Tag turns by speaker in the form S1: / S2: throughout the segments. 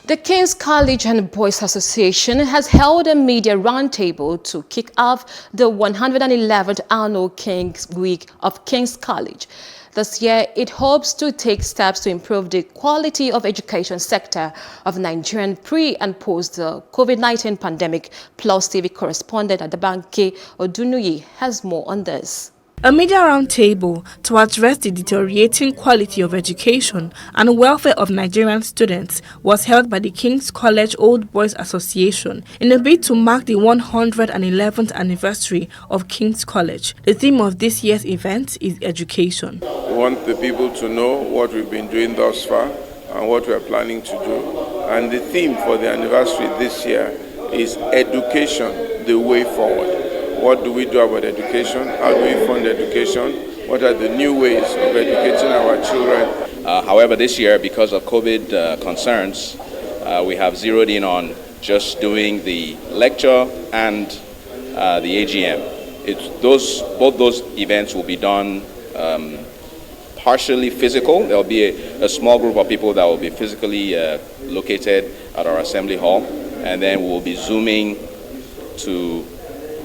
S1: The King's College and Boys Association has held a media roundtable to kick off the 111th annual King's Week of King's College. This year, it hopes to take steps to improve the quality of education sector of Nigerian pre- and post the COVID-19 pandemic. Plus TV correspondent Adabanke Odunuyi has more on this.
S2: A media roundtable to address the deteriorating quality of education and welfare of Nigerian students was held by the King's College Old Boys Association in a bid to mark the 111th anniversary of King's College. The theme of this year's event is education.
S3: We want the people to know what we've been doing thus far and what we are planning to do. And the theme for the anniversary this year is education, the way forward. What do we do about education? How do we fund education? What are the new ways of educating our children?
S4: However, this year, because of COVID concerns, we have zeroed in on just doing the lecture and the AGM. Both those events will be done partially physical. There will be a small group of people that will be physically located at our assembly hall, and then we will be zooming to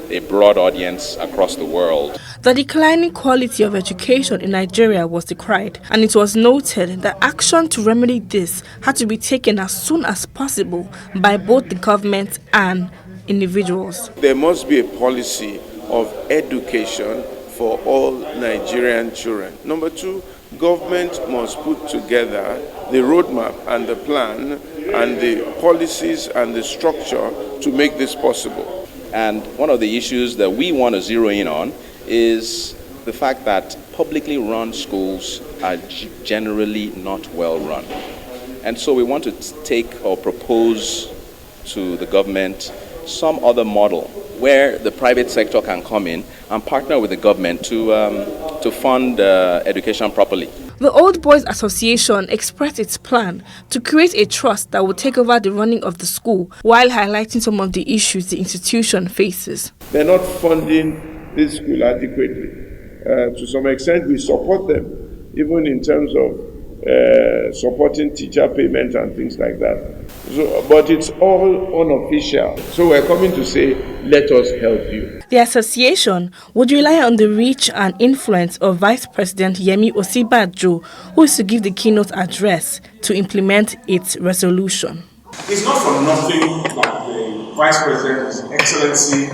S4: a broad audience across the world.
S2: The declining quality of education in Nigeria was decried, and it was noted that action to remedy this had to be taken as soon as possible by both the government and individuals.
S3: There must be a policy of education for all Nigerian children. Number two, government must put together the roadmap and the plan and the policies and the structure to make this possible.
S4: And one of the issues that we want to zero in on is the fact that publicly run schools are generally not well run. And so we want to take or propose to the government some other model where the private sector can come in and partner with the government to fund education properly.
S2: The Old Boys Association expressed its plan to create a trust that will take over the running of the school while highlighting some of the issues the institution faces.
S3: They're not funding this school adequately. To some extent, we support them, even in terms of supporting teacher payment and things like that. But it's all unofficial. So we're coming to say, let us help you.
S2: The association would rely on the reach and influence of Vice President Yemi Osibajo, who is to give the keynote address to implement its resolution.
S5: It's not for nothing that the Vice President, His Excellency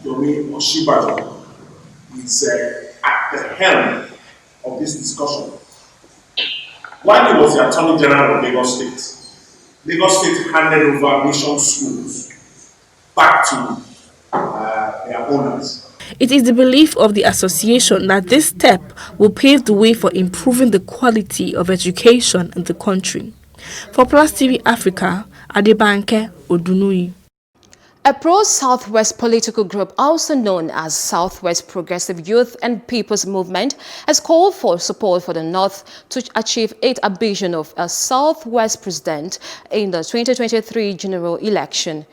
S5: Yemi Osibajo, is at the helm of this discussion. While he was the Attorney General of Lagos State handed over mission schools back to their owners.
S2: It is the belief of the association that this step will pave the way for improving the quality of education in the country. For Plus TV Africa, Adebanke Odunuyi.
S1: A pro-Southwest political group, also known as Southwest Progressive Youth and People's Movement, has called for support for the North to achieve its ambition of a Southwest president in the 2023 general election.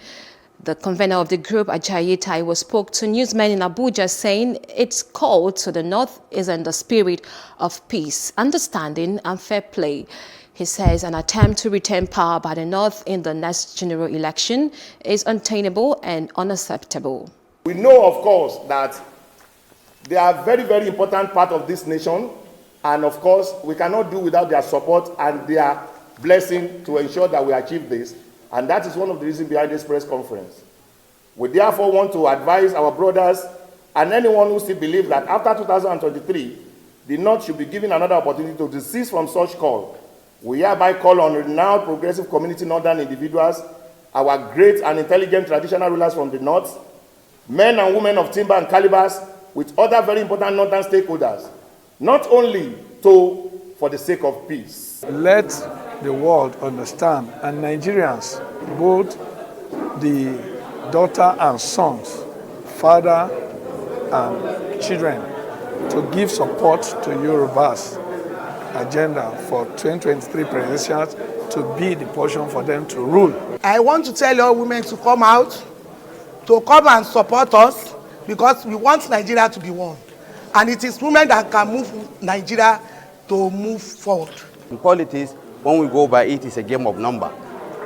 S1: The convener of the group, Ajayi Taiwo, spoke to newsmen in Abuja, saying its call to the North is in the spirit of peace, understanding, and fair play. He says an attempt to retain power by the North in the next general election is untenable and unacceptable.
S6: We know, of course, that they are a very, very important part of this nation. And of course, we cannot do without their support and their blessing to ensure that we achieve this. And that is one of the reasons behind this press conference. We therefore want to advise our brothers and anyone who still believes that after 2023, the North should be given another opportunity to desist from such call. We hereby call on renowned progressive community northern individuals, our great and intelligent traditional rulers from the North, men and women of timber and calibers, with other very important northern stakeholders, not only for the sake of peace.
S7: Let the world understand, and Nigerians, both the daughter and sons, father and children, to give support to Yoruba's agenda for 2023 presidential to be the portion for them to rule.
S8: I want to tell all women to come out, to come and support us, because we want Nigeria to be one. And it is women that can move Nigeria to move forward.
S9: In politics, when we go by it, it's a game of number.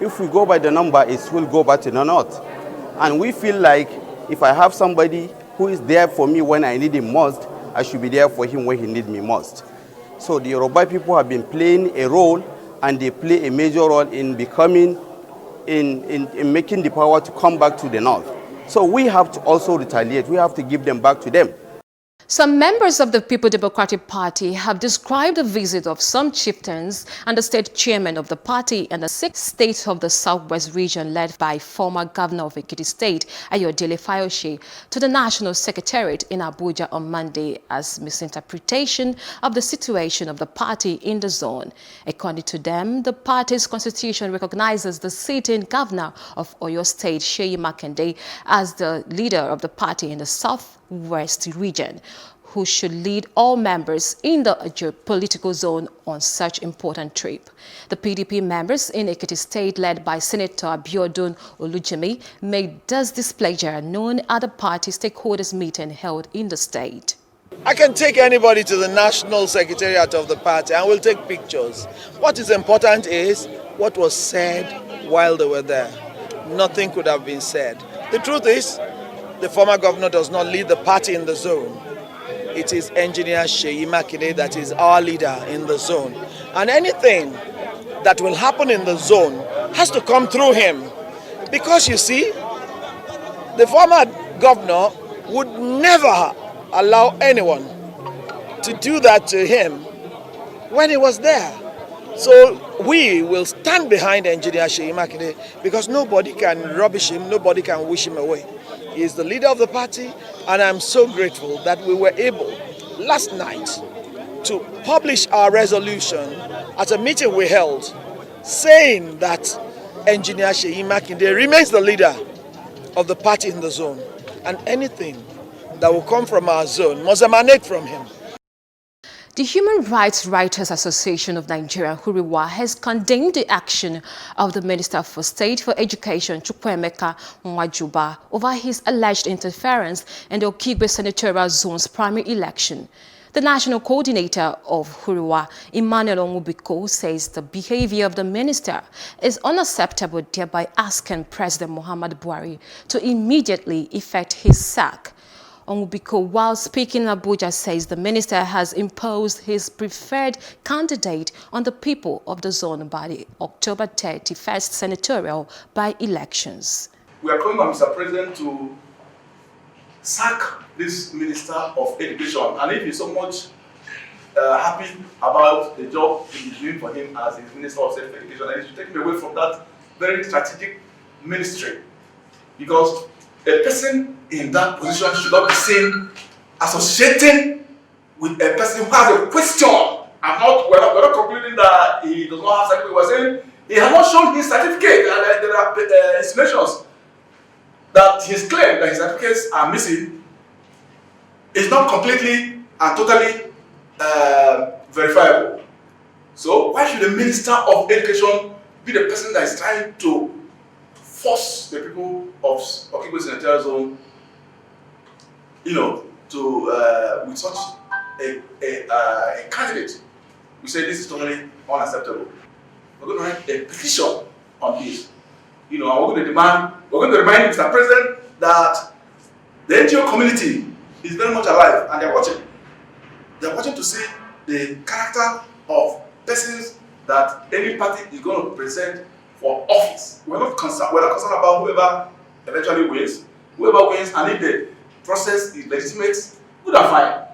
S9: If we go by the number, it will go back to the north. And we feel like if I have somebody who is there for me when I need him most, I should be there for him when he needs me most. So the Yoruba people have been playing a role, and they play a major role in becoming, in making the power to come back to the north. So we have to also retaliate. We have to give them back to them.
S1: Some members of the People Democratic Party have described the visit of some chieftains and the state chairman of the party and the 6 states of the Southwest region led by former governor of Ekiti State, Ayodele Fayose, to the National Secretariat in Abuja on Monday as misinterpretation of the situation of the party in the zone. According to them, the party's constitution recognizes the sitting governor of Oyo State, Seyi Makinde, as the leader of the party in the Southwest region, who should lead all members in the political zone on such important trip. The PDP members in Ekiti State, led by Senator Abiodun Olujimi, made this displeasure known at the party stakeholders meeting held in the state.
S10: I can take anybody to the national secretariat of the party and we'll take pictures. What is important is what was said while they were there. Nothing could have been said. The truth is, the former governor does not lead the party in the zone. It is Engineer Seyi Makinde that is our leader in the zone. And anything that will happen in the zone has to come through him. Because you see, the former governor would never allow anyone to do that to him when he was there. So we will stand behind Engineer Seyi Makinde because nobody can rubbish him, nobody can wish him away. He is the leader of the party, and I'm so grateful that we were able last night to publish our resolution at a meeting we held saying that Engineer Seyi Makinde remains the leader of the party in the zone, and anything that will come from our zone must emanate from him.
S1: The Human Rights Writers Association of Nigeria, Huriwa, has condemned the action of the Minister for State for Education, Chukwuemeka Nwajuba, over his alleged interference in the Okigwe Senatorial Zone's primary election. The national coordinator of Huriwa, Emmanuel Onwubiko, says the behavior of the minister is unacceptable, thereby asking President Muhammadu Buhari to immediately effect his sack. Onwubiko, while speaking in Abuja, says the minister has imposed his preferred candidate on the people of the zone by the October 31st senatorial by-elections.
S6: We are calling on Mr. President to sack this Minister of Education, and if he's so much happy about the job he's doing for him as his Minister of State for Education, and he should take him away from that very strategic ministry, because a person in that position should not be seen associating with a person who has a question. We're not concluding that he does not have certificate. We're saying he has not shown his certificate, and there are insinuations that his claim that his certificates are missing is not completely and totally verifiable. So why should the Minister of Education be the person that is trying to force the people of Okigwe Senatorial Zone, to with such a candidate? We say this is totally unacceptable. We're going to write a petition on this. We're going to remind Mr. President that the NGO community is very much alive, and they're watching. They're watching to see the character of persons that any party is going to present for office. We're not concerned about whoever eventually wins. Whoever wins, and if the process is legitimate, good and fine.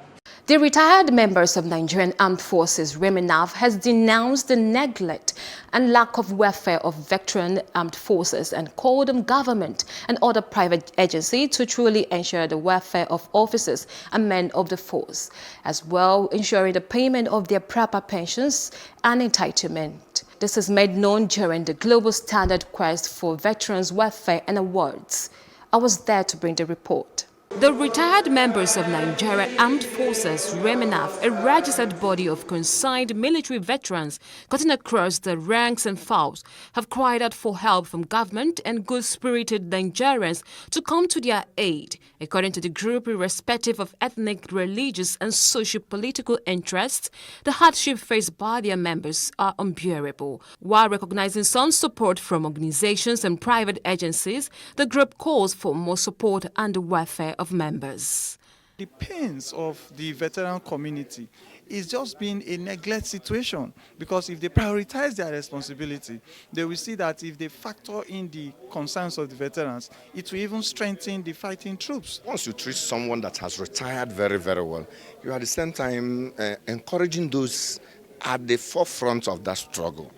S1: The retired members of Nigerian Armed Forces, REMINAF, has denounced the neglect and lack of welfare of veteran armed forces and called on government and other private agencies to truly ensure the welfare of officers and men of the force, as well ensuring the payment of their proper pensions and entitlement. This is made known during the Global Standard Quest for Veterans Welfare and Awards. I was there to bring the report. The retired members of Nigeria Armed Forces, REMINAF, a registered body of concerned military veterans cutting across the ranks and files, have cried out for help from government and good-spirited Nigerians to come to their aid. According to the group, irrespective of ethnic, religious and socio-political interests, the hardship faced by their members are unbearable. While recognizing some support from organizations and private agencies, the group calls for more support and the welfare of members.
S11: The pains of the veteran community is just being a neglect situation, because if they prioritize their responsibility, they will see that if they factor in the concerns of the veterans, it will even strengthen the fighting troops.
S12: Once you treat someone that has retired very, very well, you are at the same time encouraging those at the forefront of that struggle.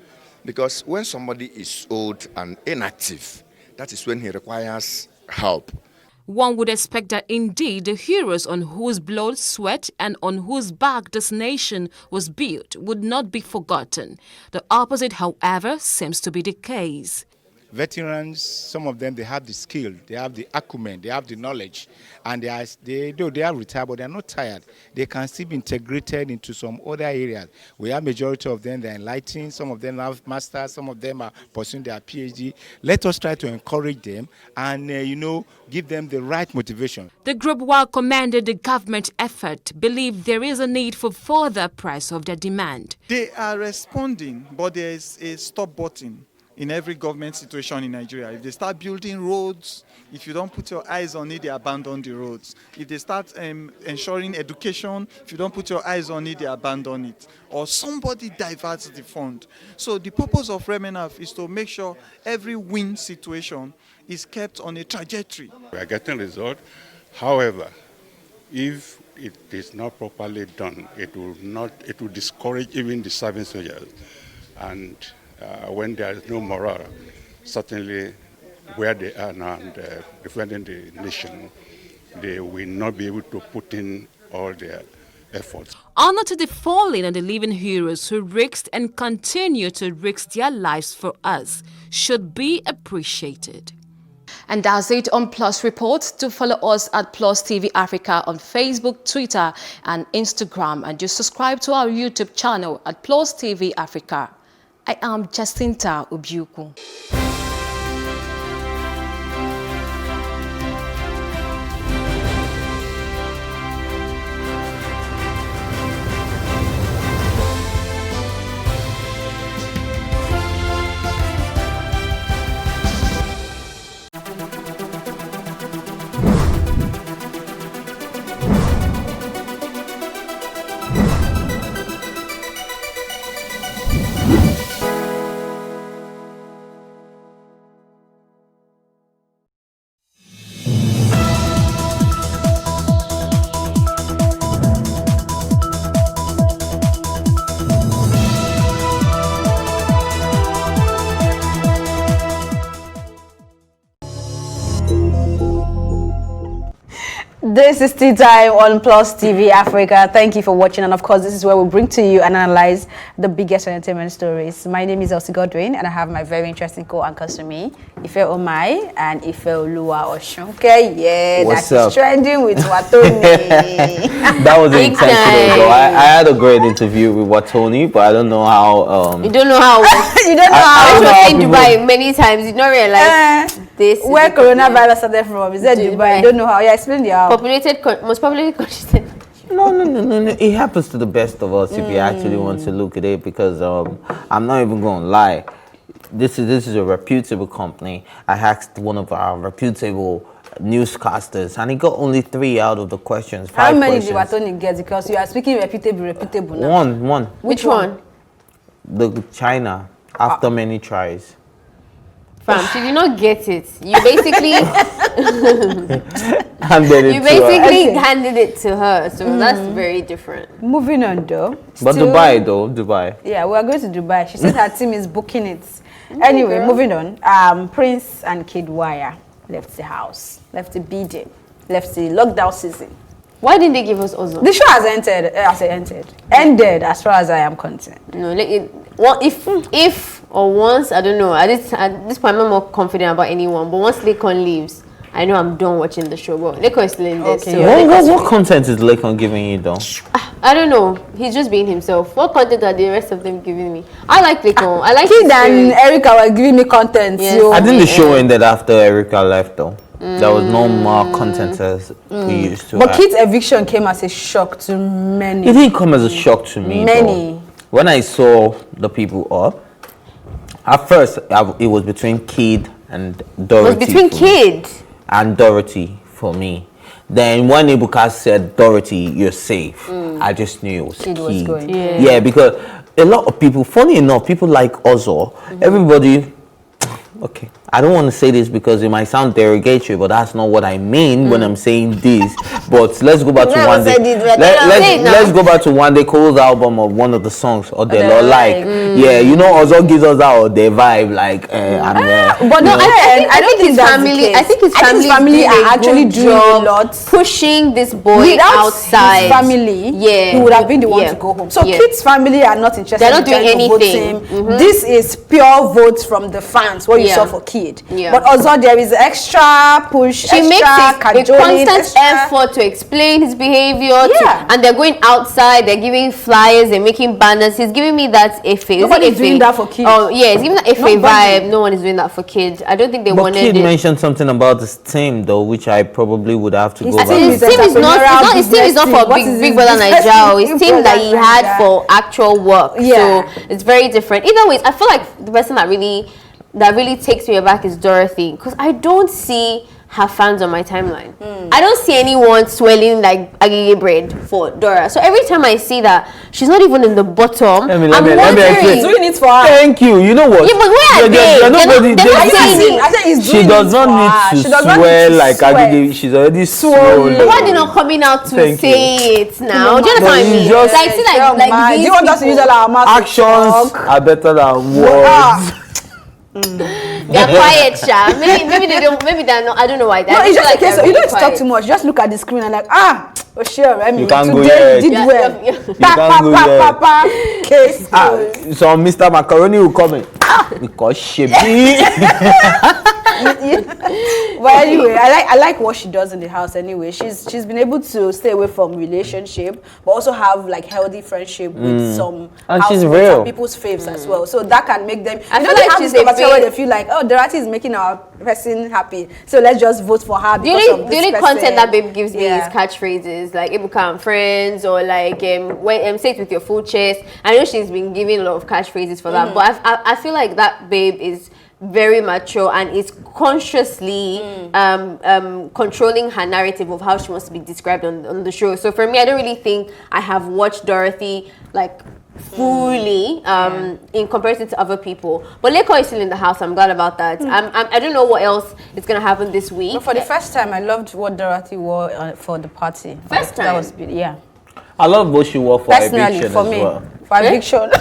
S12: Because when somebody is old and inactive, that is when he requires help.
S1: One would expect that indeed the heroes on whose blood, sweat and on whose back this nation was built would not be forgotten. The opposite, however, seems to be the case.
S13: Veterans, some of them, they have the skill, they have the acumen, they have the knowledge, and they are retired, but they are not tired. They can still be integrated into some other areas. We have majority of them, they are enlightened, some of them have masters, some of them are pursuing their PhD. Let us try to encourage them and, give them the right motivation.
S1: The group, while commended the government effort, believe there is a need for further price of their demand.
S11: They are responding, but there is a stop button in every government situation in Nigeria. If they start building roads, if you don't put your eyes on it, they abandon the roads. If they start ensuring education, if you don't put your eyes on it, they abandon it. Or somebody diverts the fund. So the purpose of REMINAF is to make sure every win situation is kept on a trajectory.
S14: We are getting results. However, if it is not properly done, it will discourage even the serving soldiers. And when there is no morale, certainly where they are now and defending the nation, they will not be able to put in all their efforts.
S1: Honor to the fallen and the living heroes who risked and continue to risk their lives for us should be appreciated. And that's it on Plus Report. Do follow us at Plus TV Africa on Facebook, Twitter and Instagram, and just subscribe to our YouTube channel at Plus TV Africa. I am Jacinta Obiuku.
S15: This is Tea Time on Plus TV Africa. Thank you for watching, and of course this is where we bring to you and analyze the biggest entertainment stories. My name is Elsie Godwin, and I have my very interesting co-anchors to me, Ife Omai and Ife Oluwa Oshunke. Yeah,
S16: what's
S15: that
S16: up?
S15: is trending with Watoni.
S16: That was intentional. I had a great interview with Watoni, but I don't know how.
S17: You don't know how.
S15: You don't know how.
S17: I was in Dubai many times. You don't realize this.
S15: Where coronavirus started from? Is that Dubai? I don't know how. Yeah, explain the how.
S17: Most populated country.
S16: No. It happens to the best of us if you actually want to look at it, because I'm not even going to lie. This is a reputable company. I asked one of our reputable newscasters, and he got only 3 out of the questions. 5
S15: How many
S16: questions.
S15: did Watoni get? Because you are speaking reputable now.
S16: One.
S15: Which one?
S16: The China, after many tries.
S17: Fam, she did not get it. You basically handed it to her, so that's very different.
S15: Moving on though.
S16: But Dubai.
S15: Yeah, we are going to Dubai. She said her team is booking it. Anyway, moving on. Prince and Kid Wire left the house, left the bidding, left the lockdown season.
S17: Why didn't they give us Ozone?
S15: The show has ended as far as I am concerned.
S17: No, if or once, I don't know. At this point, I'm not more confident about anyone. But once Lakon leaves, I know I'm done watching the show, but Leko is still in this.
S15: Okay,
S17: So
S15: yeah.
S16: What content is Lekon giving you though?
S17: I don't know. He's just being himself. What content are the rest of them giving me? I like Leko. I like
S15: Kid and Erica were giving me content.
S17: Yes.
S15: So.
S16: I think the show ended after Erica left though. There was no more content as we used to
S15: But
S16: have.
S15: Kid's eviction came as a shock to many.
S16: It didn't come as a shock to me.
S15: Many.
S16: Though. When I saw the people up, at first it was between Kid and Dorothy.
S17: It was between Kid
S16: and Dorothy for me. Then when Ibuka said, Dorothy, you're safe, I just knew it was Kid.
S15: Was going.
S16: Yeah, because a lot of people, funny enough, people like Ozo, everybody, okay, I don't want to say this because it might sound derogatory, but that's not what I mean when I'm saying this. But let's go back to one day. Let's go back to one day Cole's album of one of the songs or they yeah, you know, Ozo gives us that their vibe like
S17: but no, I think his family. I think his family are actually doing a lot, pushing this boy outside.
S15: His family, he would have been the one to go home. So Kid's family are not interested.
S17: They're not doing
S15: anything. This is pure votes from the fans. What you saw for Kid. But also there is extra push.
S17: She makes a constant effort to explain his behavior. And they're going outside. They're giving flyers. They're making banners. He's giving me that FA.
S15: Nobody's doing that for Kid.
S17: Oh yeah, he's giving that FA vibe. No one is doing that for Kid. I don't think they wanted it.
S16: Kid mentioned something about his team though, which I probably would have to go back.
S17: His team is not for Big Brother Nigeria. His team that he had for actual work. So it's very different. Either way, I feel like the person that really takes me aback is Dorothy, because I don't see her fans on my timeline. I don't see anyone swelling like agege bread for Dora. So every time I see that, she's not even in the bottom.
S16: I'm wondering.
S15: Doing it for her.
S16: Thank you. You know what?
S17: Yeah, but where are they?
S16: She does not need to swear like agege. She's already swollen.
S17: Why are they not coming out to say it now? Do you understand what I mean? Like, see, like
S15: do you want us to use all our mouth?
S16: Actions are better than words.
S17: They're quiet, Sha. Maybe they don't. Maybe they're not. I don't know why.
S15: No, it's just like so you don't talk too much. Just look at the screen and like oh sure. I mean,
S16: you can't go
S15: today
S16: yet.
S15: Did well.
S16: You can't go yet.
S15: Case.
S16: So Mr. Macaroni will come in. Because she be.
S15: But anyway, I like what she does in the house. Anyway, she's been able to stay away from relationship, but also have like healthy friendship with some
S16: and she's real
S15: people's faves as well. So that can make them.
S17: I feel like she's a bit
S15: where they feel like Dorothy is making our person happy, so let's just vote for her.
S17: The only content that babe gives me is catchphrases like Ibuka and friends, or like say it with your full chest. I know she's been giving a lot of catchphrases for that, but I feel like that babe is very mature and is consciously controlling her narrative of how she wants to be described on the show. So for me, I don't really think I have watched Dorothy like fully in comparison to other people. But Leko is still in the house. I'm glad about that. I don't know what else is going to happen this week.
S15: But for the first time, I loved what Dorothy wore for the party.
S17: First time?
S15: That was
S16: I love what she wore for eviction
S15: for
S16: as
S15: me.
S16: well.
S15: For eviction.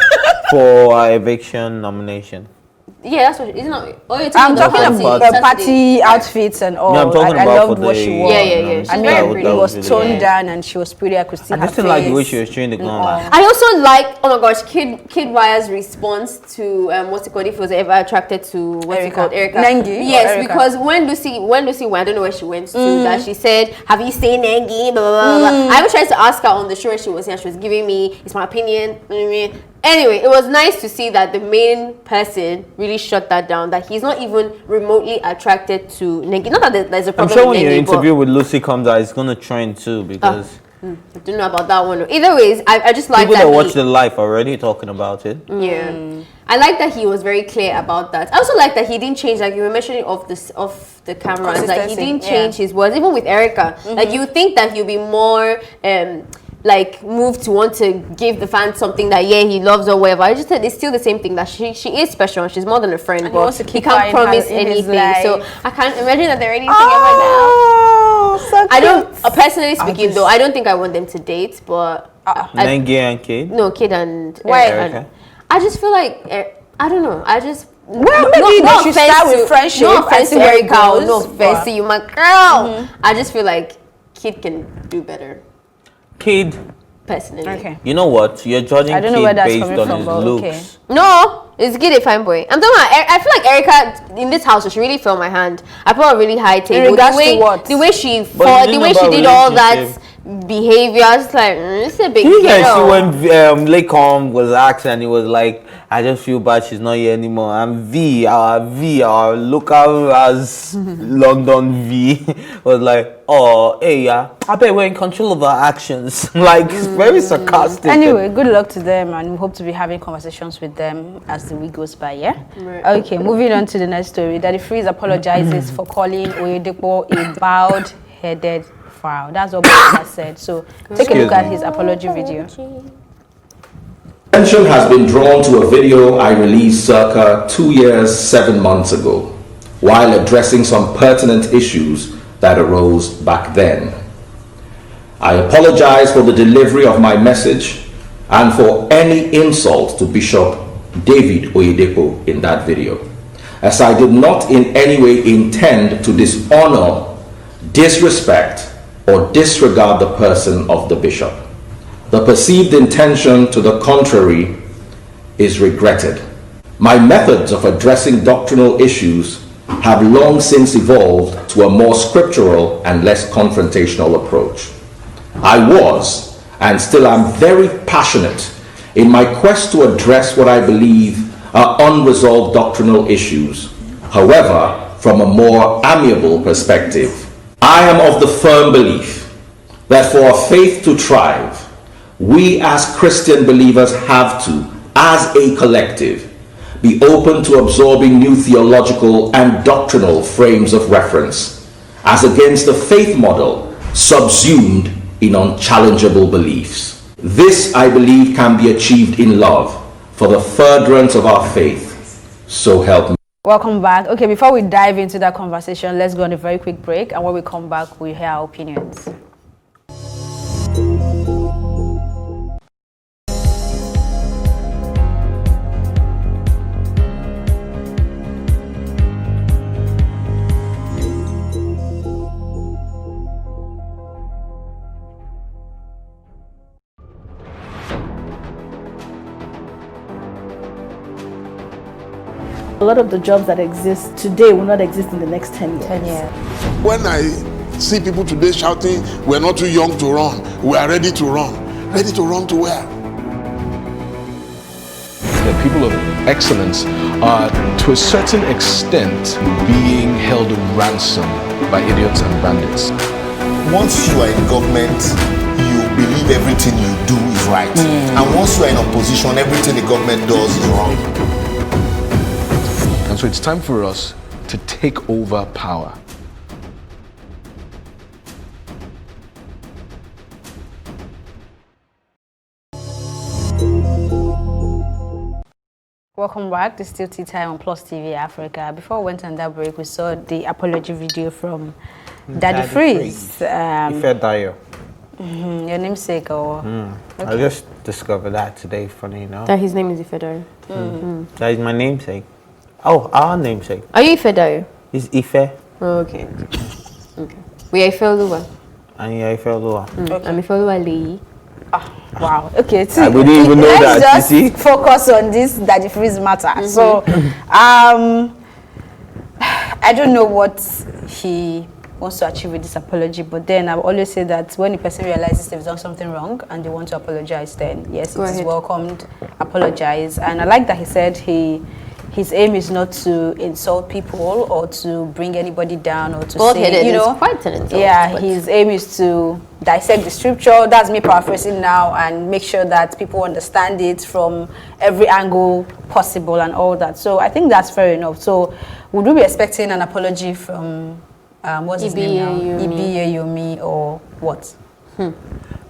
S16: For our eviction nomination.
S17: Yeah, that's what it's not. Oh, you're
S15: I'm talking
S17: about
S15: about party outfits and all.
S16: Yeah, I'm talking
S15: I
S16: about
S15: loved what she wore.
S17: Yeah.
S15: I mean, it was toned down and she was pretty. I could see her
S16: I just didn't like the way she was chewing the gum.
S17: I also like, oh my gosh, Kid Wire's response to what's it called, if he was ever attracted to Erica.
S15: Nengi.
S17: Yes,
S15: Erica.
S17: because when Lucy went, I don't know where she went to, that she said, have you seen Nengi? Blah, blah, blah, blah. I was trying to ask her on the show where she was here. She was giving me, it's my opinion. Anyway, it was nice to see that the main person really shut that down, that he's not even remotely attracted to Nengi. Not that there's a problem
S16: I'm sure
S17: with
S16: when
S17: Nengi,
S16: your interview with Lucy comes out, it's going to trend too, because
S17: I don't know about that one. Either ways, I just like
S16: people
S17: that
S16: that watch the live already talking about it.
S17: Yeah. I like that he was very clear about that. I also like that he didn't change, like you were mentioning off the cameras, like he didn't change his words, even with Erica. Like you think that he'll be more like moved to want to give the fans something that he loves or whatever. I just said it's still the same thing, that she is special. She's more than a friend, but he can't promise anything. So I can't imagine that they're already together now.
S15: So
S17: I don't personally speaking though, I don't think I want them to date, but
S16: Nengi and Kid?
S17: No, Kid and
S16: Erica.
S17: I just feel like I don't know. I just
S15: maybe they should start with friendship.
S17: No offense to Erica, no
S15: goes,
S17: offense to you, my girl. I just feel like Kid can do better.
S16: Kid.
S17: Personally.
S15: Okay.
S16: You know what? You're judging Kid based on his looks.
S17: No. Is Gide a fine boy? I'm talking about, I feel like Erica in this house, she really fell my hand. I put a really high table.
S15: In regards to what?
S17: The way she
S16: But
S17: fought,
S16: you
S17: the
S16: know
S17: way she
S16: about
S17: did all that
S16: relationship.
S17: behavior, I was like, this is a big
S16: You guys see
S17: deal.
S16: when Lakon was asked and he was like, I just feel bad she's not here anymore. And our local as London V was like, oh, hey, yeah, I bet we're in control of our actions. Like, very sarcastic.
S15: Anyway, good luck to them, and we hope to be having conversations with them as the week goes by, yeah?
S17: Right.
S15: Okay, moving on to the next story. Daddy Freeze apologizes for calling Oyedepo a bowed-headed fowl. That's what Bob has said. So take a look at his apology video.
S18: Attention has been drawn to a video I released circa 2 years, 7 months ago, while addressing some pertinent issues that arose back then. I apologize for the delivery of my message and for any insult to Bishop David Oyedepo in that video, as I did not in any way intend to dishonor, disrespect, or disregard the person of the bishop. The perceived intention to the contrary is regretted. My methods of addressing doctrinal issues have long since evolved to a more scriptural and less confrontational approach. I was, and still am, very passionate in my quest to address what I believe are unresolved doctrinal issues, however, from a more amiable perspective. I am of the firm belief that for a faith to thrive, we as Christian believers have to, as a collective, be open to absorbing new theological and doctrinal frames of reference, as against a faith model subsumed in unchallengeable beliefs. This, I believe, can be achieved in love for the furtherance of our faith. So help me.
S15: Welcome back. Okay, before we dive into that conversation, let's go on a very quick break, and when we come back, we'll hear our opinions.
S19: A lot of the jobs that exist today will not exist in the next 10 years.
S15: 10 years.
S20: When I see people today shouting, we're not too young to run, we are ready to run. Ready to run to where?
S21: The people of excellence are, to a certain extent, being held ransom by idiots and bandits.
S22: Once you are in government, you believe everything you do is right. And once you are in opposition, everything the government does is wrong.
S21: And so it's time for us to take over power.
S15: Welcome back. This is still Tea Time on Plus TV Africa. Before we went on that break, we saw the apology video from Daddy Freeze.
S16: Ife Dayo.
S15: Your namesake or?
S16: Okay. I just discovered that today, funny enough.
S17: That his name is Ifedayo.
S16: That is my namesake. Oh, our namesake.
S17: Are you Ifedayo?
S16: It's Ife.
S17: Oh, okay. Okay. We are Ifeluwa.
S16: And you're Ifeluwa.
S17: I'm Ifeluwa Lee.
S15: Wow. Okay.
S16: I wouldn't even know that.
S15: Let's
S16: You see?
S15: just focus on this Daddy Freeze matter. So, I don't know what he wants to achieve with this apology, but then I always say that when a person realizes they've done something wrong and they want to apologize, then yes, it is welcomed. Apologize. And I like that he said his aim is not to insult people or to bring anybody down or to say, you know,
S17: quite an insult.
S15: Yeah, his aim is to dissect the scripture. That's me paraphrasing now, and make sure that people understand it from every angle possible and all that. So I think that's fair enough. So would we be expecting an apology from what's his name now? Ibi Yomi or what?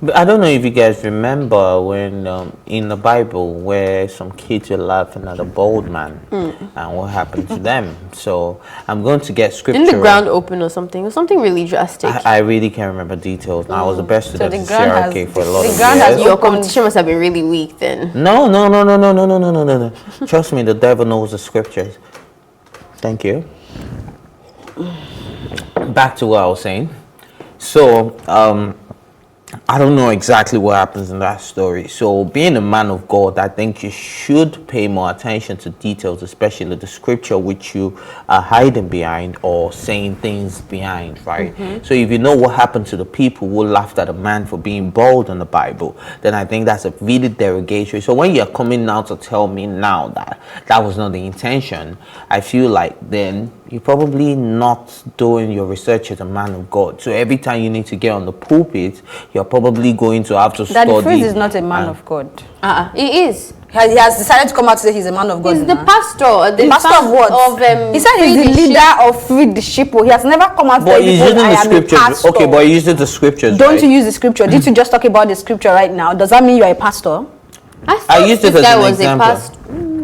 S16: But I don't know if you guys remember when in the Bible where some kids were laughing at a bald man and what happened to them. So I'm going to get scripture.
S17: Didn't the ground open or something? Or something really drastic?
S16: I really can't remember details. I was the best student in CRK for a lot of years.
S17: Your competition must have been really weak then.
S16: No. Trust me, the devil knows the scriptures. Thank you. Back to what I was saying. So, I don't know exactly what happens in that story. So being a man of God, I think you should pay more attention to details, especially the scripture which you are hiding behind or saying things behind, right? So if you know what happened to the people who laughed at a man for being bald in the Bible, then I think that's a really derogatory. So when you're coming now to tell me now that that was not the intention, I feel like then you're probably not doing your research as a man of God. So every time you need to get on the pulpit, you're probably going to have to study.
S15: Daddy Freeze is not a man of God.
S17: He is.
S15: He has decided to come out to say he's a man of God.
S17: He's the pastor.
S15: The pastor of what? He said he's the leader of Free the Sheep. He has never come out to
S16: But
S15: say
S16: he's
S15: because
S16: using
S15: I
S16: the
S15: am a
S16: scriptures.
S15: pastor.
S16: Okay, but he uses the scriptures.
S15: Don't
S16: right?
S15: you use the scripture? Did you just talk about the scripture right now? Does that mean you're a pastor?
S16: I used it as an example.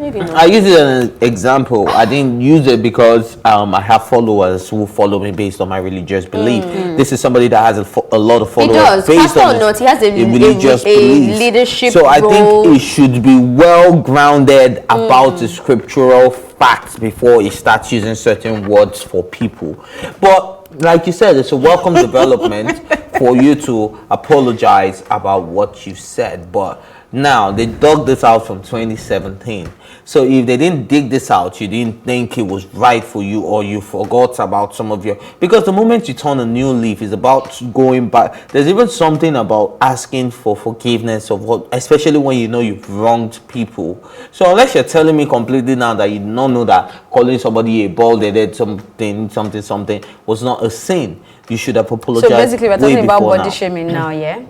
S17: Maybe not.
S16: I used it as an example. I didn't use it because I have followers who follow me based on my religious belief. This is somebody that has a lot of followers.
S17: He does.
S16: Based
S17: Pastor
S16: on
S17: or not, he has a
S16: religious belief.
S17: leadership
S16: So I
S17: role.
S16: think it should be well grounded about the scriptural facts before he starts using certain words for people. But like you said, it's a welcome development for you to apologize about what you said. But now they dug this out from 2017. So if they didn't dig this out, you didn't think it was right for you, or you forgot about some of your, because the moment you turn a new leaf is about going back. There's even something about asking for forgiveness of what, especially when you know you've wronged people. So unless you're telling me completely now that you don't know that calling somebody a bald-headed something was not a sin, you should have apologized.
S15: So basically we're talking about body
S16: now.
S15: shaming now, yeah?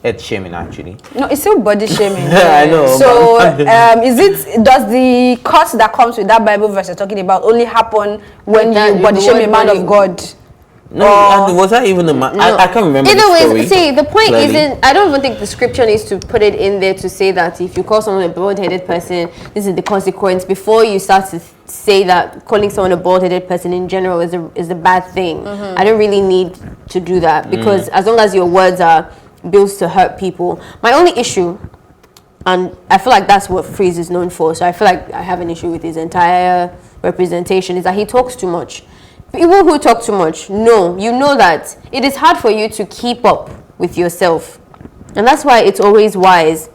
S16: Head shaming, actually.
S15: No, it's still body shaming.
S16: I know.
S15: So, does the curse that comes with that Bible verse you're talking about only happen when you body shame a man of God?
S16: No, was that even a man?
S17: No.
S16: I can't remember.
S17: Either
S16: the
S17: way,
S16: story
S17: see, the point
S16: clearly.
S17: isn't, I don't even think the scripture needs to put it in there to say that if you call someone a bald-headed person, this is the consequence. Before you start to say that calling someone a bald-headed person in general is a bad thing. I don't really need to do that, because as long as your words are built to hurt people. My only issue, and I feel like that's what Freeze is known for, so I feel like I have an issue with his entire representation, is that he talks too much. People who talk too much, you know that it is hard for you to keep up with yourself. And that's why it's always wise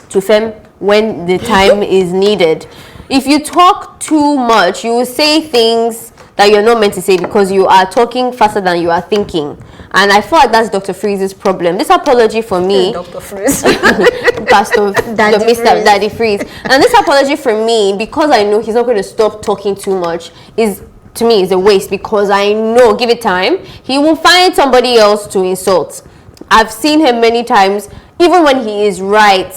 S17: to fem when the time is needed. If you talk too much, you will say things that you're not meant to say because you are talking faster than you are thinking. And I feel like that's Dr. Freeze's problem. This apology for me,
S15: Dr. Freeze.
S17: Pastor Daddy Freeze. And this apology for me, because I know he's not going to stop talking too much, to me is a waste, because I know, give it time, he will find somebody else to insult. I've seen him many times, even when he is right,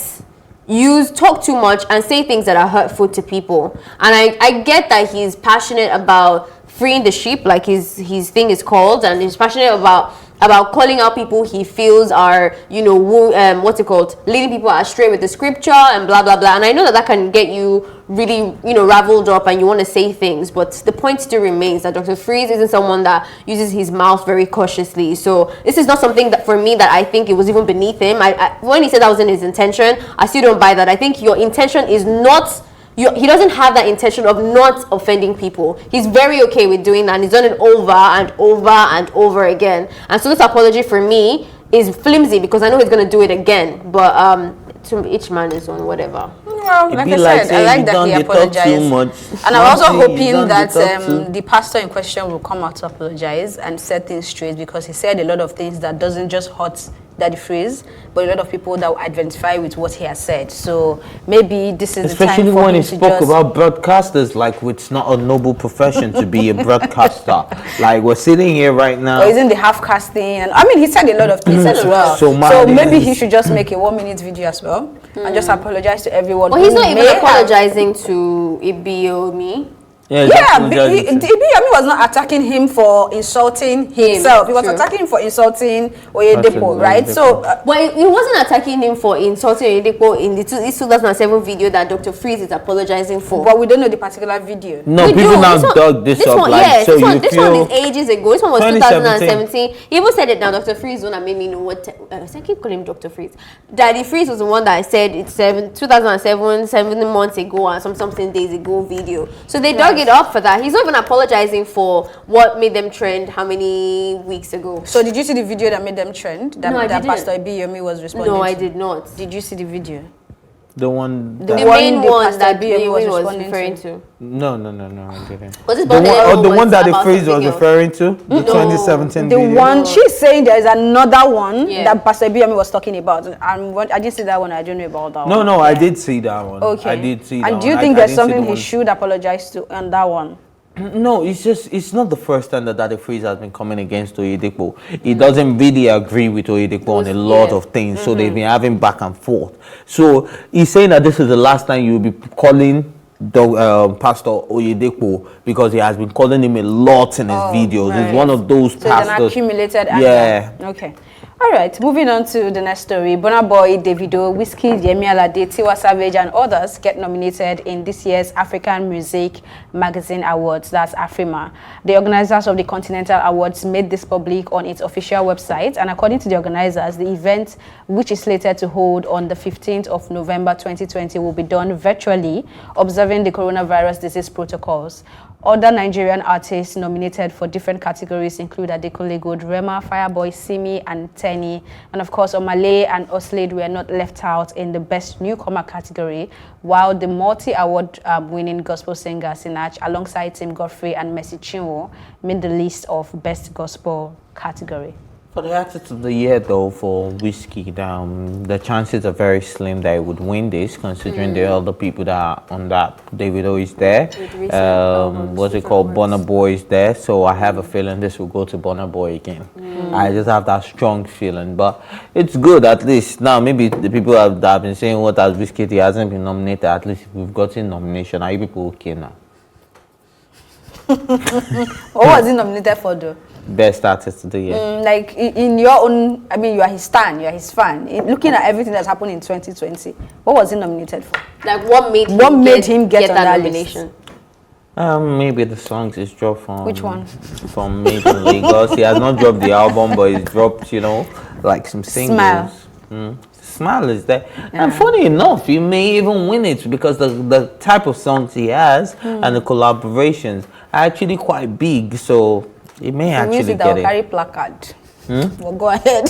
S17: talk too much and say things that are hurtful to people. And I get that he's passionate about freeing the sheep, like his thing is called, and he's passionate about calling out people he feels are, leading people astray with the scripture and blah blah blah. And I know that can get you really, raveled up and you want to say things, but the point still remains that Dr. Freeze isn't someone that uses his mouth very cautiously. So this is not something that for me that I think it was even beneath him. When he said that wasn't his intention, I still don't buy that. I think your intention is not. He doesn't have that intention of not offending people. He's very okay with doing that, and he's done it over and over and over again. And so this apology for me is flimsy, because I know he's going to do it again. But to each man is on whatever.
S15: Well, like I said, I like that he apologized. And I'm also hoping that the pastor in question will come out to apologize and set things straight, because he said a lot of things that doesn't just hurt Daddy Freeze, but a lot of people that will identify with what he has said. So maybe this is
S16: especially
S15: the time for
S16: when
S15: him
S16: he
S15: to
S16: spoke about broadcasters, like it's not a noble profession to be a broadcaster. Like we're sitting here right now.
S15: Or isn't the half casting? And I mean, he said a lot of things as well.
S16: So
S15: maybe he should just make a 1-minute video as well and just apologize to everyone.
S17: Well, he's not even apologizing to Ibiomi.
S15: Ibiomi was not attacking him for insulting himself. He was attacking him for insulting Oyedepo, right? So,
S17: but he wasn't attacking him for insulting Oyedepo in the 2007 video that Dr. Freeze is apologizing for.
S15: But we don't know the particular video.
S16: No, people now dug this up.
S17: One,
S16: like,
S17: yes,
S16: so
S17: this one is ages ago. This one was 2017. He even said it now. Dr. Freeze one that made me know what. I keep calling him Dr. Freeze. Daddy Freeze was the one that I said it's 2007, 7 months ago, or something days ago video. So they dug it up for that. He's not even apologizing for what made them trend how many weeks ago.
S15: So did you see the video that made them trend? That,
S17: No, I
S15: that
S17: didn't.
S15: Pastor Ibiyomi was responding
S17: No, I
S15: to?
S17: did not.
S15: Did you see the video?
S16: The one
S15: The
S16: that,
S17: main one
S15: Pastor
S17: that
S15: Ibiyomi was
S17: was
S15: responding
S17: referring
S15: to.
S17: to.
S16: no, I didn't.
S17: Was this
S16: The one,
S17: Bondele
S16: the
S17: or
S16: one that the
S17: about
S16: phrase was
S17: something else?
S16: referring to, the
S17: No.
S16: 2017
S15: The
S16: video.
S15: one she's saying there is another one
S17: Yeah.
S15: that Pastor Ibiyomi was talking about. I didn't see that one. I don't know about that one.
S16: No, I did see that one.
S15: Okay.
S16: I did see that
S15: And do you
S16: one.
S15: think
S16: I
S15: there's
S16: didn't see
S15: something
S16: the
S15: he
S16: one-
S15: should apologize to on that one?
S16: No, it's not the first time that the phrase has been coming against Oyedepo. He doesn't really agree with Oyedepo on a lot of things, so they've been having back and forth. So he's saying that this is the last time you'll be calling the Pastor Oyedepo, because he has been calling him a lot in his videos.
S15: right.
S16: He's one of those
S15: So it's an
S16: pastors.
S15: accumulated anger.
S16: Yeah.
S15: Okay. All right, moving on to the next story. Burna Boy, Davido, Wizkid, Yemi Alade, Tiwa Savage, and others get nominated in this year's African Music Magazine Awards, that's AFRIMA. The organizers of the Continental Awards made this public on its official website, and according to the organizers, the event, which is slated to hold on the 15th of November 2020, will be done virtually, observing the coronavirus disease protocols. Other Nigerian artists nominated for different categories include Adekunle Gold, Rema, Fireboy, Simi, and Tenny. And of course, Omale and Oslade were not left out in the Best Newcomer category, while the multi-award winning gospel singer Sinach, alongside Tim Godfrey and Mercy Chinwo, made the list of Best Gospel category.
S16: For the artist of the year, though, for Wizkid, the chances are very slim that he would win this, considering the other people that are on that. Davido is there. What's it called? Burna Boy is there. So I have a feeling this will go to Burna Boy again. I just have that strong feeling. But it's good, at least. Now, maybe the people that have been saying, what has Wizkid, he hasn't been nominated. At least we've gotten nomination. Are you people okay now?
S15: What was he nominated for, though?
S16: Best artist of the year.
S15: Like in your own, I mean, you are his stan, you are his fan. Looking at everything that's happened in 2020, what was he nominated for?
S17: Like what made
S15: him get on that
S17: nomination?
S16: Maybe the songs he's dropped from.
S15: Which one?
S16: From Made in Lagos. He has not dropped the album, but he's dropped, like some singles. Smile is there. And funny enough, he may even win it because the type of songs he has and the collaborations are actually quite big. So it may actually get it.
S15: Carry placard. Well, go ahead.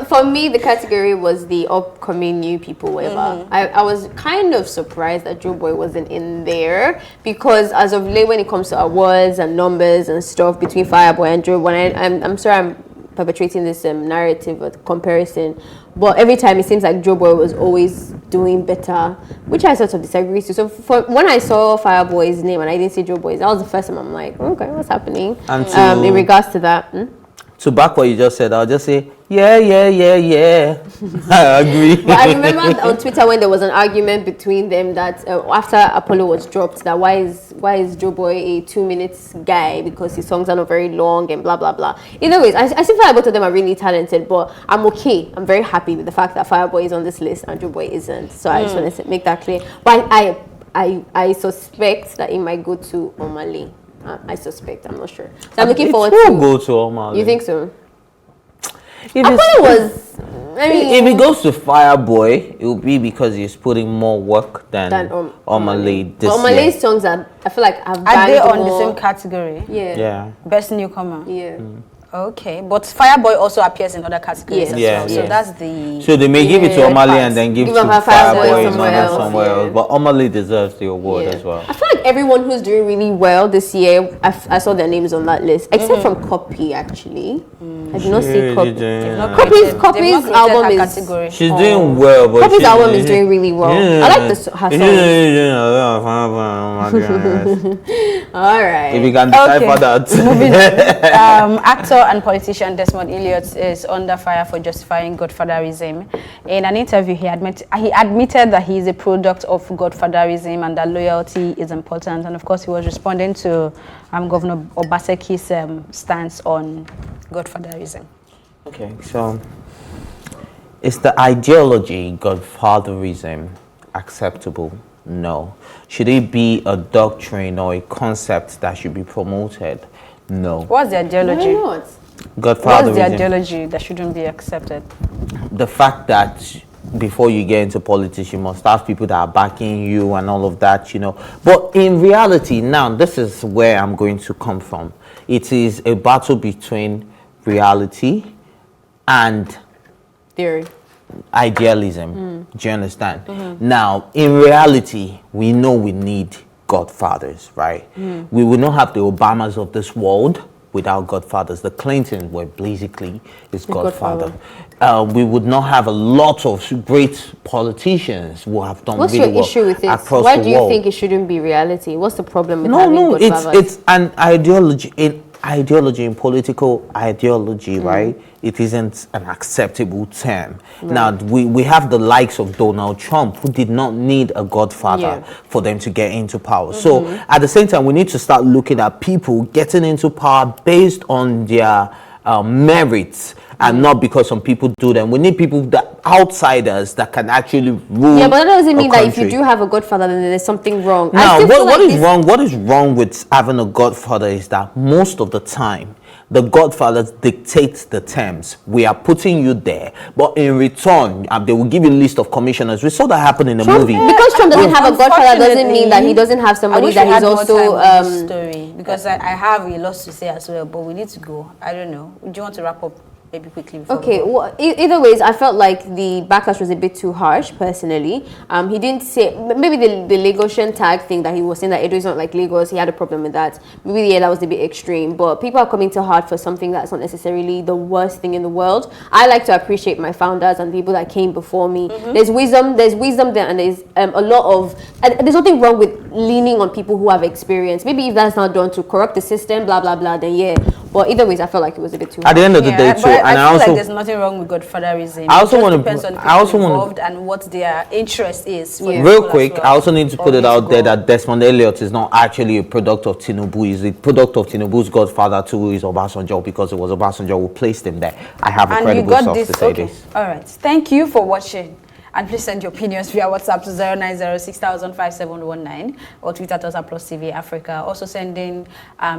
S17: For me, the category was the upcoming new people, whatever. I was kind of surprised that Joe Boy wasn't in there, because as of late, when it comes to awards and numbers and stuff between Fireboy and Joe Boy, I'm sorry I'm perpetrating this narrative of comparison, but every time it seems like Joe Boy was always doing better, which I sort of disagree to. So when I saw Fireboy's name and I didn't see Joe Boy's, that was the first time I'm like, okay, what's happening?
S16: And
S17: in regards to that.
S16: To back what you just said, I'll just say, yeah. I agree.
S17: But I remember on Twitter when there was an argument between them that after Apollo was dropped, that why is Joe Boy a 2 minutes guy, because his songs are not very long and blah blah blah. Either ways, I still feel like both of them are really talented, but I'm okay. I'm very happy with the fact that Fireboy is on this list and Joe Boy isn't. So I just want to make that clear. But I suspect that it might go to Omale. I suspect. I'm not sure. So I'm looking forward to.
S16: Go to Omale.
S17: You think so?
S16: Apollo
S17: was. I mean,
S16: if it goes to Fireboy, it will be because he's putting more work than Omale this
S17: but Omale's songs are, I feel like, have
S15: Are they on the
S17: more.
S15: same category?
S17: Yeah.
S15: Best newcomer.
S17: Yeah.
S15: Okay, but Fireboy also appears in other categories as
S16: Yeah.
S15: well. So that's the.
S16: So they may give it to Omale and then give to Fireboy
S17: somewhere
S16: somewhere else. But Omale deserves the award as well.
S17: I feel like everyone who's doing really well this year, I saw their names on that list, except from Copy, actually. I did not see Copy. Copy's album is.
S16: She's doing well, but
S17: Copy's album is doing really well. I like her songs. All right.
S16: If you can decipher that.
S15: Actor and politician Desmond Elliot is under fire for justifying godfatherism. In an interview, he admitted that he is a product of godfatherism and that loyalty is important. And of course, he was responding to Governor Obaseki's stance on godfatherism.
S16: Okay, so is the ideology godfatherism acceptable? No. Should it be a doctrine or a concept that should be promoted? No.
S15: What's the ideology?
S17: Why not?
S16: Godfatherism.
S15: What's the ideology that shouldn't be accepted?
S16: The fact that before you get into politics, you must have people that are backing you and all of that, you know. But in reality, now, this is where I'm going to come from. It is a battle between reality and
S17: theory,
S16: idealism. Do you understand? Now, in reality, we know we need godfathers, right? We will not have the Obamas of this world without godfathers. The Clintons were basically his godfather. We would not have a lot of great politicians who have done
S17: What's
S16: really
S17: your issue with it?
S16: across the world.
S17: Why do you think it shouldn't be reality? What's the problem with having godfathers?
S16: It's an ideology. In political ideology, right? It isn't an acceptable term. Now, we have the likes of Donald Trump, who did not need a godfather for them to get into power. So at the same time, we need to start looking at people getting into power based on their merits, and not because some people do them. We need people, that outsiders, that can actually rule.
S17: Yeah, but that doesn't mean that if you do have a godfather, then there's something wrong.
S16: Now, what is wrong? What is wrong with having a godfather is that most of the time, the godfather dictates the terms. We are putting you there, but in return, they will give you a list of commissioners. We saw that happen in the movie.
S17: Because Trump doesn't have a godfather doesn't mean that he doesn't have somebody that he's also.
S15: Story, because I have a lot to say as well, but we need to go. I don't know. Do you want to wrap up? Maybe quickly.
S17: Okay, well, either ways, I felt like the backlash was a bit too harsh, personally. He didn't say, maybe the Lagosian tag thing that he was saying that Edo is not like Lagos, he had a problem with that. Maybe, yeah, that was a bit extreme, but people are coming too hard for something that's not necessarily the worst thing in the world. I like to appreciate my founders and people that came before me. There's wisdom there, and there's a lot of, and there's nothing wrong with leaning on people who have experience. Maybe if that's not done to corrupt the system, blah, blah, blah, then yeah. But either ways, I felt like it was a bit too
S16: At the end of the day, too,
S15: and I feel like there's nothing wrong with godfatherism.
S16: I also want to.
S15: Depends on the people involved and what their interest is.
S16: Real quick, I also need to put it out there that Desmond Elliot is not actually a product of Tinubu. He's a product of Tinubu's godfather too, who is Obasanjo, because it was Obasanjo who placed him there. I have a credible source to say this.
S15: All right. Thank you for watching. And please send your opinions via WhatsApp to 09060005719 or Twitter at Plus TV Africa. Also send in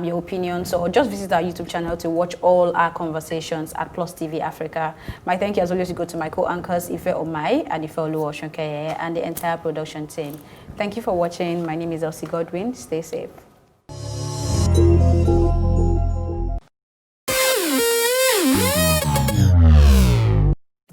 S15: your opinions, or just visit our YouTube channel to watch all our conversations at Plus TV Africa. My thank you as always go to my co-anchors Ife Omai and Ife Oluwashonkeye and the entire production team. Thank you for watching. My name is Elsie Godwin. Stay safe.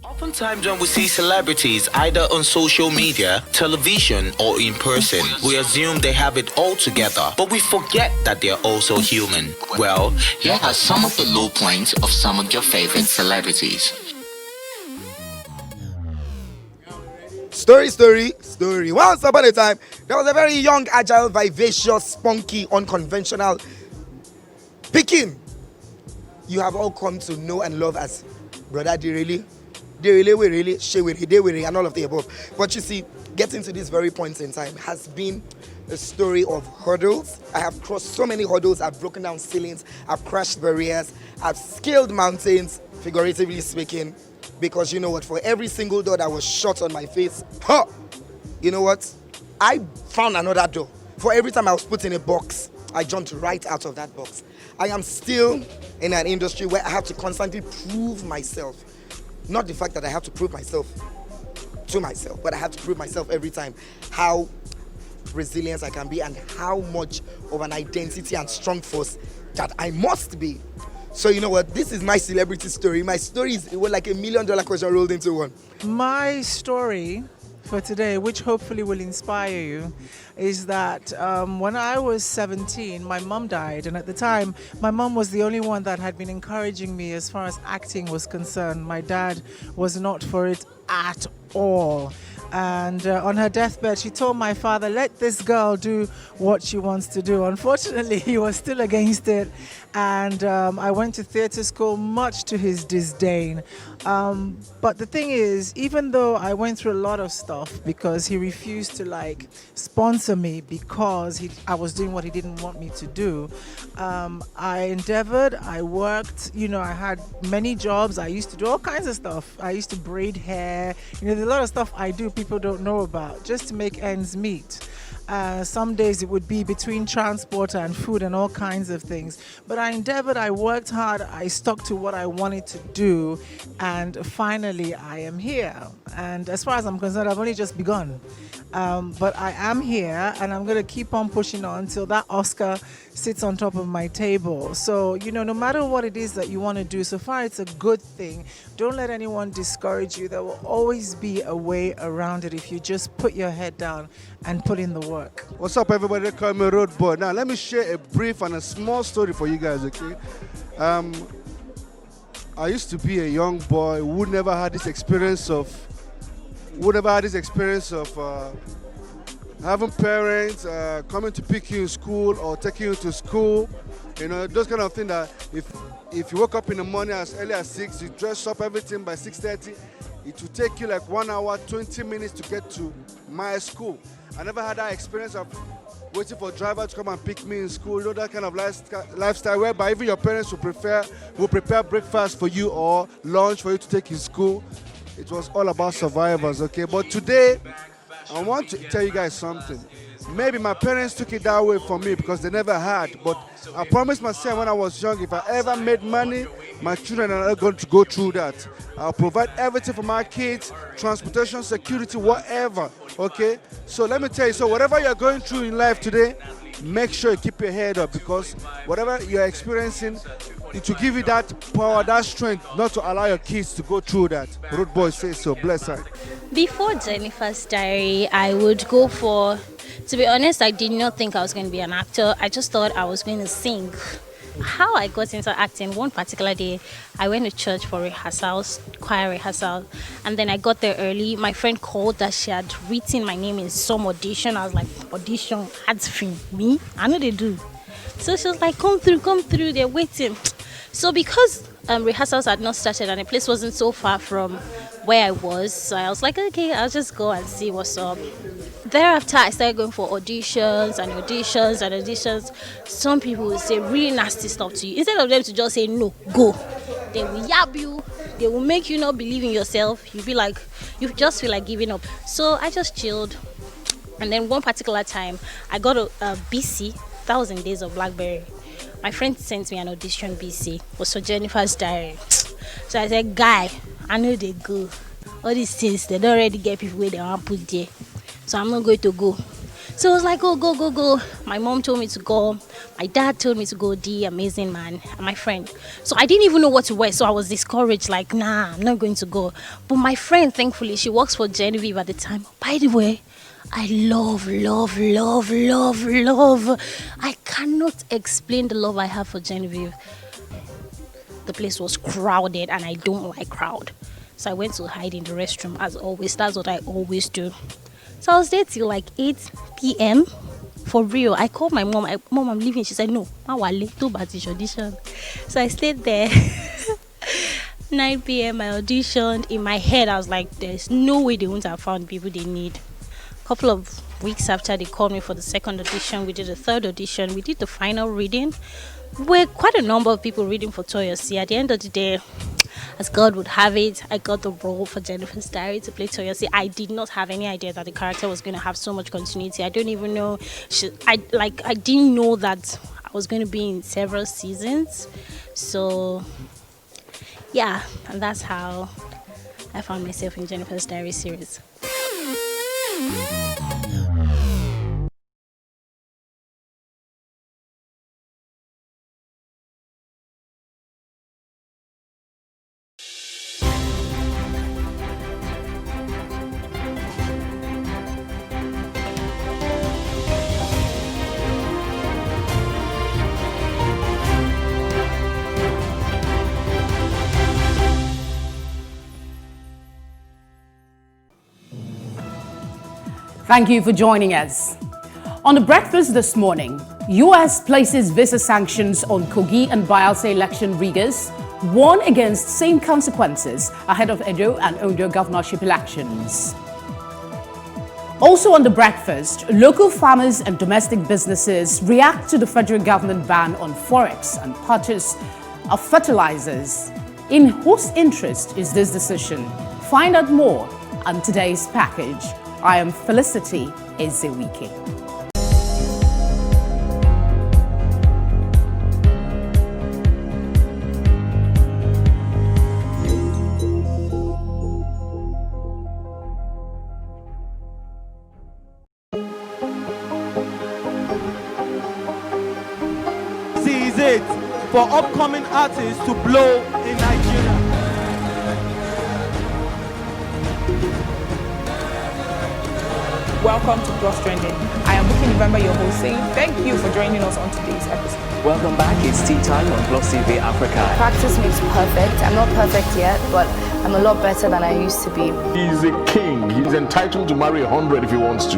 S3: Oftentimes when we see celebrities either on social media, television, or in person, we assume they have it all together, but we forget that they're also human. Well, here are some of the low points of some of your favorite celebrities.
S4: Story. Once upon a time, there was a very young, agile, vivacious, spunky, unconventional Pikin you have all come to know and love as Brother Direli, Shewere, and all of the above. But you see, getting to this very point in time has been a story of hurdles. I have crossed so many hurdles. I've broken down ceilings. I've crashed barriers. I've scaled mountains, figuratively speaking. Because you know what? For every single door that was shut on my face, you know what? I found another door. For every time I was put in a box, I jumped right out of that box. I am still in an industry where I have to constantly prove myself. Not the fact that I have to prove myself to myself, but I have to prove myself every time how resilient I can be and how much of an identity and strong force that I must be. So you know what? This is my celebrity story. My story is like $1 million question rolled into one.
S23: My story for today, which hopefully will inspire you, is that when I was 17, my mom died, and at the time, my mom was the only one that had been encouraging me as far as acting was concerned. My dad was not for it at all. And on her deathbed, she told my father, let this girl do what she wants to do. Unfortunately, he was still against it. And I went to theatre school, much to his disdain. But the thing is, even though I went through a lot of stuff because he refused to sponsor me because I was doing what he didn't want me to do, I endeavored, I worked, I had many jobs. I used to do all kinds of stuff. I used to braid hair. There's a lot of stuff I do people don't know about just to make ends meet. Some days it would be between transport and food and all kinds of things. But I endeavored, I worked hard, I stuck to what I wanted to do, and finally I am here. And as far as I'm concerned, I've only just begun. But I am here, and I'm going to keep on pushing on until that Oscar sits on top of my table. So, no matter what it is that you want to do, so far it's a good thing. Don't let anyone discourage you. There will always be a way around it if you just put your head down and put in the work.
S2: What's up, everybody? They call me Road Boy. Now, let me share a brief and a small story for you guys, okay? I used to be a young boy who never had this experience of having parents coming to pick you in school or taking you to school. Those kind of things that if you wake up in the morning as early as 6, you dress up everything by 6:30, it will take you like 1 hour, 20 minutes to get to my school. I never had that experience of waiting for a driver to come and pick me in school. That kind of lifestyle whereby even your parents will prepare breakfast for you or lunch for you to take in school. It was all about survivors, okay? But today, I want to tell you guys something. Maybe my parents took it that way for me because they never had, but I promised myself when I was young, if I ever made money, my children are not going to go through that. I'll provide everything for my kids, transportation, security, whatever, okay? So let me tell you, so whatever you're going through in life today, make sure you keep your head up because whatever you're experiencing, it will give you that power, that strength not to allow your kids to go through that. Road Boy says so. Bless her.
S5: Before Jennifer's Diary, I would go for, to be honest, I did not think I was going to be an actor. I just thought I was going to sing. How I got into acting, one particular day, I went to church for rehearsals, choir rehearsal, and then I got there early. My friend called that she had written my name in some audition. I was like, audition, ads free, me? I know they do. So she was like, come through, they're waiting. So because rehearsals had not started and the place wasn't so far from where I was, so I was like, okay, I'll just go and see what's up. Thereafter, I started going for auditions. Some people will say really nasty stuff to you. Instead of them to just say, no, go. They will yab you. They will make you not believe in yourself. You just feel like giving up. So I just chilled. And then one particular time, I got a BC, 1,000 Days of Blackberry. My friend sent me an audition BC. It was for Jennifer's Diary. So I said, guy, I know they go. All these things, they don't already get people where they want to put there. So I'm not going to go. So I was like, go. My mom told me to go. My dad told me to go, the amazing man, and my friend. So I didn't even know what to wear. So I was discouraged, like, nah, I'm not going to go. But my friend, thankfully, she works for Genevieve at the time. By the way, I love. I cannot explain the love I have for Genevieve. The place was crowded and I don't like crowd. So I went to hide in the restroom as always. That's what I always do. So I was there till like 8 p.m. For real. I called my mom. Mom, I'm leaving. She said, no, too bad it's audition. So I stayed there. 9 p.m. I auditioned. In my head, I was like, there's no way they won't have found people they need. Couple of weeks after, they called me for the second audition. We did the third audition. We did the final reading. We're quite a number of people reading for Toyosi. At the end of the day, as God would have it, I got the role for Jennifer's Diary to play Toyosi. I did not have any idea that the character was going to have so much continuity. I don't even know. I didn't know that I was going to be in several seasons. So, yeah, and that's how I found myself in Jennifer's Diary series.
S7: Thank you for joining us. On the breakfast this morning, U.S. places visa sanctions on Kogi and Bayelsa election riggers, warn against same consequences ahead of Edo and Ondo governorship elections. Also on the breakfast, local farmers and domestic businesses react to the federal government ban on forex and purchase of fertilizers. In whose interest is this decision? Find out more on today's package. I am Felicity Ezewike.
S8: for upcoming artists to blow in Nigeria.
S9: Welcome to Plus Trending. I am Booking November, your host, saying thank you for joining us on today's episode.
S10: Welcome back. It's tea time on Plus TV Africa.
S24: Practice makes perfect. I'm not perfect yet, but I'm a lot better than I used to be.
S21: He's a king. He's entitled to marry 100 if he wants to.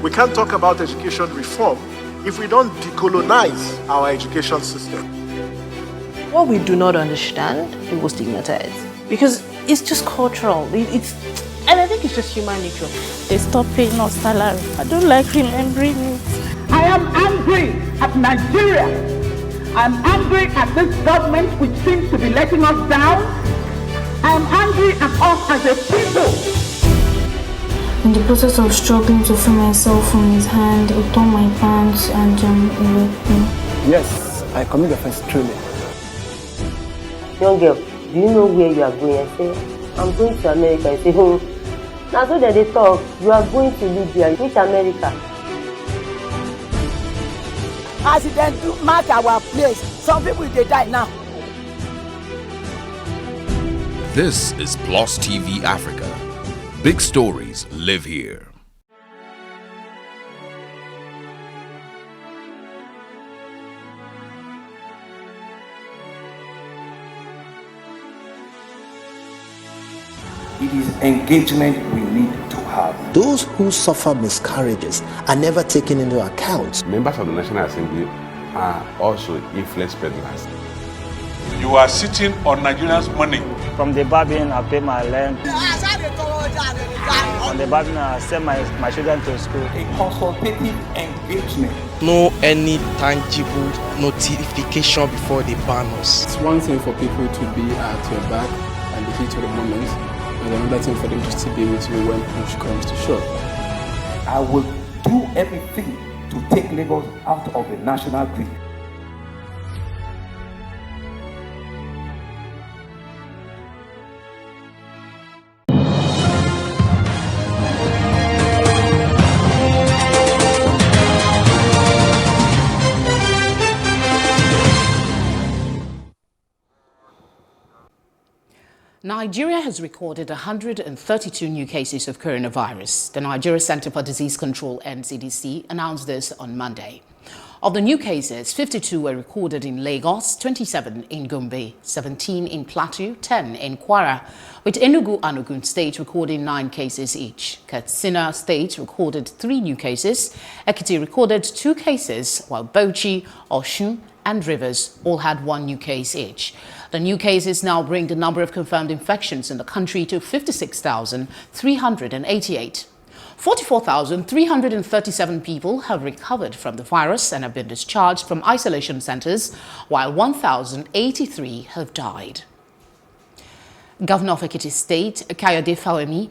S25: We can't talk about education reform if we don't decolonize our education system.
S26: What we do not understand, we will stigmatize. Because it's just cultural. And I think it's just human nature.
S5: They stop paying us salary. I don't like remembering it.
S27: I am angry at Nigeria. I'm angry at this government which seems to be letting us down. I'm angry at us as a people.
S28: In the process of struggling to free myself from his hand, he tore my pants and he raped me.
S29: Yes, I commit offense truly.
S30: Young girl, do you know where you are going? I say, I'm going to America. I say, oh, now so that they talk, you are going to Libya. Which America?
S27: As it then do mark our place, some people they die now.
S31: This is Plus TV Africa. Big stories live here.
S32: It is engagement we need to have.
S33: Those who suffer miscarriages are never taken into account.
S14: Members of the National Assembly are also influence peddlers.
S34: You are sitting on Nigerians' money.
S35: From the barbing, I pay my rent. On the barbing, I send my children to school.
S32: A consultative engagement.
S36: No any tangible notification before they ban us.
S37: It's one thing for people to be at your back and the heat of the moment, and another thing for them to still be with you when push comes to shove.
S32: I will do everything to take Lagos out of the national grid.
S7: Nigeria has recorded 132 new cases of coronavirus. The Nigeria Center for Disease Control, NCDC, announced this on Monday. Of the new cases, 52 were recorded in Lagos, 27 in Gombe, 17 in Plateau, 10 in Kwara, with Enugu and Ogun State recording 9 cases each. Katsina State recorded 3 new cases, Ekiti recorded 2 cases, while Bauchi, Osun, and Rivers all had 1 new case each. The new cases now bring the number of confirmed infections in the country to 56,388. 44,337 people have recovered from the virus and have been discharged from isolation centers, while 1,083 have died. Governor of Ekiti State, Kayode Fawemi,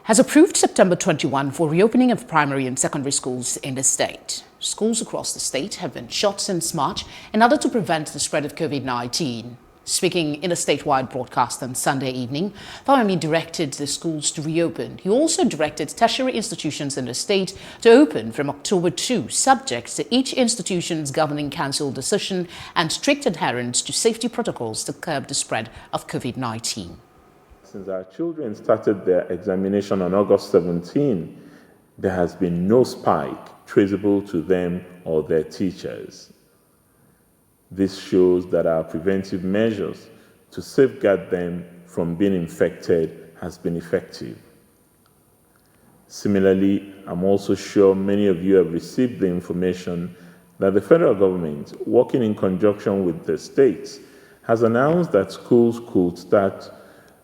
S7: has approved September 21 for reopening of primary and secondary schools in the state. Schools across the state have been shut since March in order to prevent the spread of COVID-19. Speaking in a statewide broadcast on Sunday evening, Fawemi directed the schools to reopen. He also directed tertiary institutions in the state to open from October 2, subject to each institution's governing council decision and strict adherence to safety protocols to curb the spread of COVID-19.
S38: Since our children started their examination on August 17, there has been no spike traceable to them or their teachers. This shows that our preventive measures to safeguard them from being infected has been effective. Similarly, I'm also sure many of you have received the information that the federal government, working in conjunction with the states, has announced that schools could start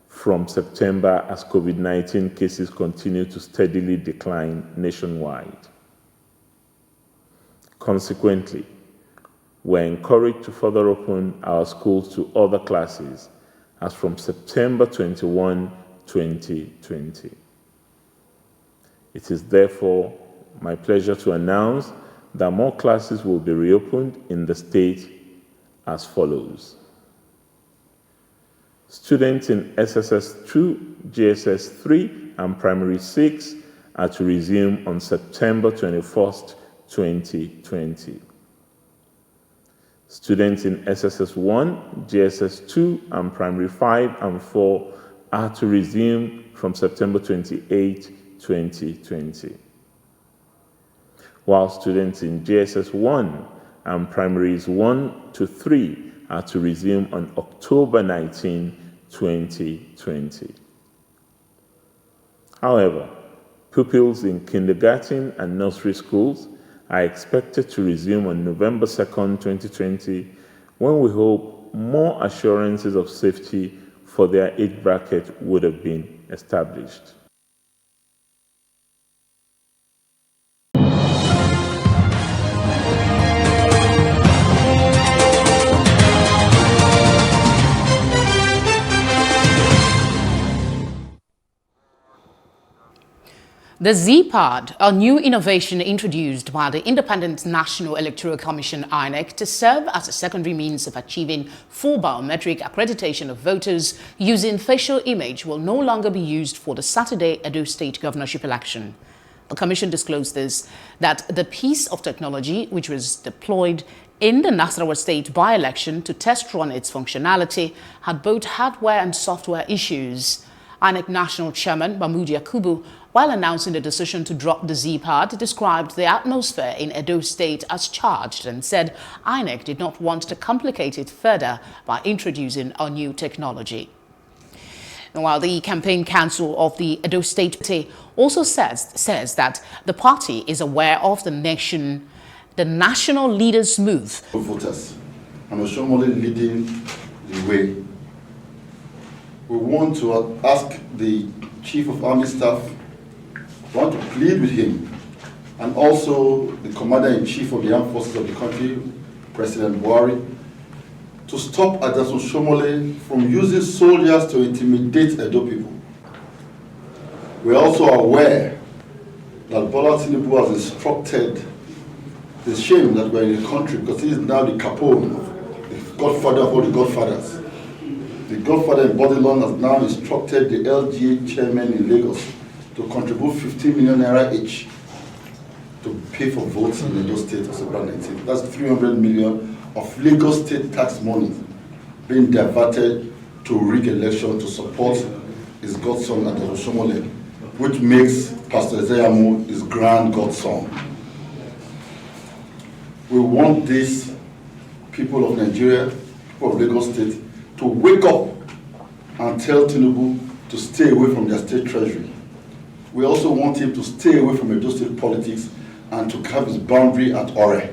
S38: from September as COVID-19 cases continue to steadily decline nationwide. Consequently, we're encouraged to further open our schools to other classes as from September 21, 2020. It is therefore my pleasure to announce that more classes will be reopened in the state as follows. Students in SSS 2, GSS 3, and Primary 6 are to resume on September 21st, 2020. Students in SSS 1, GSS 2, and Primary 5 and 4 are to resume from September 28, 2020. While students in GSS 1 and Primaries 1 to 3 are to resume on October 19, 2020. However, pupils in kindergarten and nursery schools are expected to resume on November 2nd, 2020, when we hope more assurances of safety for their age bracket would have been established.
S7: The Z-Pad, a new innovation introduced by the Independent National Electoral Commission (INEC) to serve as a secondary means of achieving full biometric accreditation of voters using facial image, will no longer be used for the Saturday Edo State governorship election. The Commission disclosed that the piece of technology, which was deployed in the Nasarawa State by-election to test run its functionality, had both hardware and software issues. INEC National Chairman Mahmood Yakubu, while announcing the decision to drop the Z-Pad, described the atmosphere in Edo State as charged and said INEC did not want to complicate it further by introducing a new technology. And while the campaign council of the Edo State Party also says that the party is aware of the national leaders' move.
S1: Voters, and Oshomole leading the way. We want to ask the Chief of Army Staff, we want to plead with him, and also the Commander-in-Chief of the Armed Forces of the country, President Buhari, to stop Adasun Shomole from using soldiers to intimidate Edo people. We are also aware that Bola Tinubu has instructed, it's a shame that we're in the country because he is now the Capone, the godfather of all the godfathers. The godfather in Bodilon has now instructed the LGA chairman in Lagos to contribute 15 million naira each to pay for votes in Lagos State of September 19th. That's 300 million of Lagos State tax money being diverted to rig election to support his godson Adasun Shomole, which makes Pastor Ezeyamu his grand godson. We want these people of Nigeria, people of Lagos State, to wake up and tell Tinubu to stay away from their state treasury. We also want him to stay away from Edo State politics and to have his boundary at Ore.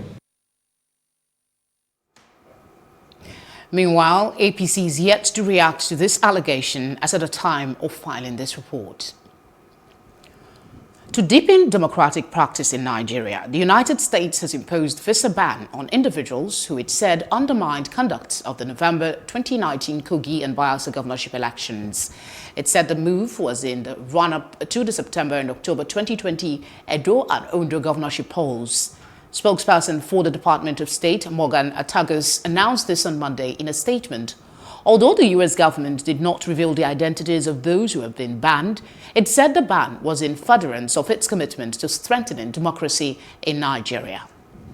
S7: Meanwhile, APC is yet to react to this allegation as at the time of filing this report. To deepen democratic practice in Nigeria, the United States has imposed visa ban on individuals who it said undermined conduct of the November 2019 Kogi and Bayelsa governorship elections. It said the move was in the run-up to the September and October 2020 Edo and Ondo governorship polls. Spokesperson for the Department of State, Morgan Atagus, announced this on Monday in a statement. Although the U.S. government did not reveal the identities of those who have been banned, it said the ban was in furtherance of its commitment to strengthening democracy in Nigeria.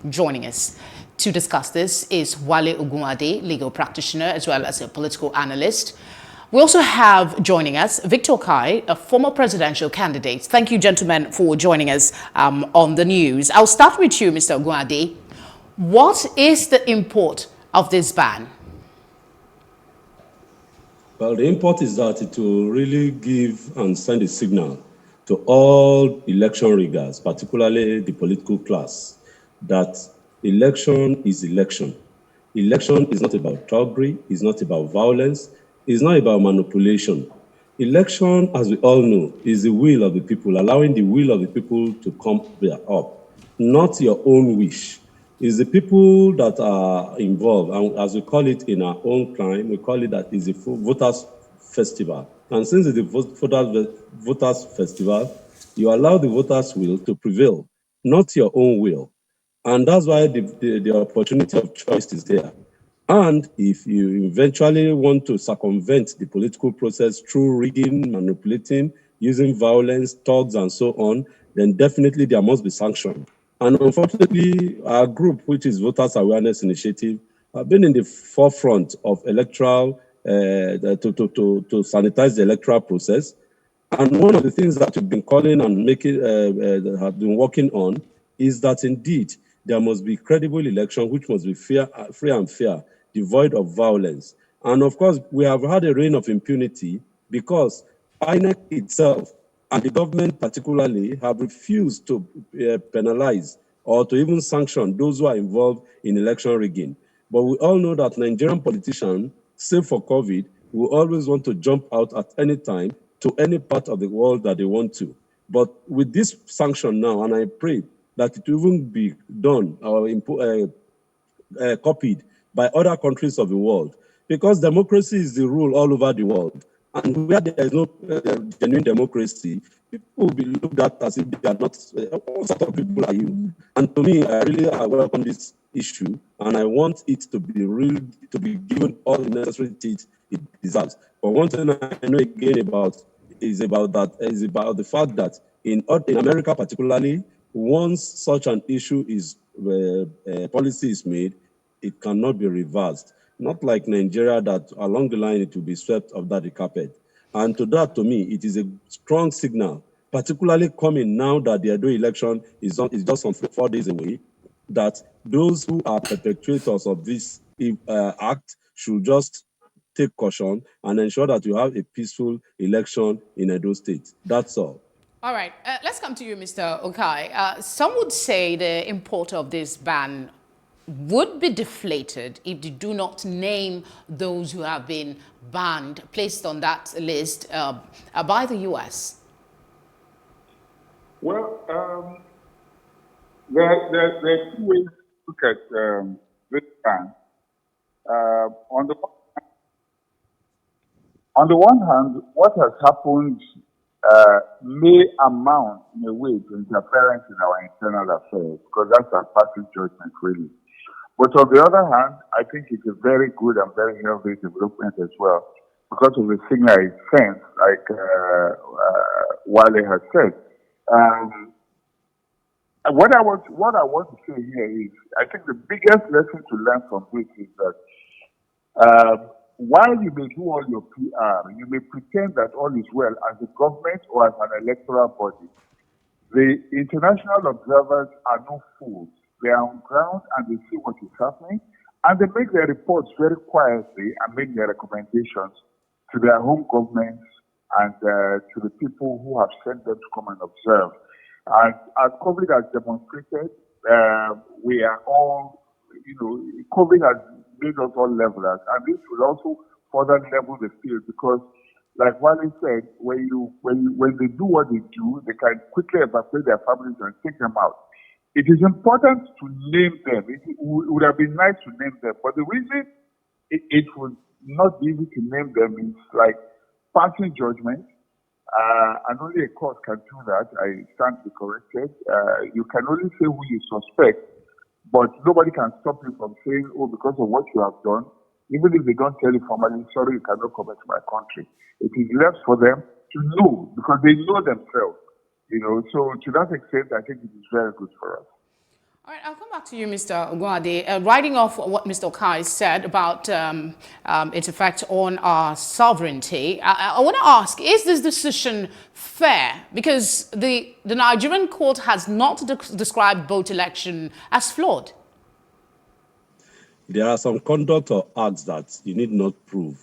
S7: Joining us to discuss this is Wale Ogunade, legal practitioner as well as a political analyst. We also have joining us Victor Kai, a former presidential candidate. Thank you, gentlemen, for joining us on the news. I'll start with you, Mr. Ogunade. What is the import of this ban?
S2: Well, the import is that it will really give and send a signal to all election riggers, particularly the political class, that election is election. Election is not about robbery, it's not about violence, it's not about manipulation. Election, as we all know, is the will of the people, allowing the will of the people to come up, not your own wish. It's the people that are involved, and as we call it in our own crime, we call it that is a voters' festival. And since it's the voters' festival, you allow the voters' will to prevail, not your own will. And that's why the opportunity of choice is there. And if you eventually want to circumvent the political process through rigging, manipulating, using violence, thugs, and so on, then definitely there must be sanction. And unfortunately, our group, which is Voters Awareness Initiative, have been in the forefront of electoral, to sanitize the electoral process. And one of the things that we've been calling and have been working on is that indeed there must be credible election, which must be fair, free and fair, devoid of violence. And of course, we have had a reign of impunity because INEC itself and the government particularly have refused to penalize or to even sanction those who are involved in election rigging. But we all know that Nigerian politicians, save for COVID, will always want to jump out at any time to any part of the world that they want to. But with this sanction now, and I pray that it will even be done or copied by other countries of the world, because democracy is the rule all over the world. And where there is no genuine democracy, people will be looked at as if they are not, what sort of people are you? And to me, I welcome this issue, and I want it to be given all the necessary teeth it deserves. But one thing I know again is about the fact that in America particularly, once such an issue is policy is made, it cannot be reversed. Not like Nigeria, that along the line it will be swept under the carpet. And to me, it is a strong signal, particularly coming now that the Edo election is just some 4 days away, that those who are perpetrators of this act should just take caution and ensure that you have a peaceful election in Edo State. That's all.
S7: All right, let's come to you, Mr. Okai. Some would say the import of this ban would be deflated if they do not name those who have been banned, placed on that list by the U.S.
S3: Well, there are two ways to look at this ban. On the one hand, what has happened may amount in a way to interference in our internal affairs, because that's our passive judgment, really. But on the other hand, I think it's a very good and very healthy development as well, because of the signal it sends, like Wale has said. What I want to say here is, I think the biggest lesson to learn from this is that while you may do all your PR, you may pretend that all is well as a government or as an electoral body. The international observers are no fools. They are on ground and they see what is happening, and they make their reports very quietly and make their recommendations to their home governments and to the people who have sent them to come and observe. And as COVID has demonstrated, we are all, COVID has made us all levelers, and this will also further level the field, because, like Wale said, when they do what they do, they can quickly evacuate their families and take them out. It is important to name them. It would have been nice to name them, but the reason it would not be easy to name them is like passing judgment, and only a court can do that. I stand to be corrected. You can only say who you suspect, but nobody can stop you from saying, oh, because of what you have done, even if they don't tell you formally, sorry, you cannot come into my country. It is left for them to know, because they know themselves. So to that extent, I think it is very good for us.
S7: All right, I'll come back to you, Mr. Ogunade. Writing off what Mr. Okai said about its effect on our sovereignty, I want to ask, is this decision fair? Because the Nigerian court has not described both election as flawed.
S2: There are some conduct or acts that you need not prove.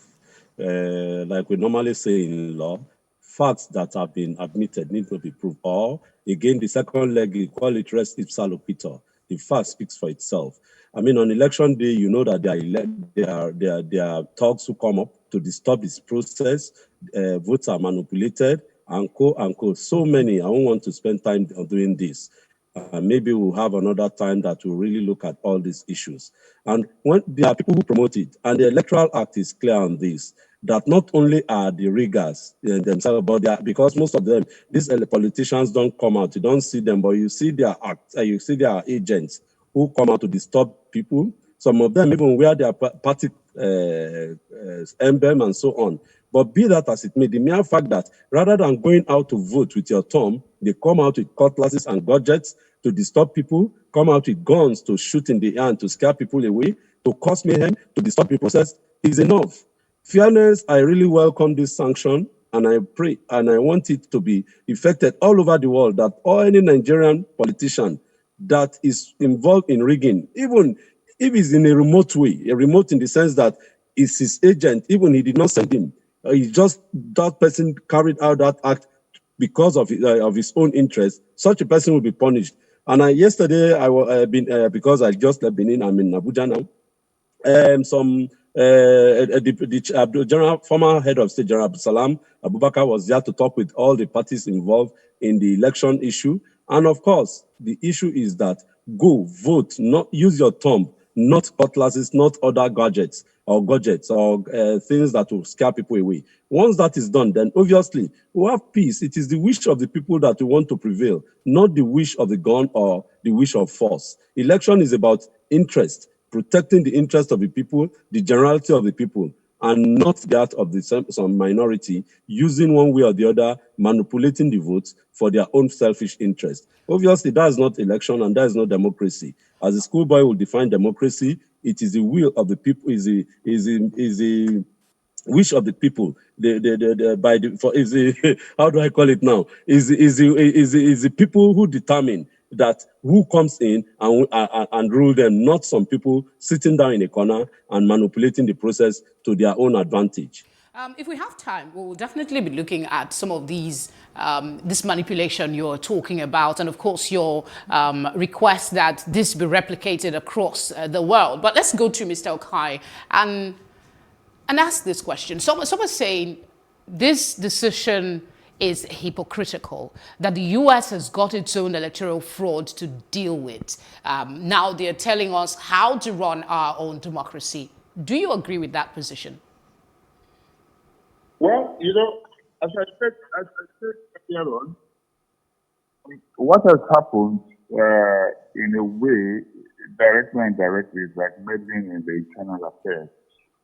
S2: Like we normally say in law, facts that have been admitted need not be proved. Or, again, the second leg, we call it res ipsa loquitur. The fact speaks for itself. I mean, on election day, you know that there are talks who come up to disturb this process. Votes are manipulated, and co. So many. I don't want to spend time on doing this. Maybe we'll have another time that will really look at all these issues. And when there are people who promote it, and the Electoral Act is clear on this, that not only are the riggers themselves, but because most of them, these politicians don't come out, you don't see them, but you see their acts, you see their agents who come out to disturb people. Some of them even wear their party emblem and so on. But be that as it may, the mere fact that rather than going out to vote with your thumb, they come out with cutlasses and gadgets to disturb people, come out with guns to shoot in the air and to scare people away, to cause mayhem, to disturb the process, is enough. Fairness, I really welcome this sanction, and I pray and I want it to be effected all over the world, that any Nigerian politician that is involved in rigging, even if it's in a remote way, a remote in the sense that it's his agent, even he did not send him, he just, that person carried out that act because of his own interest, such a person will be punished. And yesterday, because I just left Benin, I'm in Abuja now. The general former head of state, General Salam Abubakar, was there to talk with all the parties involved in the election issue. And of course, the issue is that go vote, not use your thumb, not cutlasses, not other gadgets or things that will scare people away. Once that is done, then obviously we have peace. It is the wish of the people that we want to prevail, not the wish of the gun or the wish of force. Election is about interest, protecting the interest of the people, the generality of the people, and not that of some minority using one way or the other, manipulating the votes for their own selfish interest. Obviously, that is not election and that is not democracy. As a schoolboy will define democracy, it is the will of the people, is the wish of the people. How do I call it now? Is the people who determine that who comes in and rule them, not some people sitting down in a corner and manipulating the process to their own advantage.
S7: If we have time, we'll definitely be looking at some of these, this manipulation you're talking about, and of course your request that this be replicated across the world. But let's go to Mr. Okai and ask this question. Someone's saying this decision is hypocritical, that the US has got its own electoral fraud to deal with. Now they're telling us how to run our own democracy. Do you agree with that position?
S3: Well, as I said earlier on, what has happened in a way, directly and indirectly, is like meddling in the internal affairs.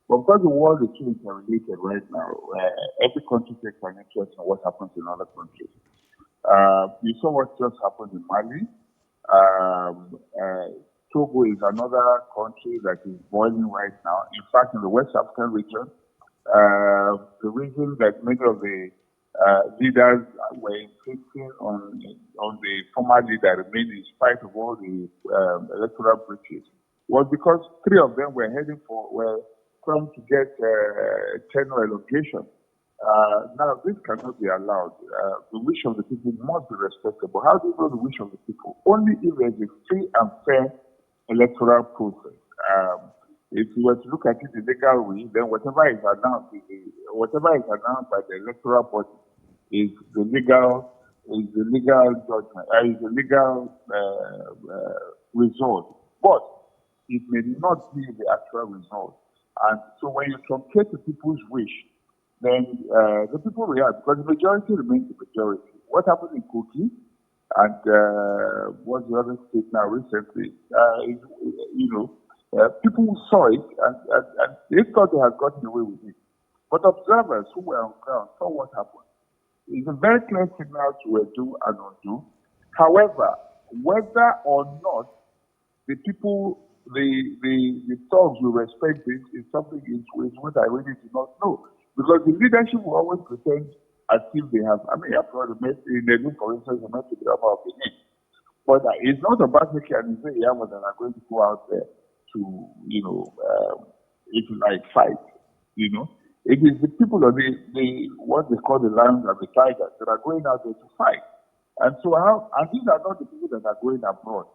S3: But because the world is too interrelated right now, every country takes an interest in what happens in other countries. You saw what just happened in Mali. Togo is another country that is boiling right now. In fact, in the West African region, the reason that many of the leaders were insisting on the former leader remaining in spite of all the electoral breaches was because three of them were trying to get tenure elongation. Now, this cannot be allowed. The wish of the people must be respected. But how do you know the wish of the people? Only if there is a free and fair electoral process. If you were to look at it the legal way, then whatever is announced by the electoral body is the legal judgment, is the legal result. But it may not be the actual result. And so when you truncate the people's wish, then the people react because the majority remains the majority. What happened in Kogi and what's the other state now recently? People saw it and they thought they had gotten away with it. But observers who were on ground saw what happened. It's a very clear signal to do and undo. However, whether or not the people, the thugs will respect this is something is what I really do not know. Because the leadership will always pretend as if they have, after all, in the new, for instance, they met to the upper of the name. But it's not about making an say, that are going to go out there to, if you like, fight, It is the people of what they call the lions and the tigers that are going out there to fight. And so and these are not the people that are going abroad.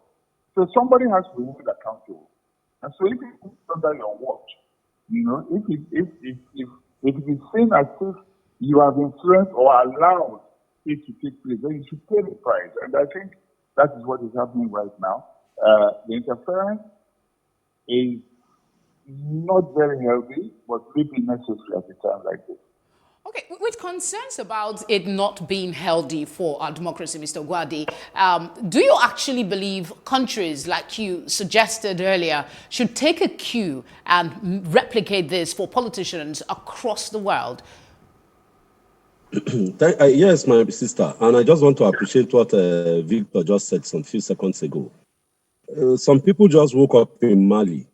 S3: So somebody has to be held accountable. And so if it's under your watch, if it is seen as if you have influenced or allowed it to take place, then you should pay the price. And I think that is what is happening right now. The interference is not very healthy, but maybe necessary at a time like this.
S7: Okay, with concerns about it not being healthy for our democracy, Mr. Gwade, do you actually believe countries, like you suggested earlier, should take a cue and replicate this for politicians across the world?
S2: Yes, my sister, and I just want to appreciate what Victor just said some few seconds ago. Some people just woke up in Mali.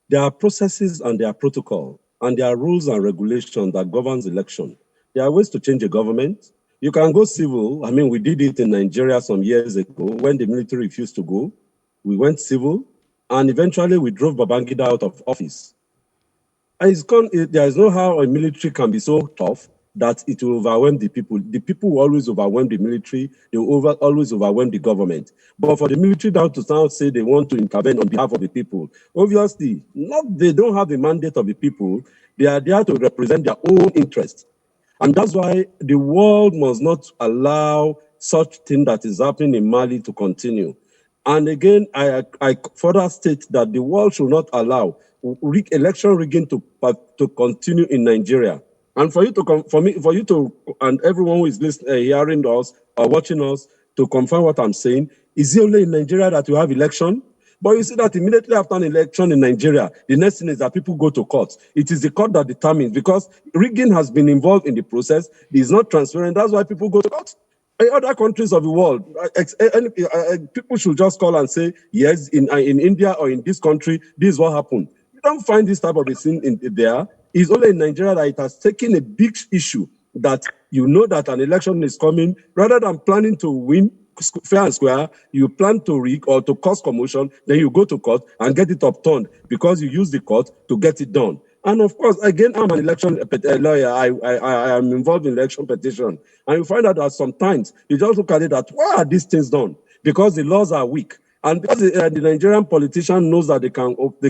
S2: There are processes and there are protocol and there are rules and regulations that governs election. There are ways to change a government. You can go civil. I mean, we did it in Nigeria some years ago when the military refused to go. We went civil, and eventually we drove Babangida out of office. And there is no how a military can be so tough that it will overwhelm the people. The people will always overwhelm the military. They will always overwhelm the government. But for the military now to now say they want to intervene on behalf of the people, obviously, they don't have the mandate of the people. They are there to represent their own interests. And that's why the world must not allow such thing that is happening in Mali to continue. And again, I further state that the world should not allow election rigging to continue in Nigeria. And for you to, and everyone who is listening, hearing us or watching us, to confirm what I'm saying, is it only in Nigeria that you have election? But you see that immediately after an election in Nigeria, the next thing is that people go to court. It is the court that determines, because rigging has been involved in the process. It is not transparent. That's why people go to court. In other countries of the world, people should just call and say, yes, in India or in this country, this is what happened. You don't find this type of a thing there. It's only in Nigeria that it has taken a big issue that you know that an election is coming. Rather than planning to win fair and square, you plan to rig or to cause commotion, then you go to court and get it upturned because you use the court to get it done. And of course, again, I'm an election lawyer. I am involved in election petition. And you find out that sometimes you just look at it that, why are these things done? Because the laws are weak. And because the Nigerian politician knows that they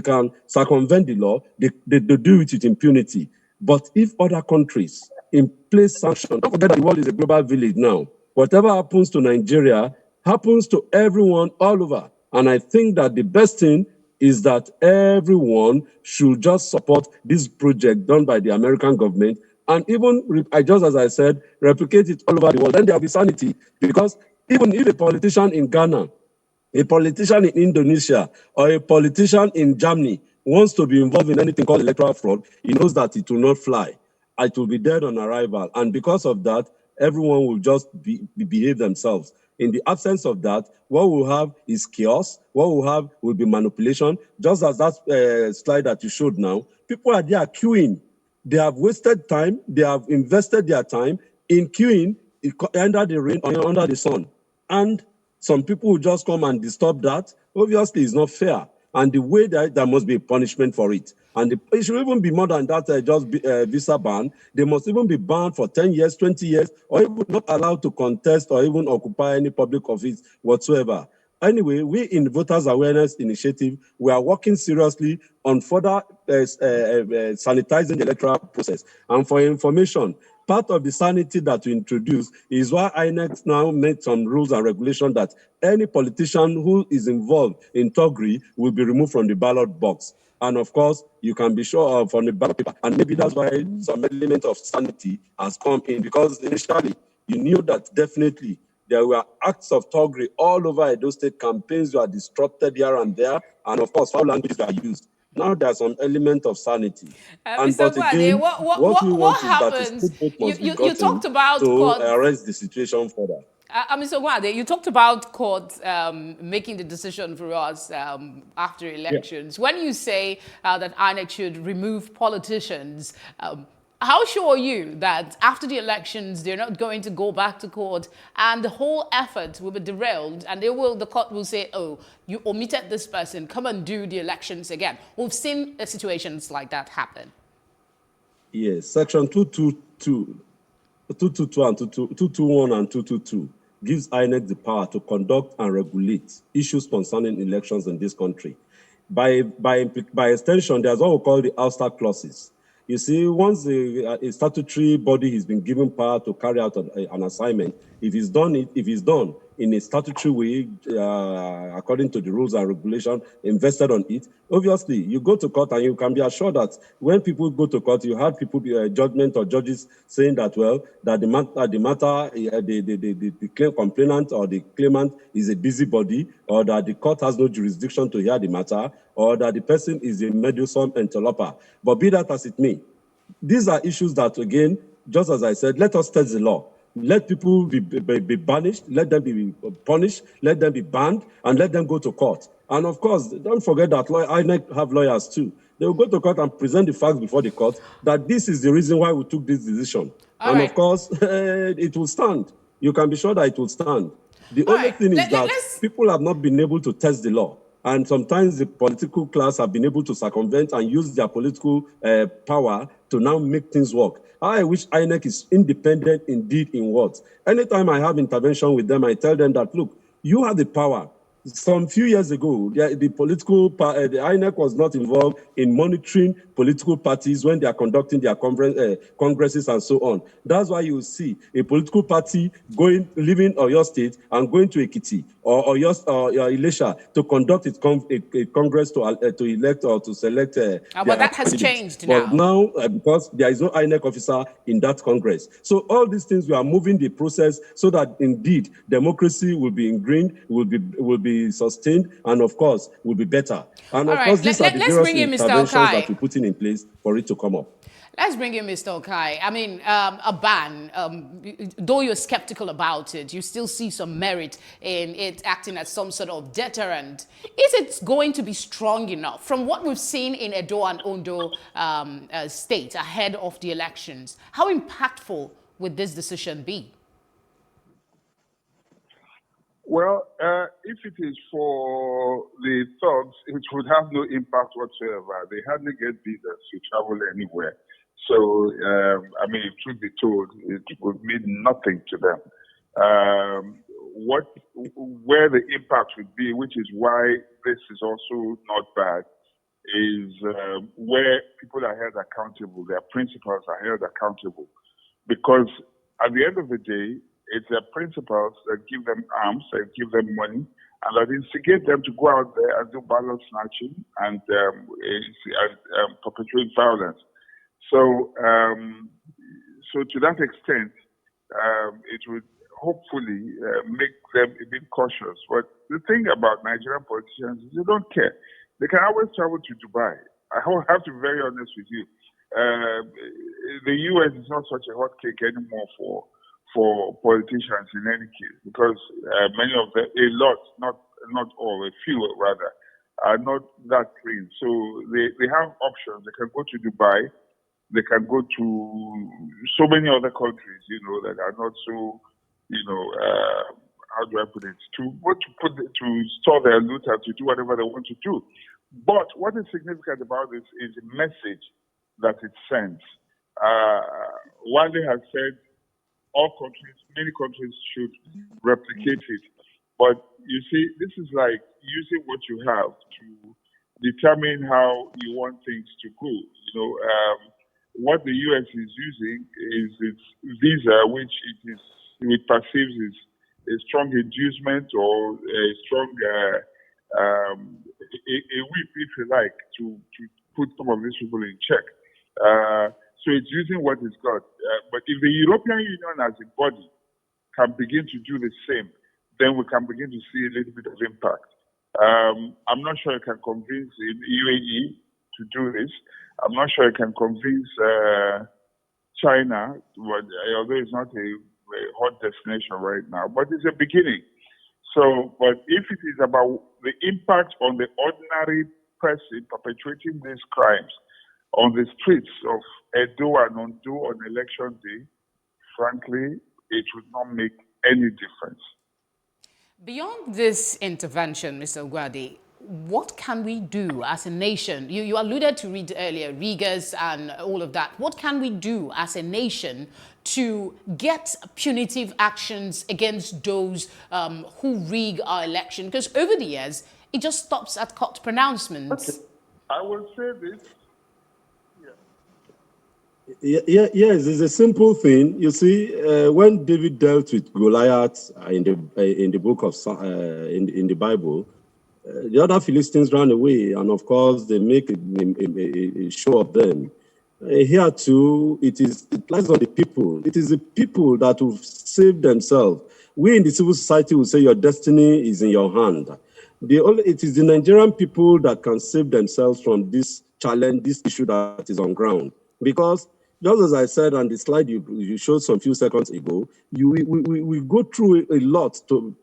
S2: can circumvent the law, they do it with impunity. But if other countries in place sanctions, don't forget that the world is a global village now. Whatever happens to Nigeria happens to everyone all over. And I think that the best thing is that everyone should just support this project done by the American government, and even, just as I said, replicate it all over the world. Then there will be sanity. Because even if a politician in Ghana, a politician in Indonesia, or a politician in Germany wants to be involved in anything called electoral fraud, he knows that it will not fly. It will be dead on arrival. And because of that, everyone will just behave themselves. In the absence of that, what we'll have is chaos. What we'll have will be manipulation. Just as that slide that you showed now, people are there queuing. They have wasted time. They have invested their time in queuing under the rain or under the sun. And some people will just come and disturb that. Obviously, it's not fair. And the way that there must be a punishment for it. And it should even be more than that, just visa ban. They must even be banned for 10 years, 20 years, or even not allowed to contest or even occupy any public office whatsoever. Anyway, we in the Voters Awareness Initiative, we are working seriously on further sanitizing the electoral process. And for information, part of the sanity that we introduced is why INEC now made some rules and regulations that any politician who is involved in thuggery will be removed from the ballot box. And of course, you can be sure of on the ballot paper. And maybe that's why some element of sanity has come in, because initially you knew that definitely there were acts of thuggery all over Edo State. Campaigns were disrupted here and there. And of course, foul languages were used. Now there's some element of sanity.
S7: Mr. Gwade, what happens? You talked about
S2: to arrest the situation further.
S7: Mr. Gwade, you talked about court making the decision for us after elections. Yeah. When you say that INEC should remove politicians, how sure are you that after the elections they're not going to go back to court and the whole effort will be derailed, and the court will say, oh, you omitted this person, come and do the elections again? We've seen situations like that happen.
S2: Yes, Section 222 and 221 and 222 gives INEC the power to conduct and regulate issues concerning elections in this country. By extension, there's what we call the ouster clauses. You see, once a statutory body has been given power to carry out an assignment, if it's done, in a statutory way, according to the rules and regulations, invested on it, obviously you go to court and you can be assured that when people go to court, you had people judgment or judges saying that, well, that the claim complainant or the claimant is a busybody, or that the court has no jurisdiction to hear the matter, or that the person is a meddlesome interloper. But be that as it may, these are issues that, again, just as I said, let us test the law. Let people be banished, let them be punished, let them be banned, and let them go to court. And of course, don't forget that INEC have lawyers too. They will go to court and present the facts before the court that this is the reason why we took this decision. Of course, it will stand. You can be sure that it will stand. The only thing is that people have not been able to test the law. And sometimes the political class have been able to circumvent and use their political power to now make things work. I wish INEC is independent indeed in words. Anytime I have intervention with them, I tell them that, look, you have the power. Some few years ago, the INEC was not involved in monitoring political parties when they are conducting their congresses and so on. That's why you see a political party leaving Oyo State and going to Ekiti or Ilesha to conduct its a congress to elect or to select.
S7: But that has changed now.
S2: But now, because there is no INEC officer in that congress. So all these things, we are moving the process so that indeed democracy will be ingrained, will be sustained, and of course will be better. And of course, these are the various interventions that we're putting in place for it to come up.
S7: Let's bring in Mr. Okai. I mean, a ban, though you're skeptical about it, you still see some merit in it acting as some sort of deterrent. Is it going to be strong enough? From what we've seen in Edo and Ondo states ahead of the elections, how impactful would this decision be?
S3: Well, if it is for the thugs, it would have no impact whatsoever. They hardly get visas to travel anywhere. So, I mean, truth be told, it would mean nothing to them. Where the impact would be, which is why this is also not bad, is where people are held accountable, their principals are held accountable. Because at the end of the day, it's their principals that give them arms, that give them money, and that instigate them to go out there and do ballot snatching and perpetrate violence. So, so to that extent, it would hopefully make them a bit cautious. But the thing about Nigerian politicians is they don't care. They can always travel to Dubai. I have to be very honest with you. The US is not such a hot cake anymore for politicians in any case, because many of them, a lot, not all, a few rather, are not that clean. So they have options. They can go to Dubai. They can go to so many other countries, that are not so, how do I put it? To store their loot and to do whatever they want to do. But what is significant about this is the message that it sends. Wale has said many countries should replicate it. But you see, this is like using what you have to determine how you want things to go. What the US is using is its visa, which it perceives as a strong inducement or a strong a whip, if you like, to put some of these people in check. So it's using what it's got. But if the European Union as a body can begin to do the same, then we can begin to see a little bit of impact. I'm not sure I can convince the UAE to do this. I'm not sure I can convince China, although it's not a hot destination right now, but it's a beginning. So, but if it is about the impact on the ordinary person perpetrating these crimes on the streets of Edo and Ondo on election day, frankly, it would not make any difference.
S7: Beyond this intervention, Mr. Ogwadi, what can we do as a nation? You alluded to earlier, riggers and all of that. What can we do as a nation to get punitive actions against those who rig our election? Because over the years, it just stops at court pronouncements.
S3: Okay. I will say this.
S2: Yes, it's a simple thing. You see, when David dealt with Goliath in the book of in the Bible, the other Philistines ran away, and of course they make a show of them. Here too, it lies on the people. It is the people that will save themselves. We in the civil society will say your destiny is in your hand. It is the Nigerian people that can save themselves from this challenge, this issue that is on ground. Because just as I said on the slide you showed some few seconds ago, we go through a lot to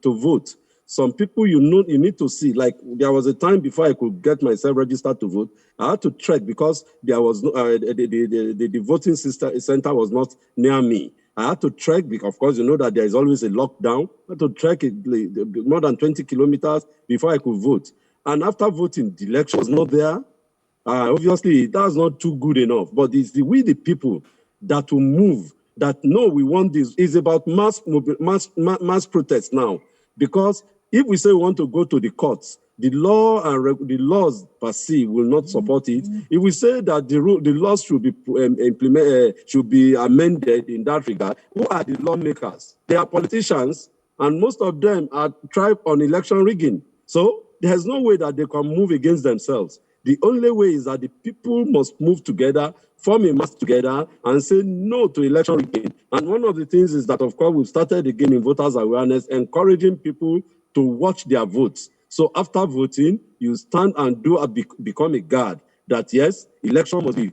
S2: vote. Some people you need to see. Like there was a time before I could get myself registered to vote, I had to trek because there was no the voting center was not near me. I had to trek because, of course, you know that there is always a lockdown. I had to trek more than 20 kilometers before I could vote. And after voting, the election was not there. Obviously, that's not too good enough. But it's the people that will move, that no, we want this. It's about mass protest now. Because if we say we want to go to the courts, the law and the laws per se will not support it. If we say that the laws should be should be amended in that regard, who are the lawmakers? They are politicians, and most of them are tried on election rigging. So there's no way that they can move against themselves. The only way is that the people must move together, form a mass together, and say no to election rigging. And one of the things is that, of course, we've started again in voters' awareness, encouraging people to watch their votes. So after voting, you stand and become a guard that, yes, election must be,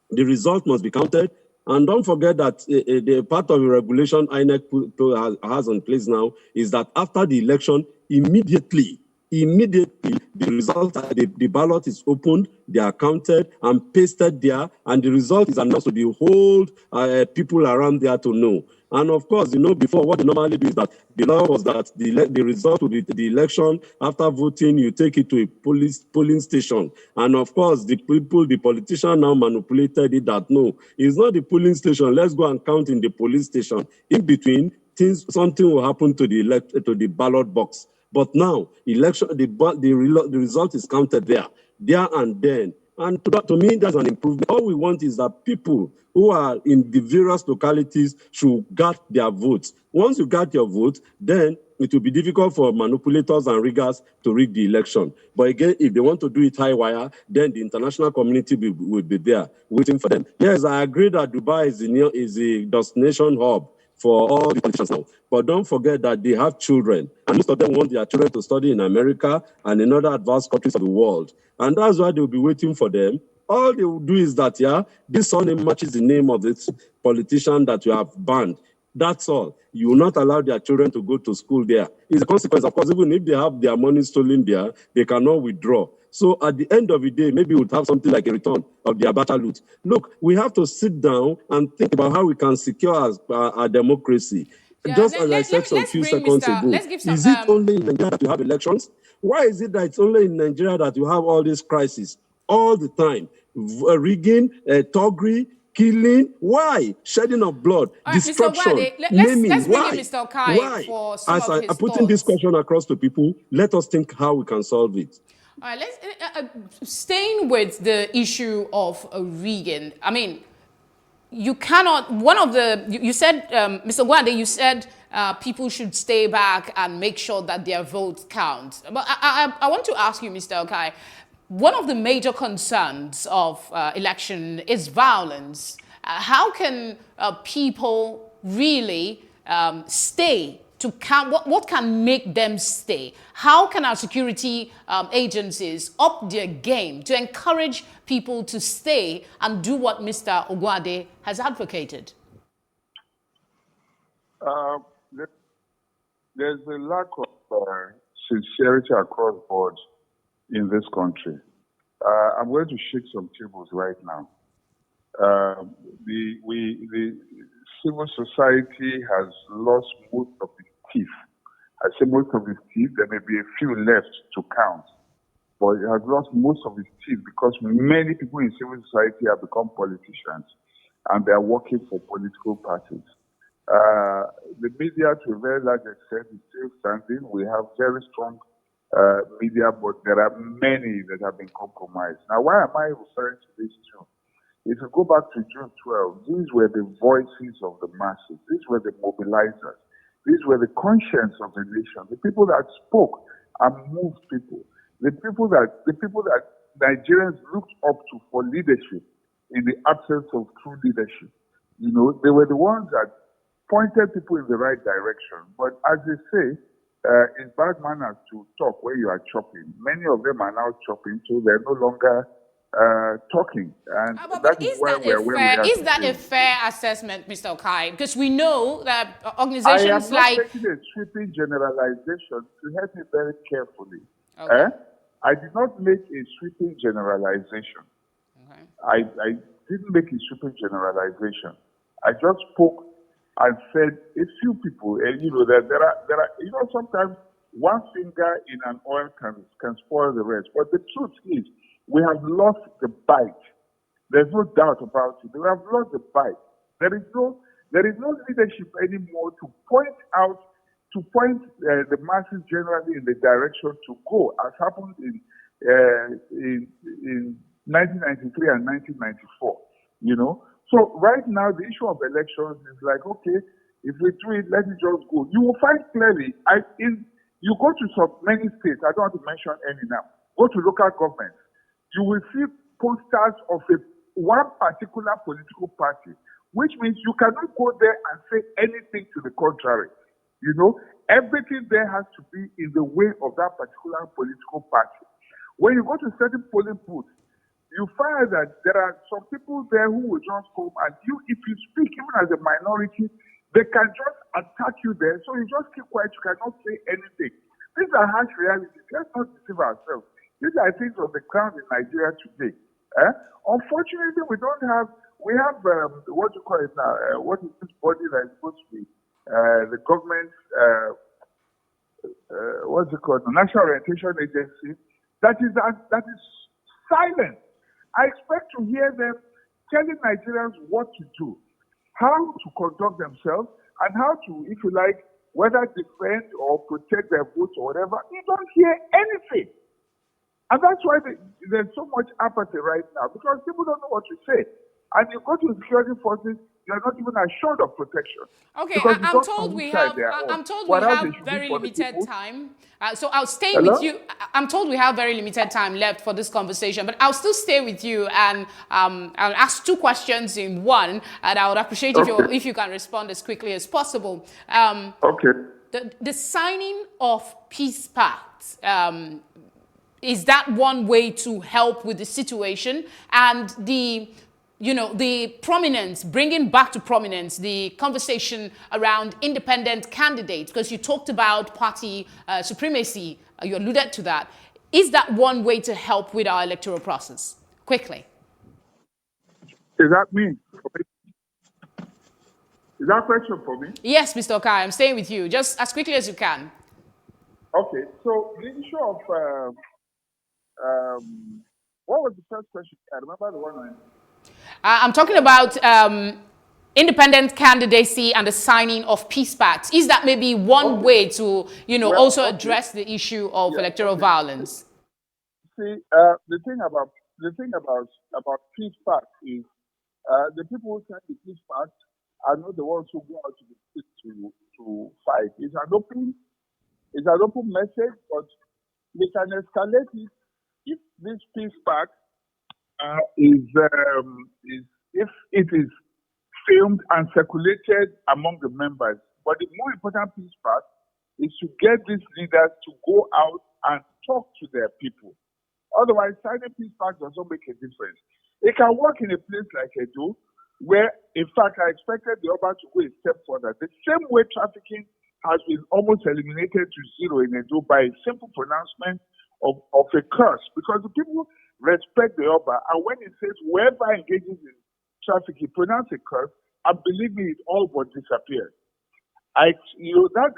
S2: the result must be counted. And don't forget that the part of the regulation INEC has in place now is that after the election, immediately the result, the ballot is opened, they are counted and pasted there, and the result is announced to the whole people around there to know. And of course, you know, before what they normally do is that the law was that the result will be the election. After voting, you take it to a polling station. And of course, the politician now manipulated it that no, it's not the polling station. Let's go and count in the polling station. In between, something will happen to the ballot box. But now, election, the result is counted there and then. And to me, that's an improvement. All we want is that people who are in the various localities should guard their votes. Once you guard your vote, then it will be difficult for manipulators and riggers to rig the election. But again, if they want to do it high wire, then the international community will be there waiting for them. Yes, I agree that Dubai is the destination hub for all the politicians now. But don't forget that they have children, and most of them want their children to study in America and in other advanced countries of the world. And that's why they'll be waiting for them. All they will do is that, this surname matches the name of this politician that you have banned. That's all. You will not allow their children to go to school there. It's a consequence. Of course, even if they have their money stolen there, they cannot withdraw. So at the end of the day, maybe we'll have something like a return of their battle loot. Look, we have to sit down and think about how we can secure our democracy. Just as I said some few seconds ago, is it only in Nigeria that you have elections? Why is it that it's only in Nigeria that you have all these crises all the time? Rigging, thuggery, killing. Why? Shedding of blood, destruction, naming.
S7: Let's bring
S2: Why?
S7: in Mr. Okai for some
S2: As
S7: of his
S2: putting this
S7: thoughts.
S2: question across to people, let us think how we can solve it.
S7: All right, let's staying with the issue of Reagan. I mean, you cannot. One of the you said, Mr. Gwande, you said people should stay back and make sure that their votes count. But I want to ask you, Mr. Okai, one of the major concerns of election is violence. How can people really stay to count? What can make them stay? How can our security agencies up their game to encourage people to stay and do what Mr. Ogwade has advocated?
S3: There's a lack of sincerity across board in this country. I'm going to shake some tables right now. The civil society has lost most of its teeth. I say most of its teeth. There may be a few left to count, but it has lost most of its teeth because many people in civil society have become politicians and they are working for political parties. The media, to a very large extent, is still standing. We have very strong media, but there are many that have been compromised. Now, why am I referring to this too? if you go back to June 12, these were the voices of the masses. These were the mobilizers. These were the conscience of the nation. The people that spoke and moved people. The people that Nigerians looked up to for leadership in the absence of true leadership. You know, they were the ones that pointed people in the right direction. But as they say, it's bad manners to talk when you are chopping. Many of them are now chopping, so they're no longer talking. And
S7: But is that a fair assessment, Mr. Okai? Because we know that organizations
S3: I am not making a sweeping generalization. To help me very carefully.
S7: Okay.
S3: I did not make a sweeping generalization.
S7: Okay.
S3: I didn't make a sweeping generalization. I just spoke and said a few people, and you know that there are you know, sometimes one finger in an oil can spoil the rest. But the truth is, we have lost the bite. There's no doubt about it. We have lost the bite. There is no leadership anymore to point the masses generally in the direction to go, as happened in 1993 and 1994. You know, so right now the issue of elections is like, okay, if we do it, let it just go. You will find clearly. You go to so many states. I don't want to mention any now. Go to local governments. You will see posters of one particular political party, which means you cannot go there and say anything to the contrary. You know, everything there has to be in the way of that particular political party. When you go to certain polling booths, you find that there are some people there who will just come and if you speak, even as a minority, they can just attack you there. So you just keep quiet, you cannot say anything. These are harsh realities. Let's not deceive ourselves. These are things on the ground in Nigeria today. Unfortunately, we have what you call it now, what is this body that is supposed to be the government, what's it called, the National Orientation Agency, that is silent. I expect to hear them telling Nigerians what to do, how to conduct themselves, and how to, if you like, whether defend or protect their votes or whatever. You don't hear anything. And that's why there's so much apathy right now, because people don't know what to say. And you go to the security forces, you're not even assured of protection.
S7: Okay, I'm told we have very limited time. So I'll stay with you. I'm told we have very limited time left for this conversation, but I'll still stay with you and I'll ask two questions in one, and I would appreciate if you can respond as quickly as possible. The signing of peace pacts, is that one way to help with the situation? And the prominence, bringing back to prominence the conversation around independent candidates, because you talked about party supremacy, you alluded to that. Is that one way to help with our electoral process? Quickly.
S3: Is that me? Is that a question for me?
S7: Yes, Mr. Okai, I'm staying with you. Just as quickly as you can.
S3: Okay, so the issue of, what was the first question? I remember the one.
S7: I'm talking about independent candidacy and the signing of peace pacts. Is that maybe one way to, also address the issue of electoral violence?
S3: See, the thing about peace pacts is the people who sign the peace pact are not the ones who go out to the street to fight. It's an open message, but they can escalate it if this peace pact if it is filmed and circulated among the members. But the more important piece part is to get these leaders to go out and talk to their people. Otherwise, signing peace pact does not make a difference. It can work in a place like Edo, where, in fact, I expected the Oba to go a step further. The same way trafficking has been almost eliminated to zero in Edo by a simple pronouncement of a curse, because the people respect the Oba, and when he says whoever engages in traffic, he pronounces a curse, and believe me, it all but disappears. That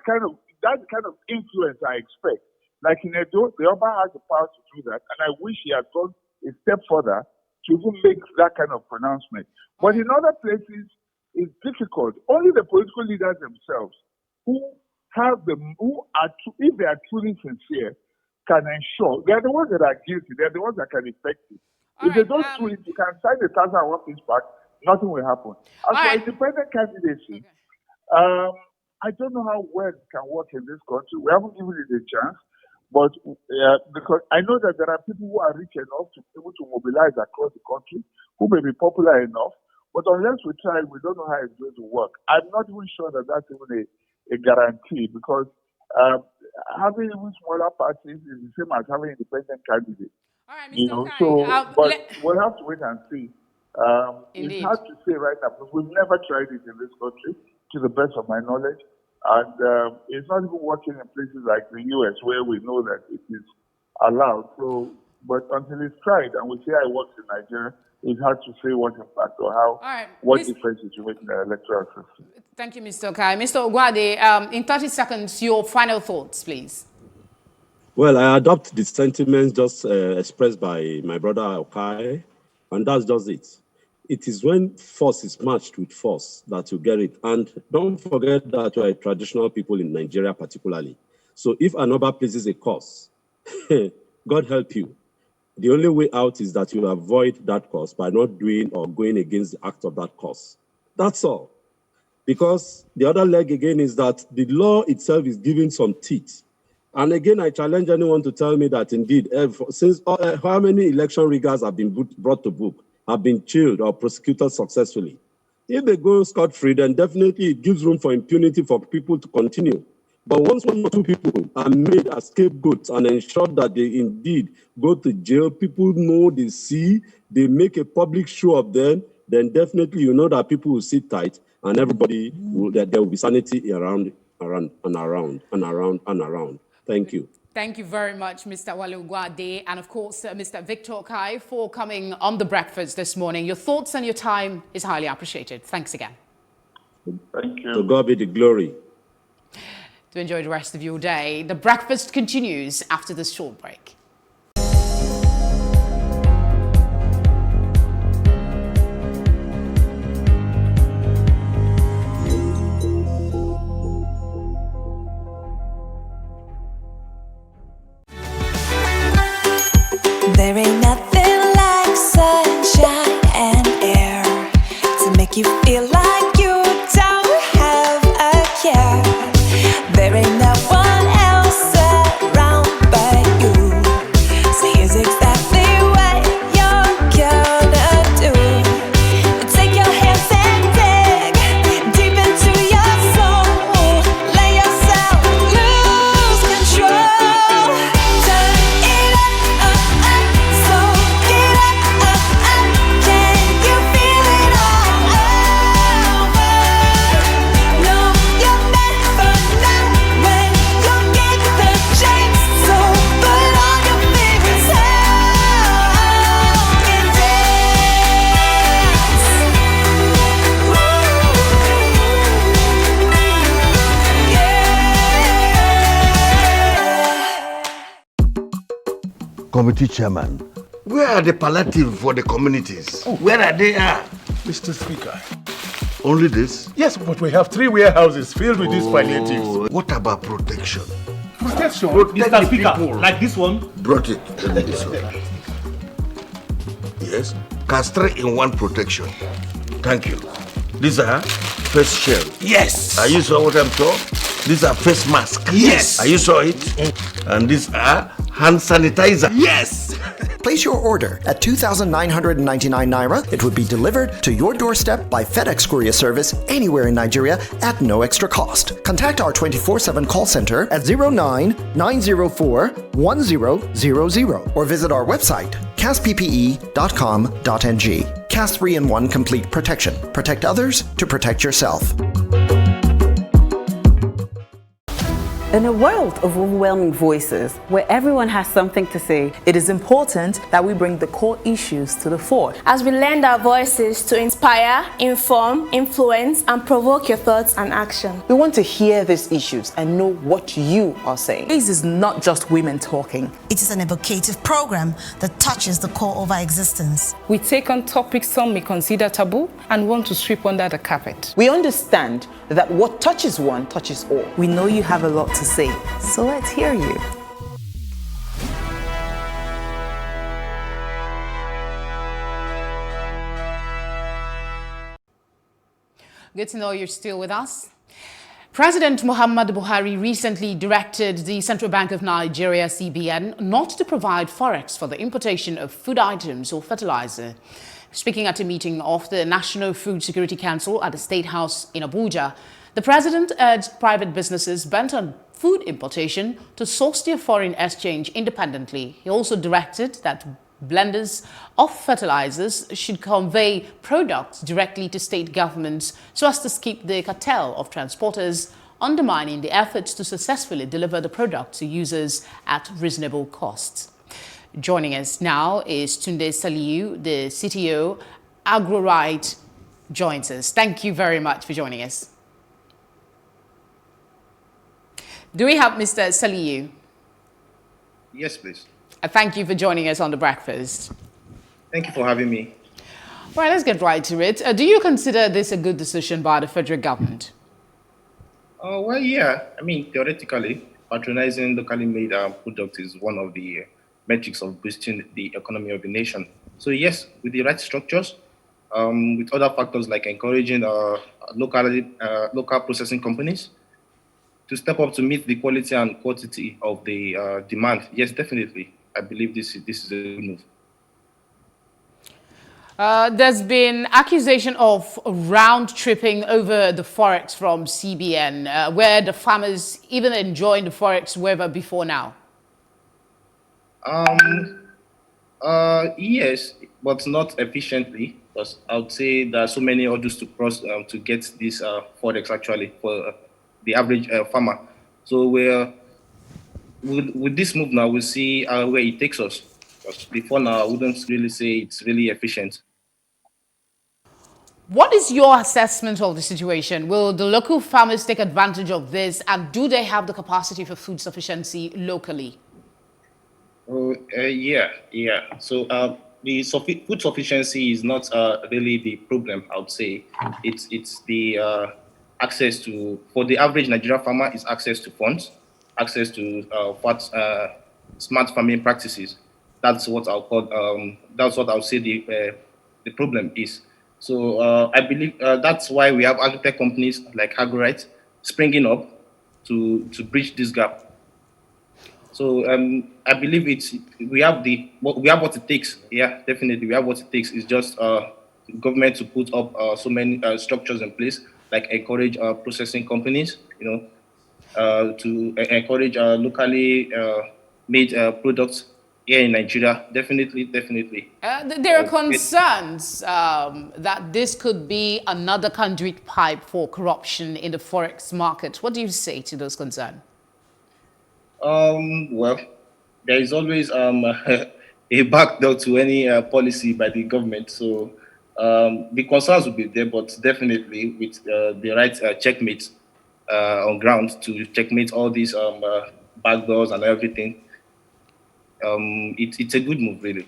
S3: kind of influence I expect. Like in Edo, the Oba has the power to do that, and I wish he had gone a step further to even make that kind of pronouncement. But in other places, it's difficult. Only the political leaders themselves, if they are truly sincere, can ensure. They are the ones that are guilty. They are the ones that can effect it. If they don't do it, you can sign the 1,001 Peace Pact, nothing will happen. As for independent candidacy, I don't know how well it can work in this country. We haven't given it a chance, but because I know that there are people who are rich enough to be able to mobilize across the country, who may be popular enough, but unless we try, we don't know how it's going to work. I'm not even sure that that's even a guarantee, because having even smaller parties is the same as having independent candidates.
S7: All right, Mr.
S3: You know,
S7: Okai,
S3: but we'll have to wait and see. It's hard to say right now because we've never tried it in this country, to the best of my knowledge, and it's not even working in places like the US where we know that it is allowed. So, but until it's tried and we see how it works in Nigeria, it's hard to say what impact or how what difference it will make in the electoral system.
S7: Thank you, Mr. Okai. Mr. Ogwade, in 30 seconds, your final thoughts, please.
S2: Well, I adopt the sentiments just expressed by my brother Okai, and that's just it. It is when force is matched with force that you get it. And don't forget that we are traditional people in Nigeria particularly. So if another places a cause, God help you. The only way out is that you avoid that cause by not doing or going against the act of that cause. That's all. Because the other leg again is that the law itself is giving some teeth. And again, I challenge anyone to tell me that indeed, since how many election riggers have been brought to book, have been chilled or prosecuted successfully. If they go scot-free, then definitely it gives room for impunity for people to continue. But once one or two people are made as scapegoats and ensure that they indeed go to jail, people know, they see, they make a public show of them, then definitely you know that people will sit tight and everybody will, that there will be sanity around. Thank you.
S7: Thank you very much, Mr. Wale Ogwade, and of course, Mr. Victor Okai, for coming on The Breakfast this morning. Your thoughts and your time is highly appreciated. Thanks again.
S3: Thank you.
S2: To God be the glory.
S7: To enjoy the rest of your day. The Breakfast continues after this short break.
S4: There ain't nothing like sunshine and air to make you feel like you don't have a care. There ain't no one else around but you. So here's exactly what you're gonna do. Take your hands and dig deep into your soul. Let yourself lose control. Turn it up, so get up. Can you feel it all over? No, you're meant for that when you get the chance. So put on your favorite sound and
S6: Committee chairman, where are the palliative for the communities? Where are they at?
S25: Mr. Speaker.
S6: Only this?
S25: Yes, but we have 3 warehouses filled with these palliatives.
S6: What about protection?
S25: Protection?
S6: Protect
S25: Mr.
S6: the
S25: Speaker,
S6: people.
S25: like this one?
S6: Brought it. This one. Yes, castrate in one protection. Thank you. These are face shield.
S25: Yes.
S6: Are you saw what I'm told? These are face mask.
S25: Yes.
S6: Are you saw it? And these are hand sanitizer.
S25: Yes.
S8: Place your order at 2,999 Naira. It would be delivered to your doorstep by FedEx courier service anywhere in Nigeria at no extra cost. Contact our 24/7 call center at 09-904-1000 or visit our website casppe.com.ng. Cas 3-in-1 Complete Protection. Protect others to protect yourself.
S9: In a world of overwhelming voices, where everyone has something to say, it is important that we bring the core issues to the fore.
S28: As we lend our voices to inspire, inform, influence, and provoke your thoughts and action.
S9: We want to hear these issues and know what you are saying. This is not just women talking.
S10: It is an evocative program that touches the core of our existence.
S11: We take on topics some may consider taboo and want to sweep under the carpet.
S9: We understand that what touches one touches all. We know you have a lot to say, so let's hear you.
S7: Good to know you're still with us. President Muhammadu Buhari recently directed the Central Bank of Nigeria, CBN, not to provide forex for the importation of food items or fertilizer. Speaking at a meeting of the National Food Security Council at the State House in Abuja, the president urged private businesses bent on food importation to source their foreign exchange independently. He also directed that blenders of fertilizers should convey products directly to state governments so as to keep the cartel of transporters, undermining the efforts to successfully deliver the product to users at reasonable costs. Joining us now is Tunde Saliu, the CTO, AgroRite, joins us. Thank you very much for joining us. Do we have Mr. Saliu?
S5: Yes, please.
S7: Thank you for joining us on The Breakfast.
S5: Thank you for having me.
S7: All right, let's get right to it. Do you consider this a good decision by the federal government?
S5: Well, yeah. I mean, theoretically, patronizing locally made product is one of the metrics of boosting the economy of the nation. So yes, with the right structures, with other factors like encouraging local processing companies to step up to meet the quality and quantity of the demand. Yes, definitely. I believe this is a good move.
S7: There's been accusation of round tripping over the forex from CBN, where the farmers even enjoying the forex waiver before now.
S5: Yes, but not efficiently, because I would say there are so many hurdles to cross to get this forex actually for the average farmer. So we're with this move now, we'll see where it takes us. Because before now, I wouldn't really say it's really efficient.
S7: What is your assessment of the situation? Will the local farmers take advantage of this, and do they have the capacity for food sufficiency locally?
S5: Yeah. So the food sufficiency is not really the problem. I would say it's the access to, for the average Nigerian farmer, is access to funds, access to smart farming practices. That's what I'll call. That's what I'll say the problem is. So I believe that's why we have agri-tech companies like AgroRite springing up to bridge this gap. So I believe we have what it takes. Yeah, definitely we have what it takes. It's just government to put up so many structures in place, like encourage processing companies, to encourage locally made products here in Nigeria. Definitely.
S7: There are concerns that this could be another conduit pipe for corruption in the forex market. What do you say to those concerns?
S5: Well, there is always a backdoor to any policy by the government. So the concerns will be there, but definitely with the right checkmate on ground to checkmate all these backdoors and everything, it's a good move, really.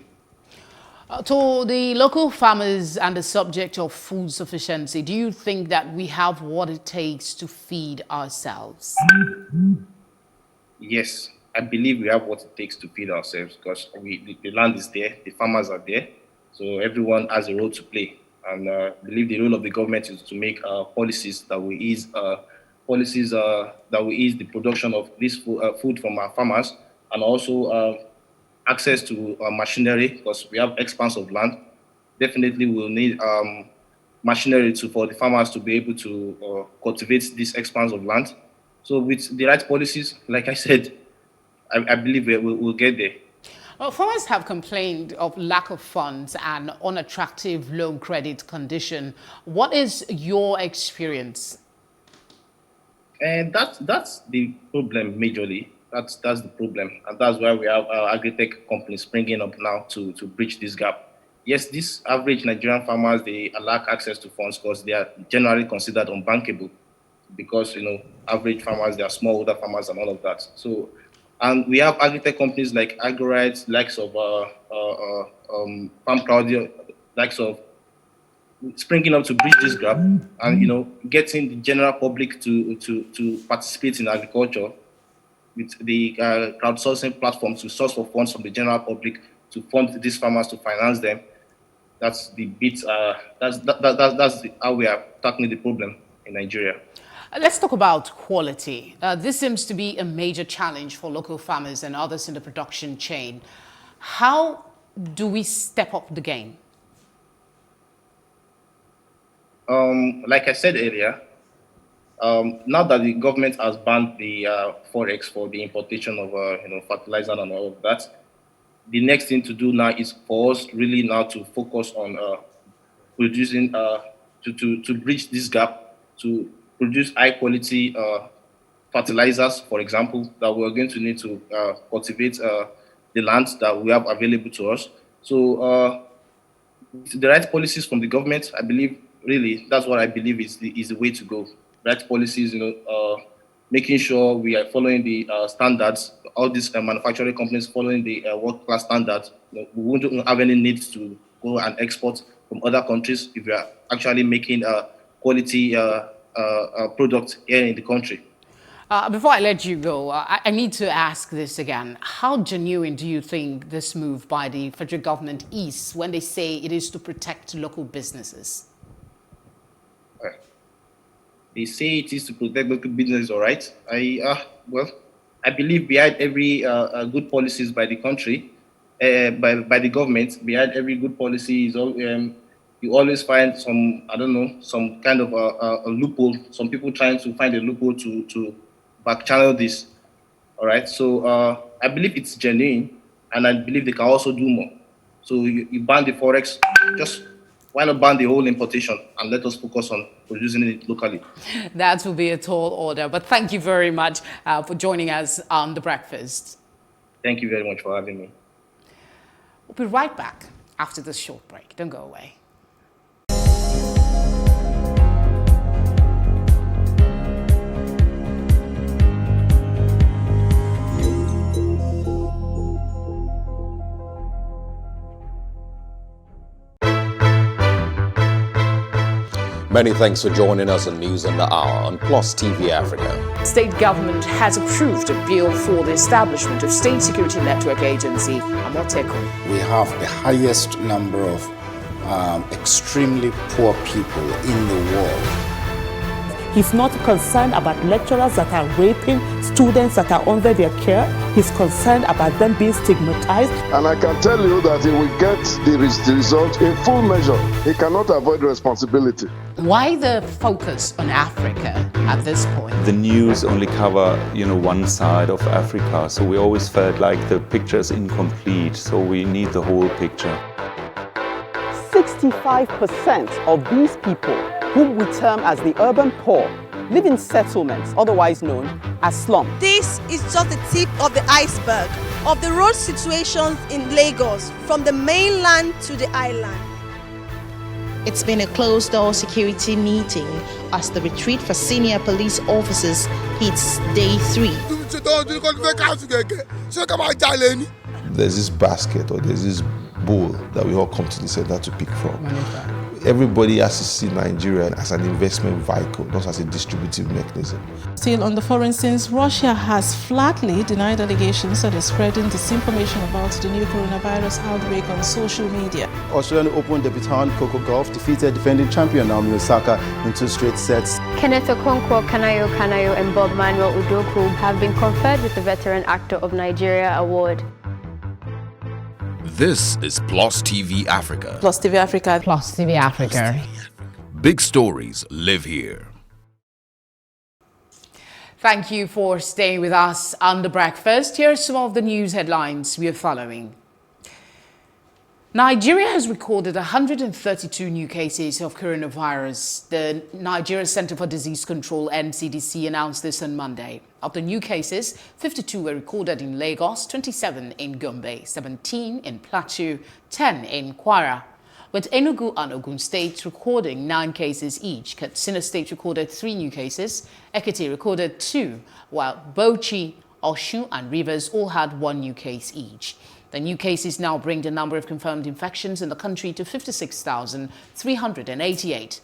S7: To the local farmers and the subject of food sufficiency, do you think that we have what it takes to feed ourselves?
S5: Yes, I believe we have what it takes to feed ourselves, because the land is there, the farmers are there, so everyone has a role to play. And I believe the role of the government is to make policies that will ease the production of this food from our farmers, and also access to machinery, because we have expanse of land. Definitely, we'll need machinery for the farmers to be able to cultivate this expanse of land. So with the right policies, like I said, I believe we'll get there.
S7: Well, farmers have complained of lack of funds and unattractive loan credit condition. What is your experience?
S5: And that's the problem majorly. That's the problem, and that's why we have agri-tech companies springing up now to bridge this gap. Yes, these average Nigerian farmers, they lack access to funds because they are generally considered unbankable, because average farmers, they are smallholder farmers and all of that. So, and we have agri-tech companies like AgroRite, likes of Farm Claudia, likes of springing up to bridge this gap, and getting the general public to participate in agriculture with the crowdsourcing platforms to source for funds from the general public to fund these farmers, to finance them. That's the bit. That's how we are tackling the problem in Nigeria.
S7: Let's talk about quality. This seems to be a major challenge for local farmers and others in the production chain. How do we step up the game?
S5: Like I said earlier, now that the government has banned the forex for the importation of fertilizer and all of that, the next thing to do now is for us really now to focus on producing to bridge this gap, to produce high quality fertilizers, for example, that we're going to need to cultivate the land that we have available to us. So the right policies from the government, I believe, really, that's what I believe is the way to go. Right policies, making sure we are following the standards, all these manufacturing companies following the world-class standards. We wouldn't have any need to go and export from other countries if we are actually making a quality product here in the country.
S7: Before I let you go, I need to ask this again. How genuine do you think this move by the federal government is when they say it is to protect local businesses?
S5: They say it is to protect local businesses, all right. I believe behind every good policies by the country, by the government, behind every good policy is you always find some kind of a loophole. Some people trying to find a loophole to back channel this, all right. So I believe it's genuine, and I believe they can also do more. So you ban the forex, just why not ban the whole importation and let us focus on producing it locally?
S7: That will be a tall order, but thank you very much for joining us on The Breakfast.
S5: Thank you very much for having me.
S7: We'll be right back after this short break. Don't go away.
S12: Many thanks for joining us on News on the Hour on Plus TV Africa.
S7: State government has approved a bill for the establishment of State Security Network Agency, Amotekun.
S13: We have the highest number of extremely poor people in the world.
S15: He's not concerned about lecturers that are raping students that are under their care. He's concerned about them being stigmatized.
S16: And I can tell you that he will get the result in full measure. He cannot avoid responsibility.
S7: Why the focus on Africa at this point?
S17: The news only cover, one side of Africa. So we always felt like the picture is incomplete. So we need the whole picture.
S18: 65% of these people, whom we term as the urban poor, live in settlements, otherwise known as slums.
S19: This is just the tip of the iceberg of the road situations in Lagos, from the mainland to the island.
S20: It's been a closed-door security meeting as the retreat for senior police officers hits day 3.
S21: There's this basket or there's this bowl that we all come to the center to pick from. Everybody has to see Nigeria as an investment vehicle, not as a distributive mechanism.
S22: Still on the foreign scenes, Russia has flatly denied allegations that is spreading disinformation about the new coronavirus outbreak on social media.
S23: Australian Open debutant Coco Gauff defeated defending champion Naomi Osaka in 2 straight sets.
S24: Kenneth Okonkwo Kanayo and Bob Manuel Udoku have been conferred with the Veteran Actor of Nigeria Award.
S26: This is Plus TV Africa.
S22: Plus TV Africa.
S7: Plus TV Africa.
S26: Big stories live here.
S7: Thank you for staying with us on The Breakfast. Here are some of the news headlines we are following. Nigeria has recorded 132 new cases of coronavirus. The Nigeria Center for Disease Control, NCDC, announced this on Monday. Of the new cases, 52 were recorded in Lagos, 27 in Gombe, 17 in Plateau, 10 in Kwara, with Enugu and Ogun states recording 9 cases each. Katsina State recorded 3 new cases, Ekiti recorded 2, while Bauchi, Osun and Rivers all had 1 new case each. The new cases now bring the number of confirmed infections in the country to 56,388.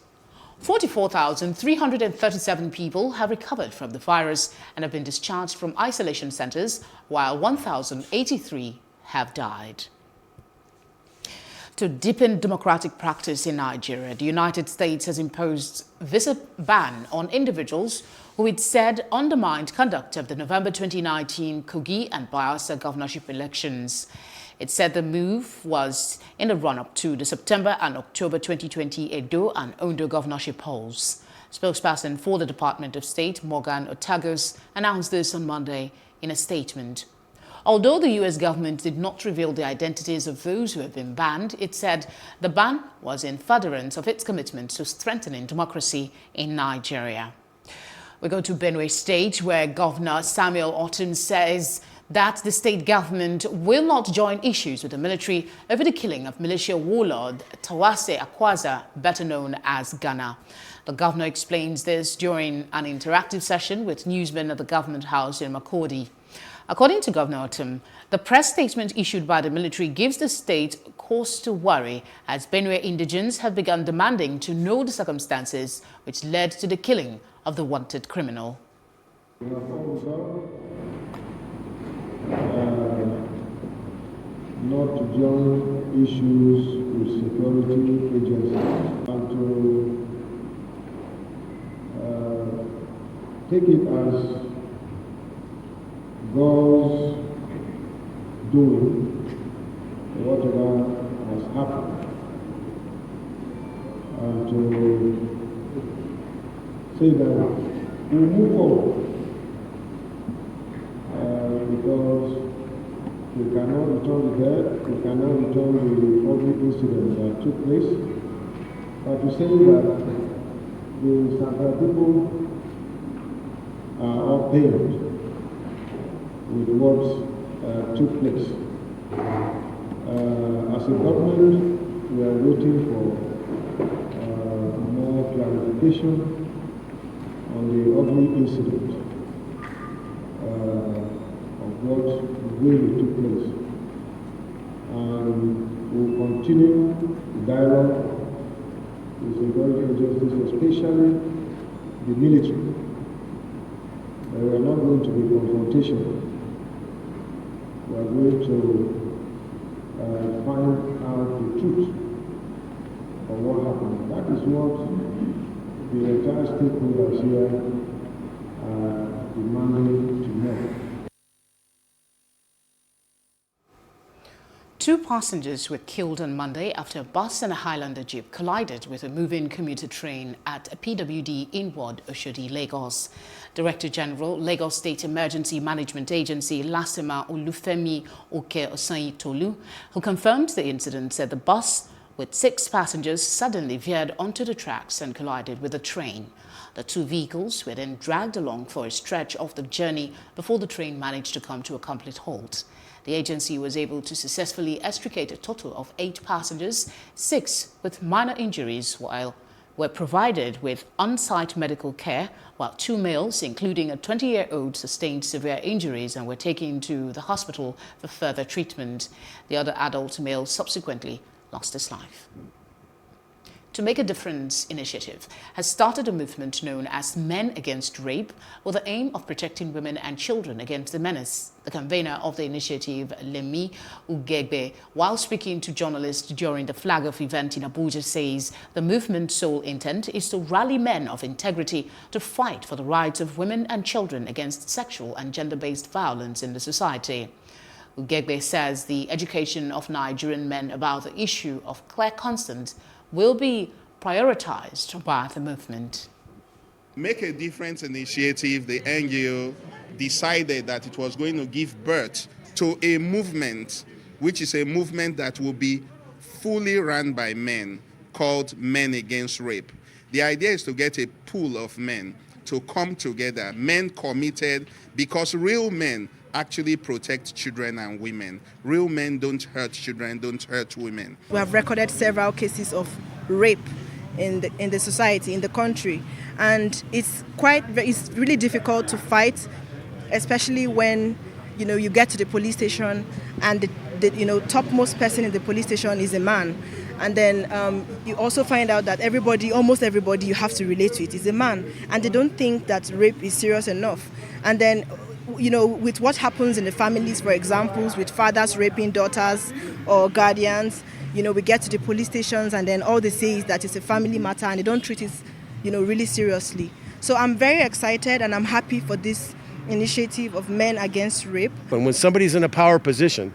S7: 44,337 people have recovered from the virus and have been discharged from isolation centers, while 1,083 have died. To deepen democratic practice in Nigeria, the United States has imposed visa ban on individuals who it said undermined conduct of the November 2019 Kogi and Bayelsa governorship elections. It said the move was in the run-up to the September and October 2020 Edo and Ondo governorship polls. Spokesperson for the Department of State, Morgan Otagos, announced this on Monday in a statement. Although the U.S. government did not reveal the identities of those who have been banned, it said the ban was in furtherance of its commitment to strengthening democracy in Nigeria. We go to Benue State, where Governor Samuel Orton says that the state government will not join issues with the military over the killing of militia warlord Tawase Akwaza, better known as Ghana. The governor explains this during an interactive session with newsmen at the government house in Makurdi. According to Governor Orton, the press statement issued by the military gives the state cause to worry as Benue indigents have begun demanding to know the circumstances which led to the killing of the wanted criminal.
S1: Not to join issues with security agencies and to take it as God's doing whatever has happened, and to say that we move forward because we cannot return the dead, we cannot return the ugly incident that took place, but to say that the Sangha people are all pained with what took place. As a government, we are waiting for more clarification on the ugly incident of what really took place. And we will continue the dialogue with security agencies, especially the military. We are not going to be confrontational. We are going to find out the truth of what happened. That is what the entire stakeholders here are demanding to know.
S7: 2 passengers were killed on Monday after a bus and a Highlander Jeep collided with a moving commuter train at a PWD in Ward, Oshodi, Lagos. Director General, Lagos State Emergency Management Agency, Lasema Olufemi Oke Osanyitolu, who confirmed the incident, said the bus with 6 passengers suddenly veered onto the tracks and collided with the train. The 2 vehicles were then dragged along for a stretch of the journey before the train managed to come to a complete halt. The agency was able to successfully extricate a total of 8 passengers, 6 with minor injuries, while were provided with on-site medical care, while 2 males, including a 20-year-old, sustained severe injuries and were taken to the hospital for further treatment. The other adult male subsequently lost his life. To Make a Difference initiative has started a movement known as Men Against Rape with the aim of protecting women and children against the menace. The convener of the initiative, Lemi Ugegbe, while speaking to journalists during the flag-off event in Abuja, says the movement's sole intent is to rally men of integrity to fight for the rights of women and children against sexual and gender-based violence in the society. Ugegbe says the education of Nigerian men about the issue of clear consent will be prioritized by the movement.
S2: Make a Difference initiative, the NGO, decided that it was going to give birth to a movement, which is a movement that will be fully run by men, called Men Against Rape. The idea is to get a pool of men to come together, men committed, because real men actually protect children and women. Real men don't hurt children, don't hurt women.
S19: We have recorded several cases of rape in the society, in the country, and it's really difficult to fight, especially when you get to the police station and the topmost person in the police station is a man, and then you also find out that almost everybody you have to relate to it is a man, and they don't think that rape is serious enough. And then with what happens in the families, for example, with fathers raping daughters or guardians, we get to the police stations and then all they say is that it's a family matter and they don't treat it, really seriously. So I'm very excited and I'm happy for this initiative of Men Against Rape.
S3: And when somebody's in a power position,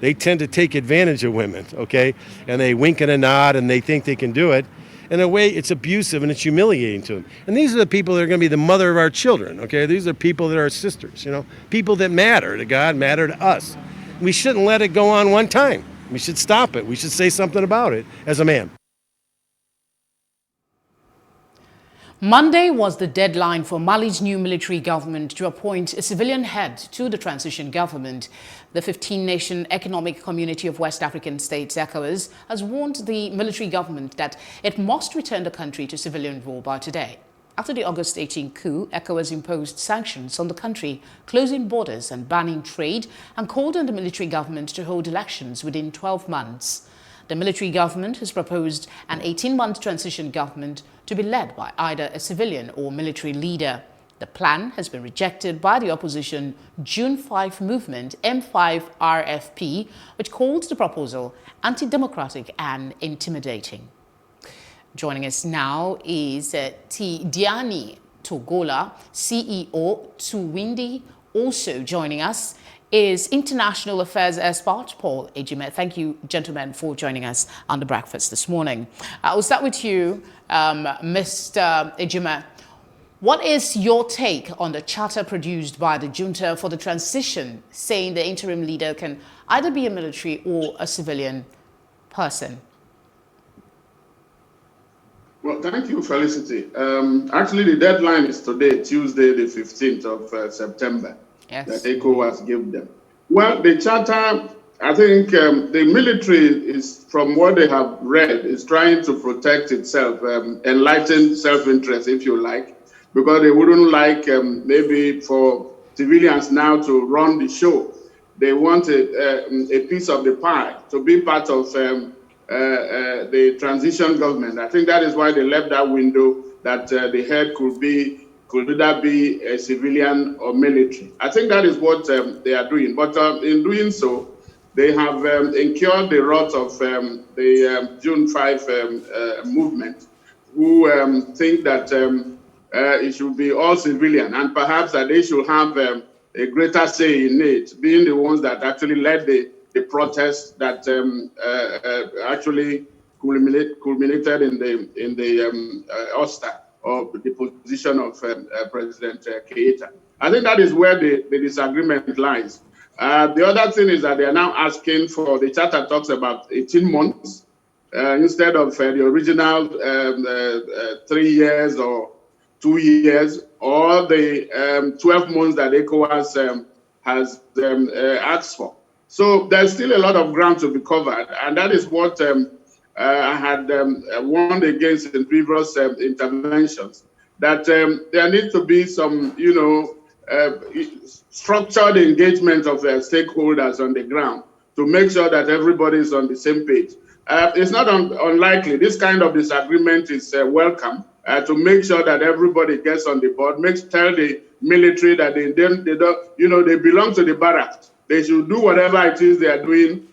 S3: they tend to take advantage of women, okay? And they wink and a nod and they think they can do it. In a way, it's abusive and it's humiliating to them. And these are the people that are going to be the mother of our children, okay? These are people that are our sisters, people that matter to God, matter to us. We shouldn't let it go on one time. We should stop it. We should say something about it as a man.
S7: Monday was the deadline for Mali's new military government to appoint a civilian head to the transition government. The 15-nation Economic Community of West African States, ECOWAS, has warned the military government that it must return the country to civilian rule by today. After the August 18 coup, ECOWAS imposed sanctions on the country, closing borders and banning trade, and called on the military government to hold elections within 12 months. The military government has proposed an 18-month transition government to be led by either a civilian or military leader. The plan has been rejected by the opposition June 5 movement, M5 RFP, which called the proposal anti-democratic and intimidating. Joining us now is Diani Togola, CEO Tuwindi. Also joining us is International Affairs expert Paul Ejime. Thank you, gentlemen, for joining us on The Breakfast this morning. I'll start with you, Mr. Ejime. What is your take on the charter produced by the junta for the transition, saying the interim leader can either be a military or a civilian person?
S2: Well, thank you, Felicity. Actually, the deadline is today, Tuesday, the 15th of September.
S7: Yes.
S2: That ECOWAS gave them. Well, the charter, I think the military is, from what they have read, is trying to protect itself, enlighten self-interest, if you like, because they wouldn't like maybe for civilians now to run the show. They want a piece of the pie to be part of the transition government. I think that is why they left that window that the head could either be a civilian or military. I think that is what they are doing. But in doing so, they have incurred the wrath of the June 5 movement, who think that it should be all civilian, and perhaps that they should have a greater say in it, being the ones that actually led the protests that actually culminated in the ouster of the position of President Keita. I think that is where the disagreement lies. The other thing is that they are now asking for, the charter talks about 18 months instead of the original 3 years or 2 years, or the 12 months that ECOWAS has asked for. So there's still a lot of ground to be covered, and that is what I had warned against in previous interventions, that there needs to be some, structured engagement of stakeholders on the ground to make sure that everybody is on the same page. It's not unlikely. This kind of disagreement is welcome to make sure that everybody gets on the board. Tell the military that they don't, they belong to the barracks. They should do whatever it is they are doing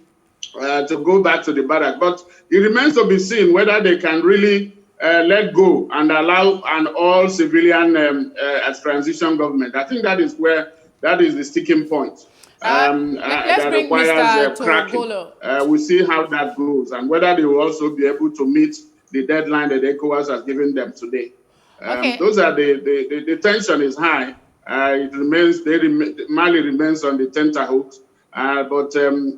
S2: to go back to the barracks. But it remains to be seen whether they can really let go and allow an all civilian as transition government. I think that is the sticking point.
S7: Let's
S2: that
S7: bring
S2: requires
S7: Mr.
S2: cracking.
S7: Togolo.
S2: We'll see how that goes and whether they will also be able to meet the deadline that ECOWAS has given them today. Those are the tension is high. It remains. Mali remains on the tenterhooks, but the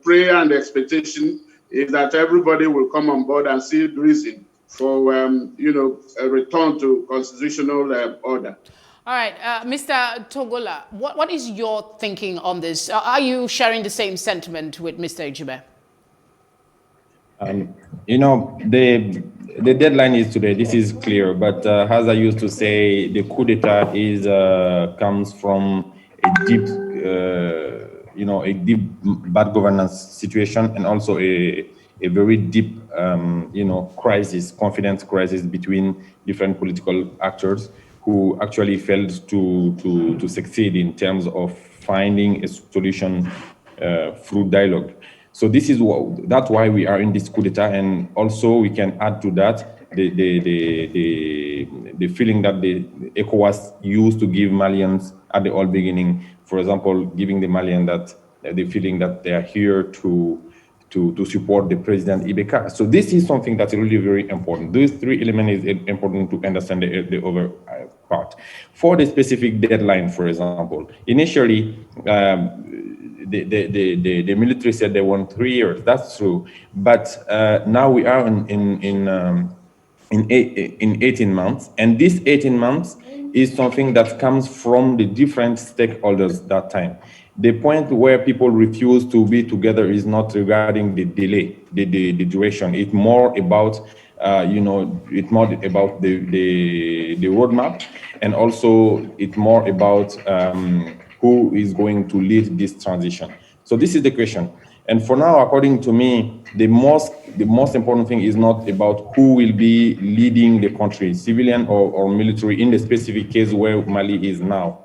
S2: prayer and the expectation is that everybody will come on board and see reason for a return to constitutional order.
S7: All right, Mr. Togola, what is your thinking on this? Are you sharing the same sentiment with Mr. Ejime?
S4: The deadline is today. This is clear. But as I used to say, the coup d'état comes from a deep, bad governance situation, and also a very deep, crisis, confidence crisis between different political actors who actually failed to succeed in terms of finding a solution through dialogue. So this is that's why we are in this coup d'etat, and also we can add to that the feeling that the ECOWAS used to give Malians at the old beginning. For example, giving the Malian that the feeling that they are here to support the president Ibeka. So this is something that's really very important. Those three elements is important to understand the other part. For the specific deadline, for example, initially the military said they want 3 years. That's true, but now we are in 18 months, and this 18 months is something that comes from the different stakeholders that time. The point where people refuse to be together is not regarding the delay, the duration. It's more about, it's more about the roadmap, and also it's more about who is going to lead this transition. So this is the question. And for now, according to me, the most important thing is not about who will be leading the country, civilian or military, in the specific case where Mali is now.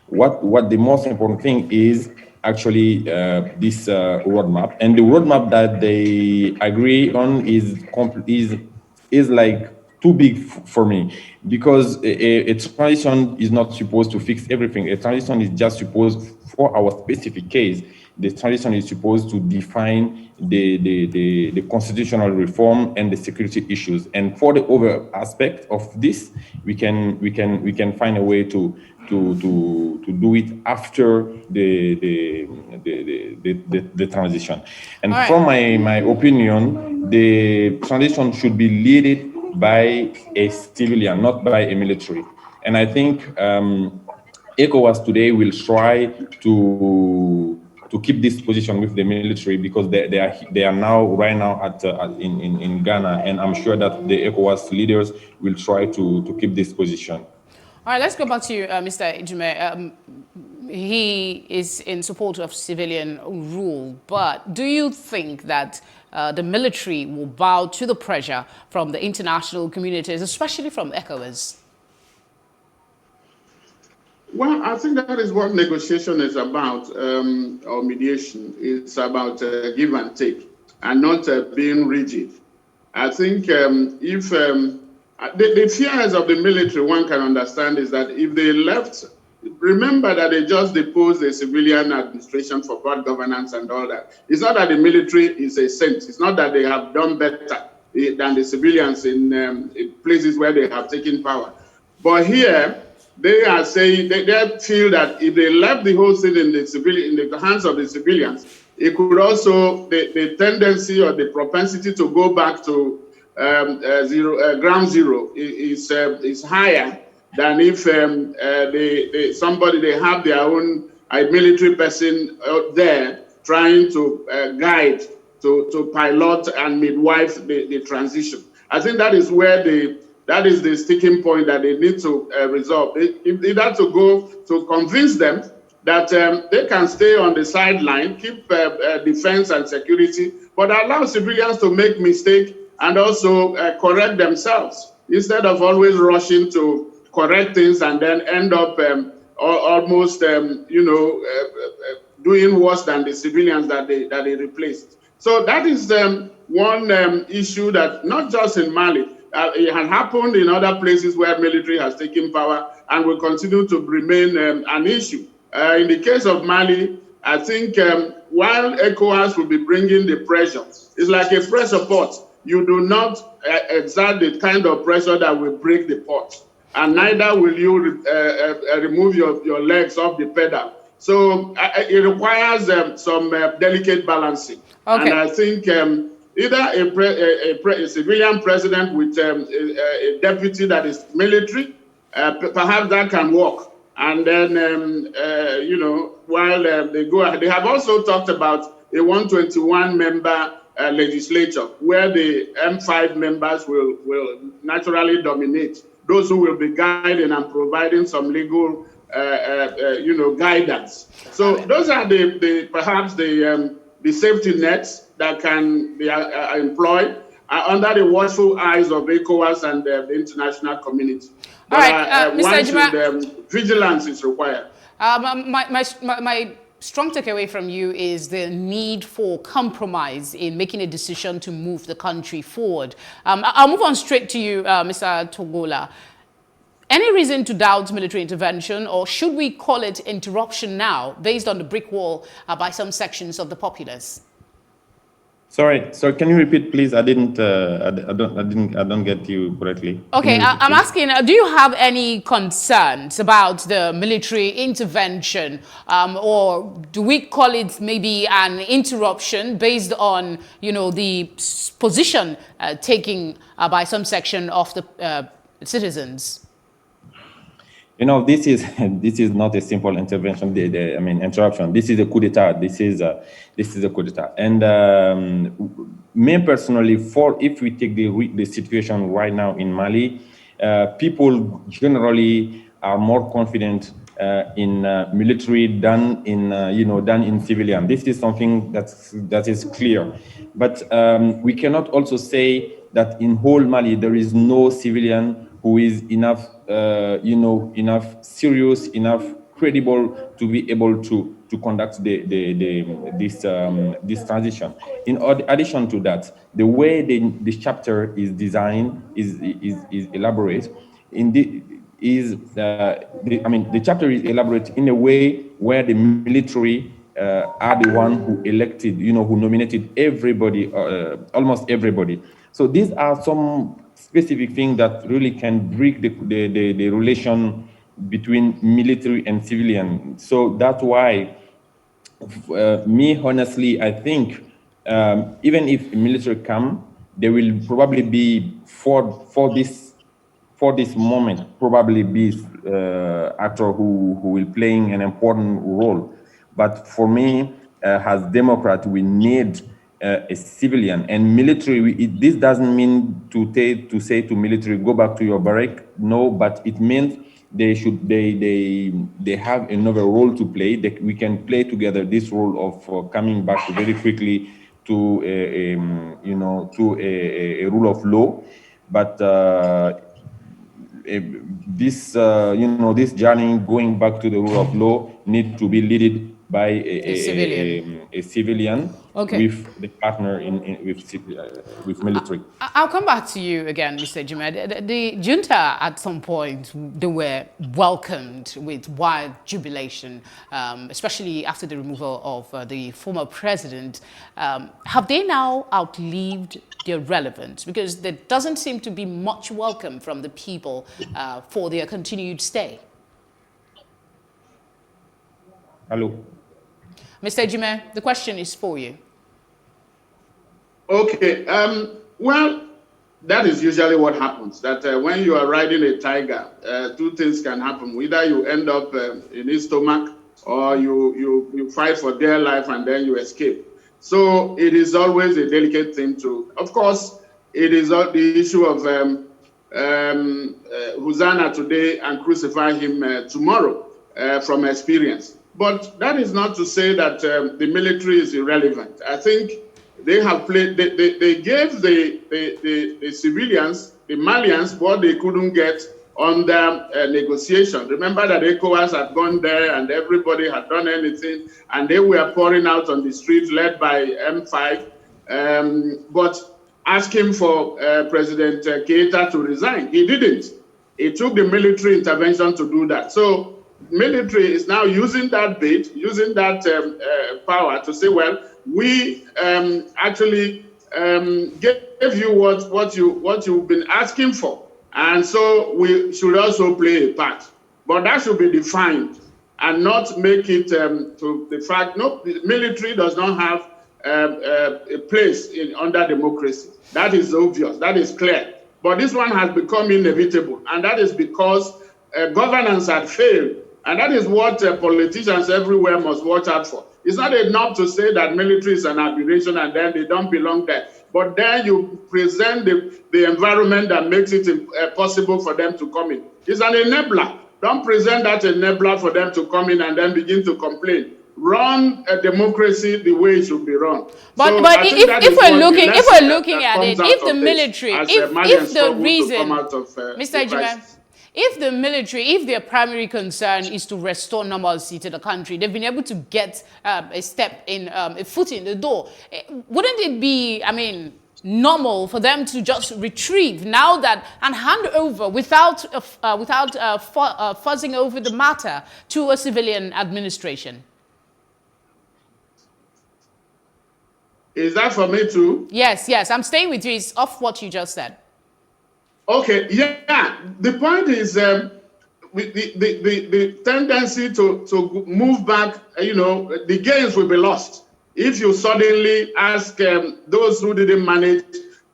S4: What the most important thing is actually this roadmap, and the roadmap that they agree on is like too big for me, because a transition is not supposed to fix everything. A transition is just supposed, for our specific case, the transition is supposed to define the constitutional reform and the security issues. And for the other aspect of this, we can find a way to do it after the transition. And
S7: All right.
S4: from my opinion, the transition should be led by a civilian, not by a military. And I think ECOWAS today will try to keep this position with the military, because they are now right now in Ghana, and I'm sure that the ECOWAS leaders will try to keep this position.
S7: All right, let's go back to you, Mr. Ijume. He is in support of civilian rule, but do you think that the military will bow to the pressure from the international communities, especially from ECOWAS?
S6: Well, I think that is what negotiation is about, or mediation. It's about give and take, and not being rigid. I think if the fears of the military, one can understand, is that if they left, remember that they just deposed the civilian administration for bad governance and all that. It's not that the military is a saint. It's not that they have done better than the civilians in places where they have taken power. But here, they are saying they feel that if they left the whole thing in the hands of the civilians, it could also the tendency or the propensity to go back to ground zero is higher than if they have their own military person out there trying to guide, to pilot and midwife the transition. I think that is where that is the sticking point that they need to resolve. Either to go to convince them that they can stay on the sideline, keep defense and security, but allow civilians to make mistakes and also correct themselves, instead of always rushing to correct things and then end up almost, doing worse than the civilians that they replaced. So that is one issue that not just in Mali, it has happened in other places where military has taken power and will continue to remain an issue. In the case of Mali, I think while ECOWAS will be bringing the pressure, it's like a pressure pot. You do not exert the kind of pressure that will break the pot, and neither will you remove your legs off the pedal. So it requires some delicate balancing. Okay. And I think either a civilian president with a deputy that is military, perhaps that can work. And then, while they go, they have also talked about a 121-member legislature, where the M5 members will naturally dominate, those who will be guiding and providing some legal, guidance. So those are perhaps the safety nets that can be employed under the watchful eyes of ECOWAS and the international community.
S7: All right, Mr. Ejima,
S6: vigilance is required.
S7: My strong takeaway from you is the need for compromise in making a decision to move the country forward. I'll move on straight to you, Mr. Togola. Any reason to doubt military intervention, or should we call it interruption now, based on the brick wall by some sections of the populace?
S4: Sorry, can you repeat, please? I don't get you correctly.
S7: Okay, I'm asking, do you have any concerns about the military intervention, or do we call it maybe an interruption based on, the position taken by some section of the citizens?
S4: This is not a simple intervention. Interruption. This is a coup d'état. This is a coup d'état. And me personally, if we take the situation right now in Mali, people generally are more confident in military than in civilian. This is something that is clear. But we cannot also say that in whole Mali there is no civilian who is enough serious, enough credible to be able to conduct this transition. In addition to that, the way this chapter is designed is elaborate. The chapter is elaborate in a way where the military are the one who elected, who nominated everybody, almost everybody. So these are some specific things that really can break the relation between military and civilian. So that's why, me honestly, I think even if military come, there will probably be for this moment probably be actor who will playing an important role. But for me, as Democrat, we need a civilian and military. This doesn't mean to say to military go back to your barrack. No, but it means they have another role to play. We can play together this role of coming back very quickly to a rule of law. But this journey going back to the rule of law need to be led by a civilian
S7: okay.
S4: with the partner with military.
S7: I'll come back to you again, Mr. Jumed. The junta at some point, they were welcomed with wild jubilation, especially after the removal of the former president. Have they now outlived their relevance? Because there doesn't seem to be much welcome from the people for their continued stay.
S4: Hello.
S7: Mr. Jime, the question is for you.
S6: Okay. Well, that is usually what happens. That when you are riding a tiger, two things can happen. Either you end up in his stomach, or you fight for their life and then you escape. So it is always a delicate thing to. Of course, it is the issue of Hosanna today and crucify him tomorrow from experience. But that is not to say that the military is irrelevant. I think they have played. They gave the civilians, the Malians, what they couldn't get under negotiation. Remember that ECOWAS had gone there and everybody had done anything, and they were pouring out on the streets, led by M5, but asking for President Keita to resign. He didn't. It took the military intervention to do that. So military is now using that bait, using that power to say, well, we actually gave you what you've been asking for, and so we should also play a part. But that should be defined and not make it to the fact. No, the military does not have a place under democracy. That is obvious. That is clear. But this one has become inevitable, and that is because governance had failed. And that is what politicians everywhere must watch out for. It's not enough to say that military is an aberration and then they don't belong there. But then you present the environment that makes it possible for them to come in. It's an enabler. Don't present that enabler for them to come in and then begin to complain. Run a democracy the way it should be run.
S7: But if we're looking at it, if the military, if the reason, Mr. Ejime, if the military, if their primary concern is to restore normalcy to the country, they've been able to get a foot in the door. Wouldn't it be, I mean, normal for them to just retrieve now that and hand over without fuzzing over the matter to a civilian administration?
S6: Is that for me too?
S7: Yes, I'm staying with you. It's off what you just said.
S6: Okay, yeah. The point is the tendency to move back, the gains will be lost if you suddenly ask those who didn't manage,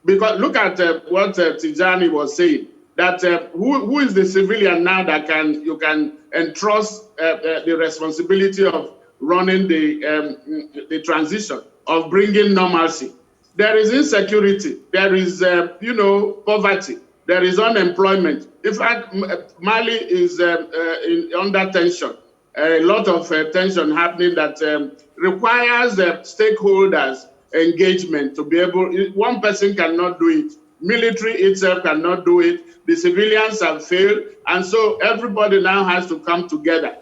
S6: because look at what Tijani was saying, that who is the civilian now that you can entrust the responsibility of running the transition, of bringing normalcy. There is insecurity, there is poverty, there is unemployment. In fact, Mali is under tension. A lot of tension happening that requires stakeholders' engagement to be able. One person cannot do it. Military itself cannot do it. The civilians have failed, and so everybody now has to come together.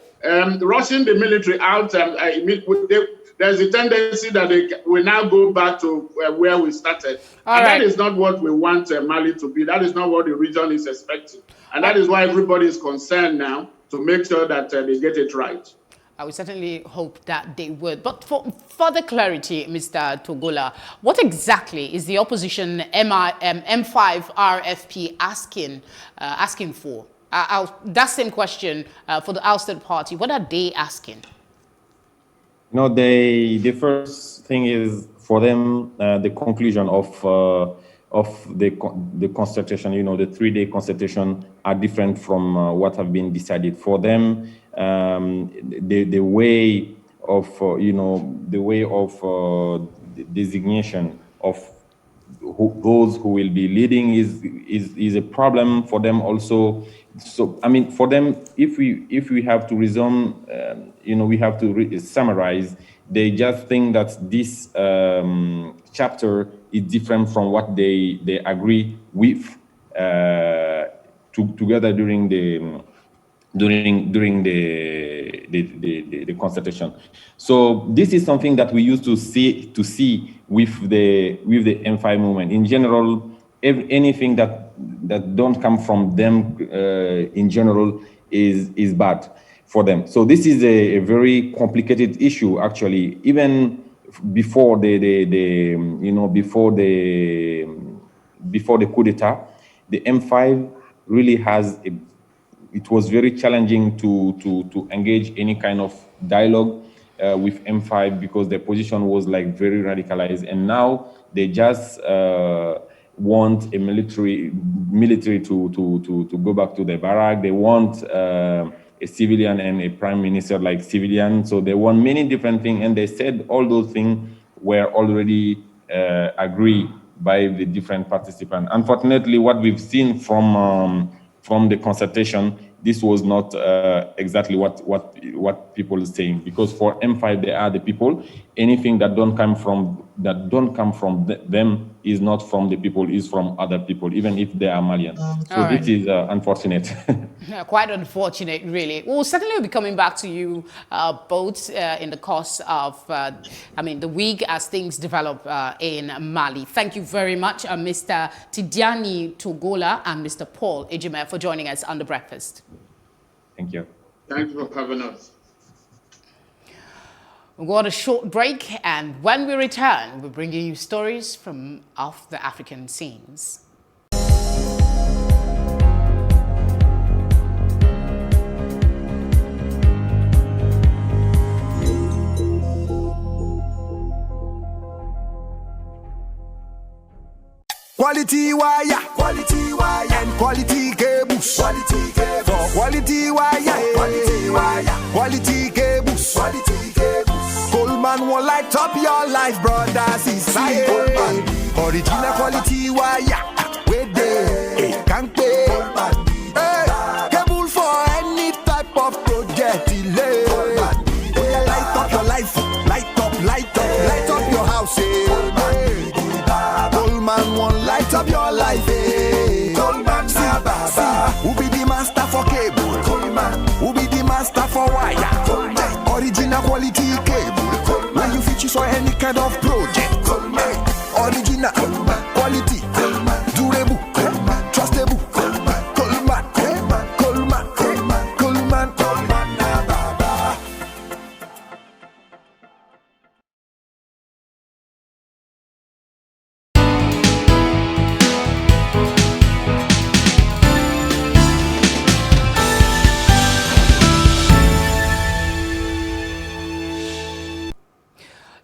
S6: Rushing the military out, there's a tendency that they will now go back to where we started. That is not what we want Mali to be. That is not what the region is expecting. And that is why everybody is concerned now to make sure that they get it right.
S7: I would certainly hope that they would. But for further clarity, Mr. Togola, what exactly is the opposition M5 RFP asking for? That same question for the ousted party. What are they asking?
S4: No, the first thing is for them the conclusion of the consultation. The 3-day consultation are different from what have been decided. For them, the way of designation of those who will be leading is a problem for them also. So I mean, for them, if we have to resume, we have to summarize. They just think that this chapter is different from what they agree with together during the consultation. So this is something that we used to see with the M5 movement. In general, anything that don't come from them in general is bad for them. So this is a very complicated issue, actually. Even before the coup d'etat, the M5 really it was very challenging to engage any kind of dialogue with M5 because their position was like very radicalized, and now they just want a military to go back to the barrack. They want a civilian and a prime minister like civilian. So they want many different things, and they said all those things were already agreed by the different participants. Unfortunately, what we've seen from the consultation, this was not exactly what people are saying, because for M5 they are the people. Anything that don't come from them is not from the people, is from other people, even if they are Malian. So this is unfortunate.
S7: Quite unfortunate, really. We'll certainly be coming back to you both in the course of, the week as things develop in Mali. Thank you very much, Mr. Tidjani Togola and Mr. Paul Ejime, for joining us on The Breakfast.
S4: Thank you.
S6: Thank you for having us.
S7: We'll go on a short break, and when we return, we're bringing you stories from off the African scenes.
S8: Quality wire, and quality cables. For quality wire, quality cables. Coleman will light up your life, brothers. It's original quality wire. Where they can't pay. Cable for any type of project. Light up your life, light up your house. Coleman won't light up your life. Coleman, see, who be the master for for wire. Original quality cable. When you feature for any kind of project. Original quality. Durable. Trustable. Coleman.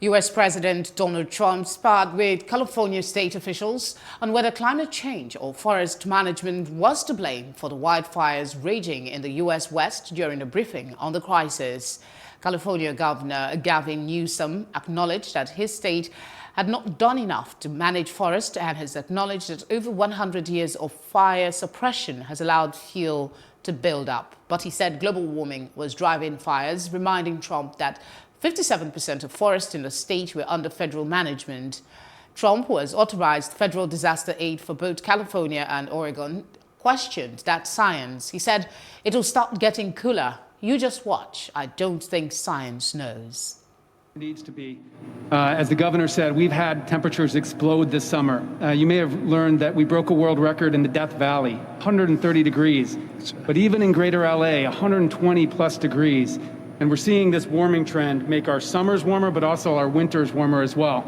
S7: U.S. President Donald Trump sparred with California state officials on whether climate change or forest management was to blame for the wildfires raging in the U.S. West during a briefing on the crisis. California Governor Gavin Newsom acknowledged that his state had not done enough to manage forests and has acknowledged that over 100 years of fire suppression has allowed fuel to build up. But he said global warming was driving fires, reminding Trump that 57% of forests in the state were under federal management. Trump, who has authorized federal disaster aid for both California and Oregon, questioned that science. He said, "It'll start getting cooler. You just watch. I don't think science knows."
S5: It needs to be. As the governor said, we've had temperatures explode this summer. You may have learned that we broke a world record in the Death Valley, 130 degrees. But even in greater LA, 120 plus degrees. And we're seeing this warming trend make our summers warmer, but also our winters warmer as well.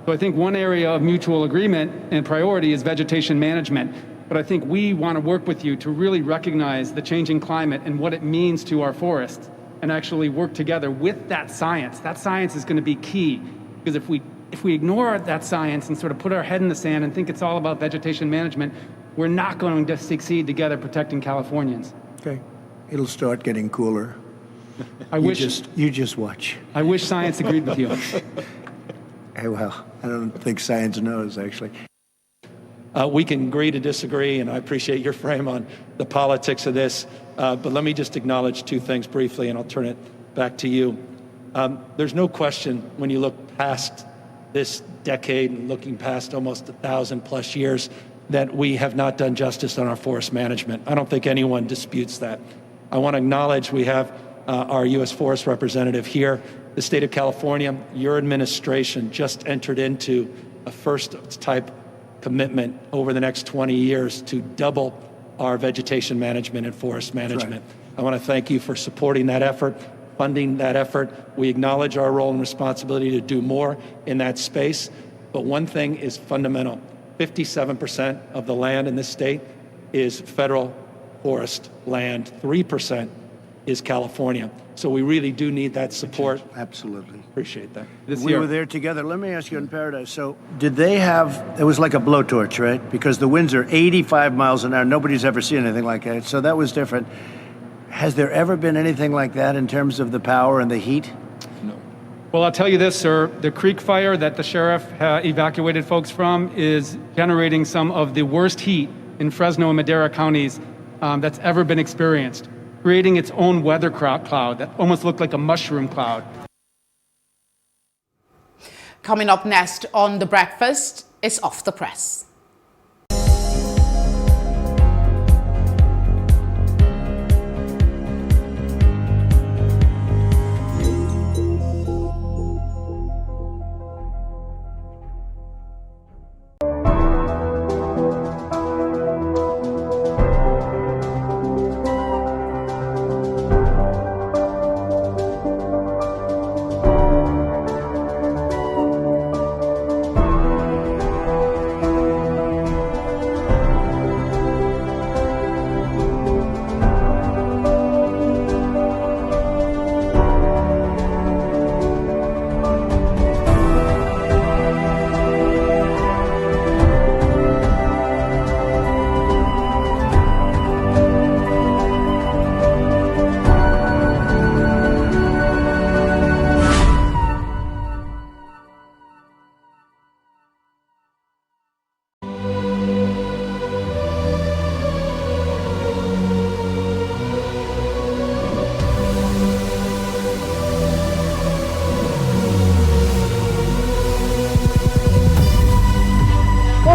S5: So I think one area of mutual agreement and priority is vegetation management. But I think we want to work with you to really recognize the changing climate and what it means to our forests and actually work together with that science. That science is going to be key, because if we ignore that science and sort of put our head in the sand and think it's all about vegetation management, we're not going to succeed together protecting Californians.
S9: Okay. It'll start getting cooler. You just watch.
S5: I wish science agreed with you.
S9: Hey, well, I don't think science knows, actually.
S10: We can agree to disagree, and I appreciate your frame on the politics of this. But let me just acknowledge two things briefly, and I'll turn it back to you. There's no question when you look past this decade and looking past almost 1,000+ years that we have not done justice on our forest management. I don't think anyone disputes that. I want to acknowledge we have our U.S. Forest Representative here. The state of California, your administration just entered into a first-type commitment over the next 20 years to double our vegetation management and forest management. Right. I want to thank you for supporting that effort, funding that effort. We acknowledge our role and responsibility to do more in that space. But one thing is fundamental. 57% of the land in this state is federal forest land. 3% is California. So we really do need that support.
S9: Absolutely.
S10: Appreciate that.
S9: We were there together. Let me ask you in Paradise. So did they have, it was like a blowtorch, right? Because the winds are 85 miles an hour. Nobody's ever seen anything like that. So that was different. Has there ever been anything like that in terms of the power and the heat?
S5: No. Well, I'll tell you this, sir. The creek fire that the sheriff evacuated folks from is generating some of the worst heat in Fresno and Madera counties that's ever been experienced, creating its own weather cloud that almost looked like a mushroom cloud.
S7: Coming up next on The Breakfast, it's Off the Press.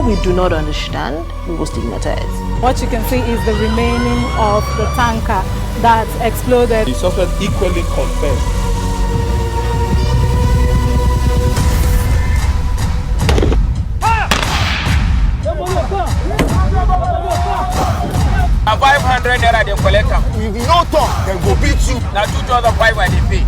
S11: We do not understand, we will stigmatize.
S22: What you can see is the remaining of the tanker that exploded.
S11: The suspect equally confessed.
S12: A 500 naira they collect am. If you no talk, dem go beat you. Na 2,500 I dey pay.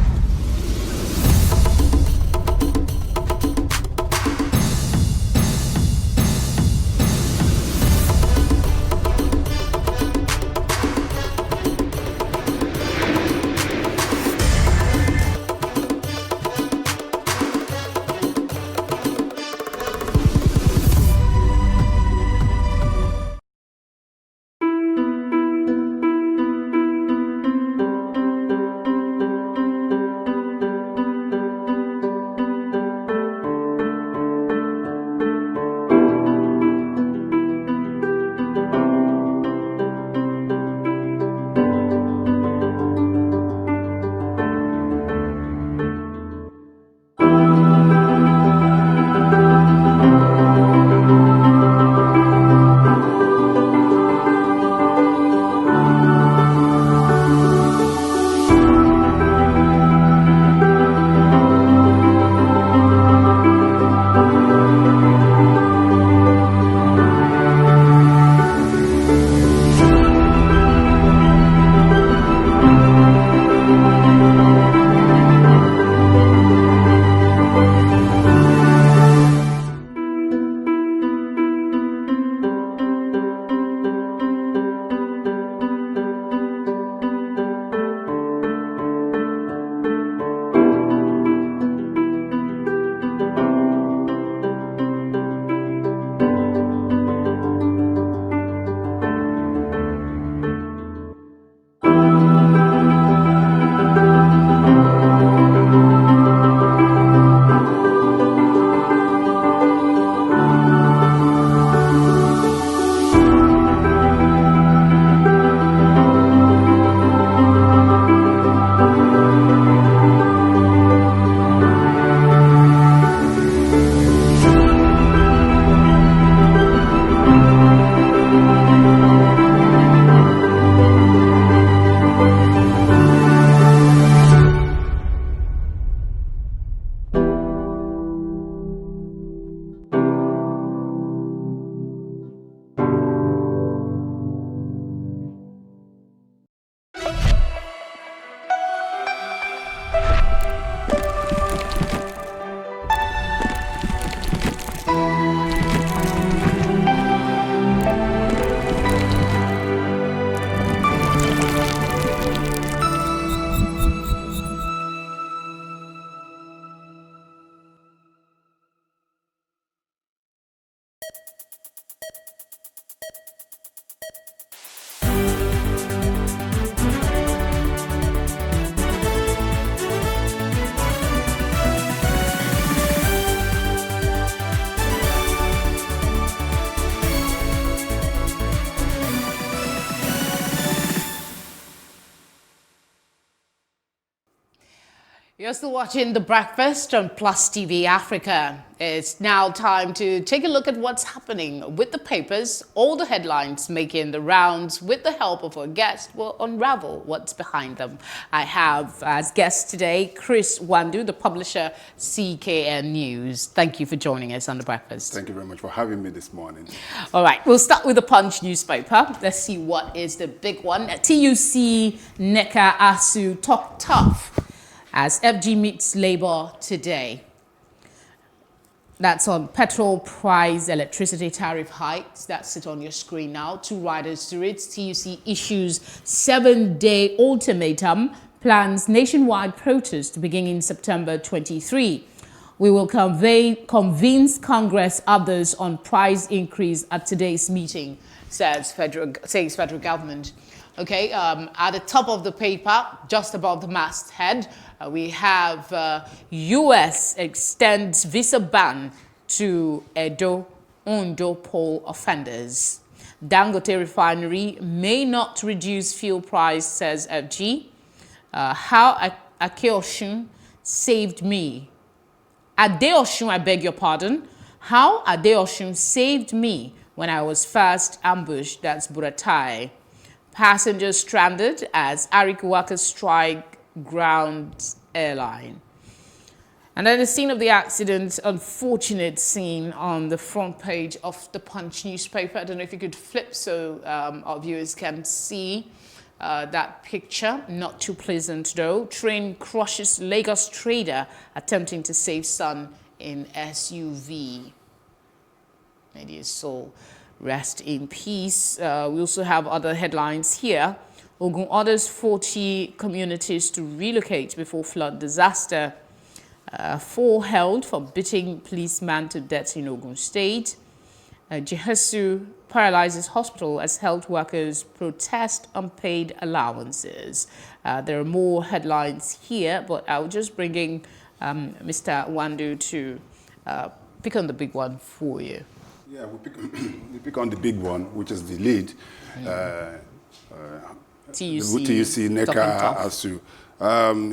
S7: You're still watching The Breakfast on Plus TV Africa. It's now time to take a look at what's happening with the papers. All the headlines making the rounds. With the help of our guest, we'll unravel what's behind them. I have as guest today Chris Wandu, the publisher, CKN News. Thank you for joining us on The Breakfast.
S13: Thank you very much for having me this morning.
S7: All right, we'll start with the Punch newspaper. Let's see what is the big one. TUC Neka Asu talk tough as FG meets Labour today. That's on petrol price, electricity tariff hikes. That's it on your screen now. Two riders to it. TUC issues 7-day ultimatum, plans nationwide protest beginning in September 23. We will convince Congress others on price increase at today's meeting, says federal government. Okay, at the top of the paper, just above the masthead, we have U.S. extends visa ban to Edo, Ondo poll offenders. Dangote refinery may not reduce fuel price, says FG. How Akeosun saved me. Adeosun, I beg your pardon. How Adeosun saved me when I was first ambushed, that's Buratai. Passengers stranded as Arik workers strike ground airline. And then the scene of the accident, unfortunate scene on the front page of the Punch newspaper. I don't know if you could flip so our viewers can see that picture. Not too pleasant though. Train crushes Lagos trader attempting to save son in SUV. May his soul rest in peace. We also have other headlines here. Ogun orders 40 communities to relocate before flood disaster. 4 held for beating policeman to death in Ogun State. Jehesu paralyzes hospital as health workers protest unpaid allowances. There are more headlines here, but I'll just bring in Mr. Wandu to pick on the big one for you.
S13: Yeah, we pick on the big one, which is the lead. TUC, NECA, ASU.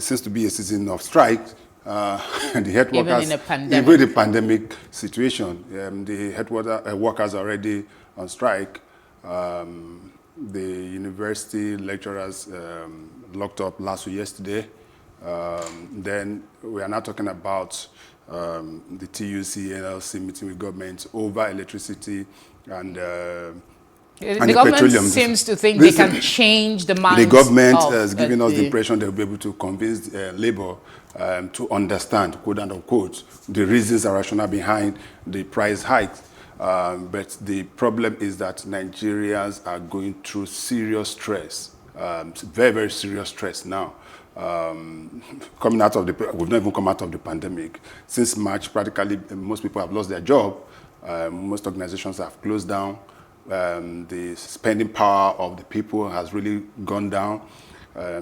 S13: Seems to be a season of strike. And the health workers, even in the pandemic situation, the health workers are already on strike. The university lecturers locked up last week, yesterday. Then we are now talking about the TUC NLC meeting with government over electricity and the
S7: government
S13: petroleum.
S7: Seems to think they can change the minds.
S13: The government has given us the impression they'll be able to convince labor to understand, quote unquote, the reasons and rationale behind the price hikes. But the problem is that Nigerians are going through serious stress, very, very serious stress now. Coming out of we've not even come out of the pandemic. Since March, practically most people have lost their job. Most organizations have closed down. The spending power of the people has really gone down.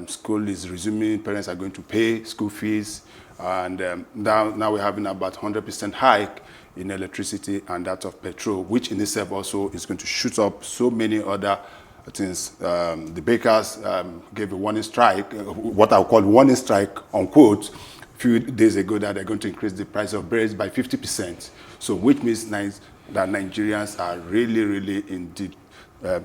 S13: School is resuming. Parents are going to pay school fees. And now we're having about 100% hike in electricity and that of petrol, which in itself also is going to shoot up so many other things. The bakers gave a warning strike, what I call warning strike, unquote, a few days ago, that they're going to increase the price of bread by 50%. So which means that Nigerians are really, really in deep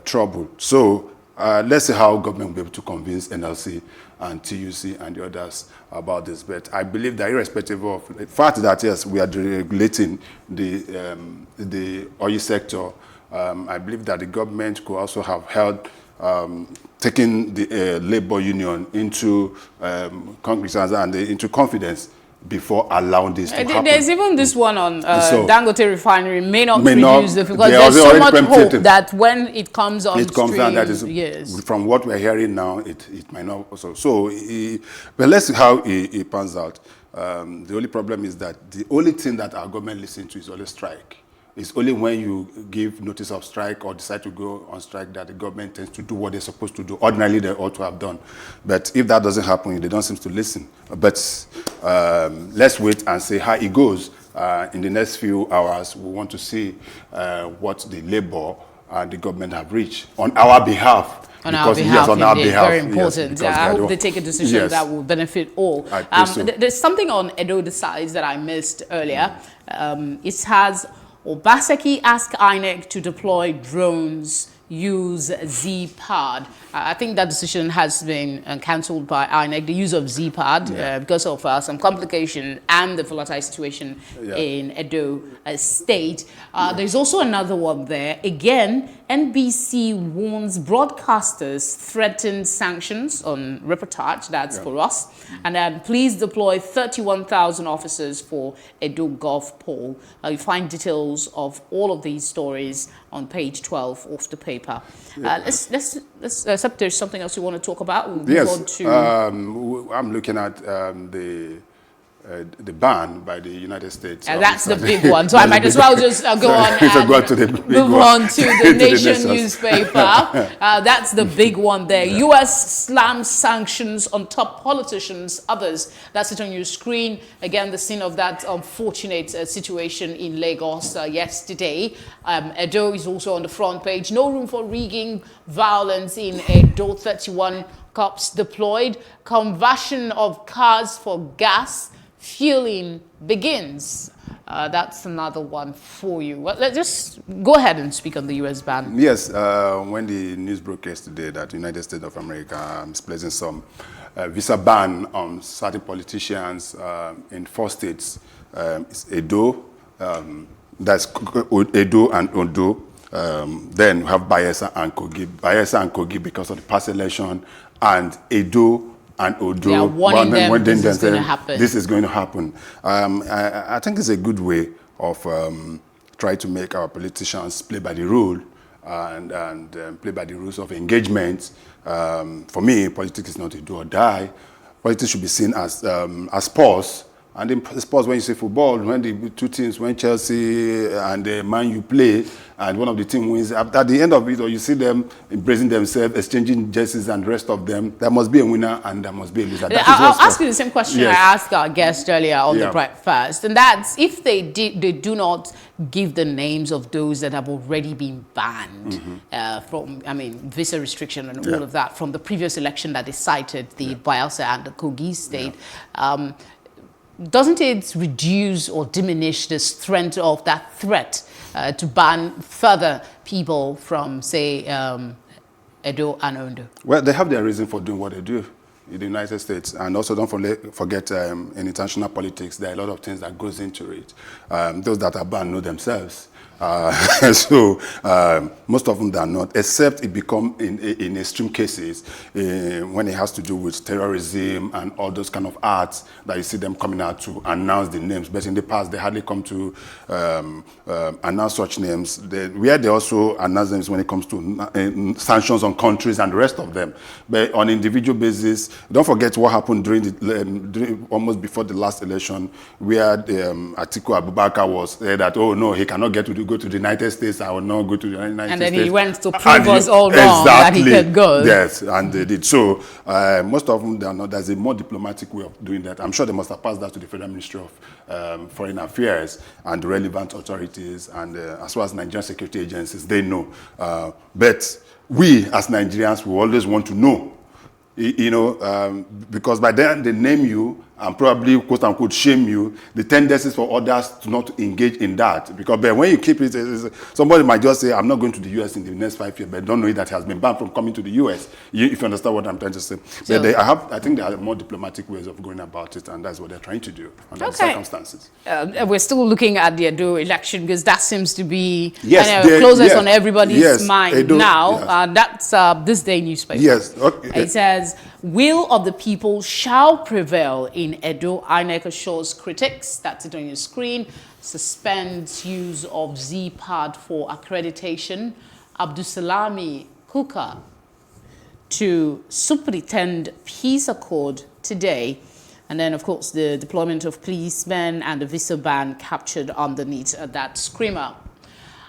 S13: trouble. So let's see how government will be able to convince NLC and TUC and the others about this. But I believe that irrespective of the fact that, yes, we are deregulating the oil sector, I believe that the government could also have held taking the labor union into cognizance and into confidence before allowing this to happen.
S7: There's even this one on Dangote refinery may not reduce it because there's so much hope that when it comes on stream,
S13: down, that is, yes. From what we're hearing now, it might not also. So, but let's see how it pans out. The only problem is that the only thing that our government listens to is always strike. It's only when you give notice of strike or decide to go on strike that the government tends to do what they're supposed to do. Ordinarily, they ought to have done. But if that doesn't happen, they don't seem to listen. But let's wait and see how it goes. In the next few hours, we want to see what the labor and the government have reached on our behalf.
S7: On our behalf, very important.
S13: Yes,
S7: I hope they take a decision that will benefit all. There's something on Edo Decides that I missed earlier. It has Obaseki ask INEC to deploy drones, use ZPAD. I think that decision has been cancelled by INEC, the use of ZPAD, because of some complication and the volatile situation in Edo State. There's also another one there. Again, NBC warns broadcasters threaten sanctions on reportage, that's for us. And then please deploy 31,000 officers for Edo Gulf poll. You find details of all of these stories on page 12 of the paper. Let's except there's something else you want to talk about. We'll move on to
S13: I'm looking at the ban by the United States.
S7: That's the big one. So I might as well just go on and move on to the Nation newspaper. That's the big one there. U.S. slams sanctions on top politicians, others. That's it on your screen. Again, the scene of that unfortunate situation in Lagos yesterday. Edo is also on the front page. No room for rigging, violence in Edo. 31 cops deployed. Conversion of cars for gas. Fueling begins. That's another one for you. Well, let's just go ahead and speak on the U.S. ban.
S13: Yes, when the news broke yesterday that the United States of America is placing some visa ban on certain politicians in 4 states, it's Edo, that's Edo and Ondo. Then we have Bayelsa and Kogi. Bayelsa and Kogi because of the past election, and Edo and Odo.
S7: They are warning them this is going to happen.
S13: This is going to happen. I think it's a good way of trying to make our politicians play by the rule and play by the rules of engagement. For me, politics is not a do or die. Politics should be seen as sports. And in sports, when you say football, when the 2 teams, when Chelsea and Man U play, and one of the team wins, at the end of it, or you see them embracing themselves, exchanging jerseys and the rest of them, there must be a winner and there must be a loser.
S7: I'll ask you the same question
S13: Yes.
S7: I asked our guest earlier on the breakfast, and that's if they do not give the names of those that have already been banned from, visa restriction and all of that from the previous election that they cited, the Bayelsa and the Kogi state. Doesn't it reduce or diminish the strength of that threat to ban further people from, say, Edo and Ondo?
S13: Well, they have their reason for doing what they do in the United States. And also don't forget in international politics, there are a lot of things that goes into it. Those that are banned know themselves. So most of them are not, except it become in extreme cases when it has to do with terrorism and all those kind of acts that you see them coming out to announce the names. But in the past, they hardly come to announce such names. Where they also announce names when it comes to sanctions on countries and the rest of them. But on individual basis, don't forget what happened during almost before the last election, where Atiku Abubakar was said that, oh no, he cannot go to the United States. I will not go to the United States.
S7: And then he went to prove us all wrong that he could go.
S13: Yes, and they did. So most of them, they are not. There's a more diplomatic way of doing that. I'm sure they must have passed that to the Federal Ministry of Foreign Affairs and the relevant authorities, and as well as Nigerian security agencies, they know. But we, as Nigerians, we always want to know. Because by then they name you and probably quote unquote shame you, the tendencies for others to not engage in that. Because but when you keep it, somebody might just say, I'm not going to the US in the next 5 years, but don't know that he has been banned from coming to the US. If you understand what I'm trying to say. So, but I think there are more diplomatic ways of going about it, and that's what they're trying to do under the circumstances.
S7: We're still looking at the Edo election because that seems to be closest on everybody's mind now. That's This Day newspaper.
S13: Yes. Okay.
S7: It says, will of the people shall prevail in Edo. INEC assures critics, that's it on your screen, suspends use of Z-Pad for accreditation. Abdusalami Kuka to superintend peace accord today. And then, of course, the deployment of policemen and the visa ban captured underneath that screamer.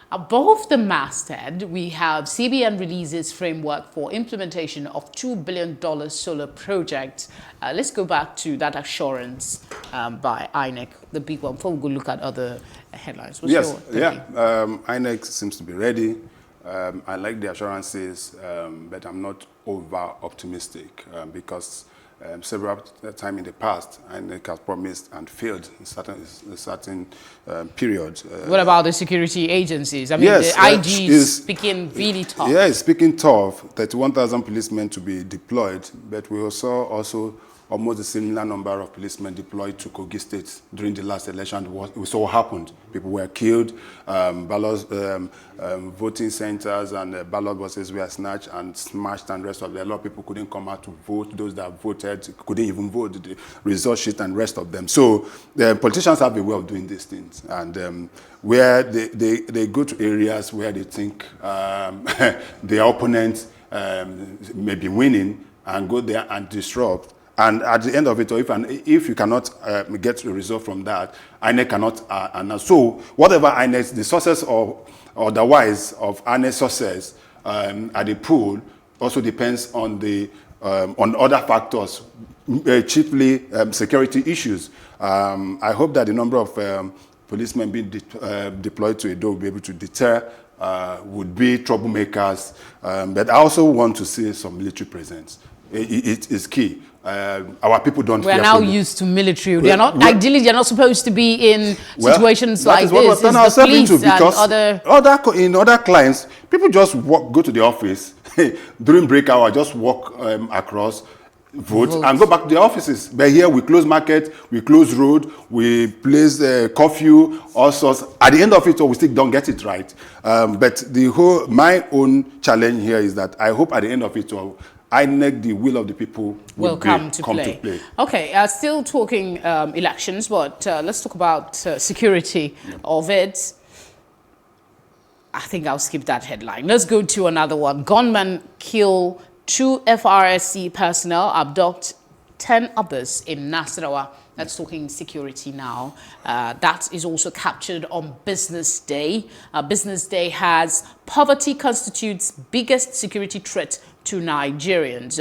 S7: Above the masthead, we have CBN releases framework for implementation of $2 billion solar project. Let's go back to that assurance by INEC, the big one, before we go look at other headlines.
S13: INEC seems to be ready. I like the assurances, but I'm not over-optimistic because several times in the past, INEC has promised and failed in certain periods.
S7: What about the security agencies? I mean, the IG is speaking really tough.
S13: Yeah, it's speaking tough. 31,000 policemen to be deployed, but we also almost a similar number of policemen deployed to Kogi State during the last election. We saw what happened. People were killed, voting centers and ballot boxes were snatched and smashed, and rest of them. A lot of people couldn't come out to vote. Those that voted couldn't even vote, the result sheet and rest of them. So the politicians have a way of doing these things. And where they go to areas where they think their opponent may be winning and go there and disrupt. And at the end of it, or if you cannot get a result from that, INEC cannot announce. So whatever INEC, the sources or otherwise of INEC success at the pool also depends on on other factors, chiefly security issues. I hope that the number of policemen being deployed to Edo will be able to deter would-be troublemakers. But I also want to see some military presence. It is key. our people don't.
S7: We are now used to military. They are not. Ideally, they are not supposed to be in situations like this.
S13: That is what we're turning ourselves into, because in other clients, people just go to the office during break hour, just walk across, vote, and go back to the offices. But here we close market, we close road, we place curfew, all sorts. At the end of it, we still don't get it right. But my own challenge here is that I hope at the end of it all, the will of the people will come to play.
S7: Okay, still talking elections, but let's talk about security of it. I think I'll skip that headline. Let's go to another one. Gunmen kill 2 FRSC personnel, abduct 10 others in Nasarawa. That's talking security now. That is also captured on Business Day. Business Day has poverty constitutes biggest security threat to Nigerians.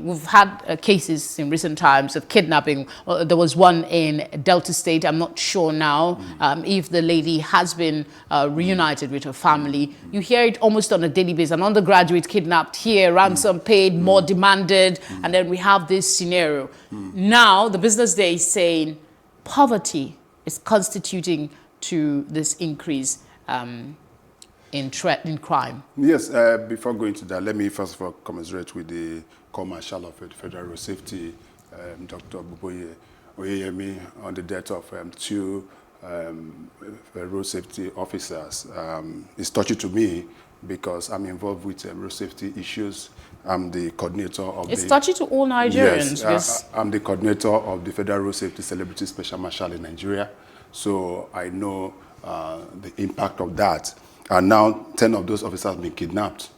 S7: We've had cases in recent times of kidnapping. There was one in Delta State. I'm not sure now if the lady has been reunited with her family. You hear it almost on a daily basis. An undergraduate kidnapped here, ransom paid, more demanded, and then we have this scenario. Now, the Business Day is saying poverty is constituting to this increase in crime.
S13: Yes, before going to that, let me first of all commiserate with the Commissioner of Federal Road Safety, Dr. Buboye Oyeyemi, on the death of 2 road safety officers. It's touchy to me because I'm involved with road safety issues. I'm the coordinator of
S7: It's touchy to all Nigerians.
S13: Yes, I'm the coordinator of the Federal Road Safety Celebrity Special Marshal in Nigeria. So I know the impact of that. And now 10 of those officers have been kidnapped.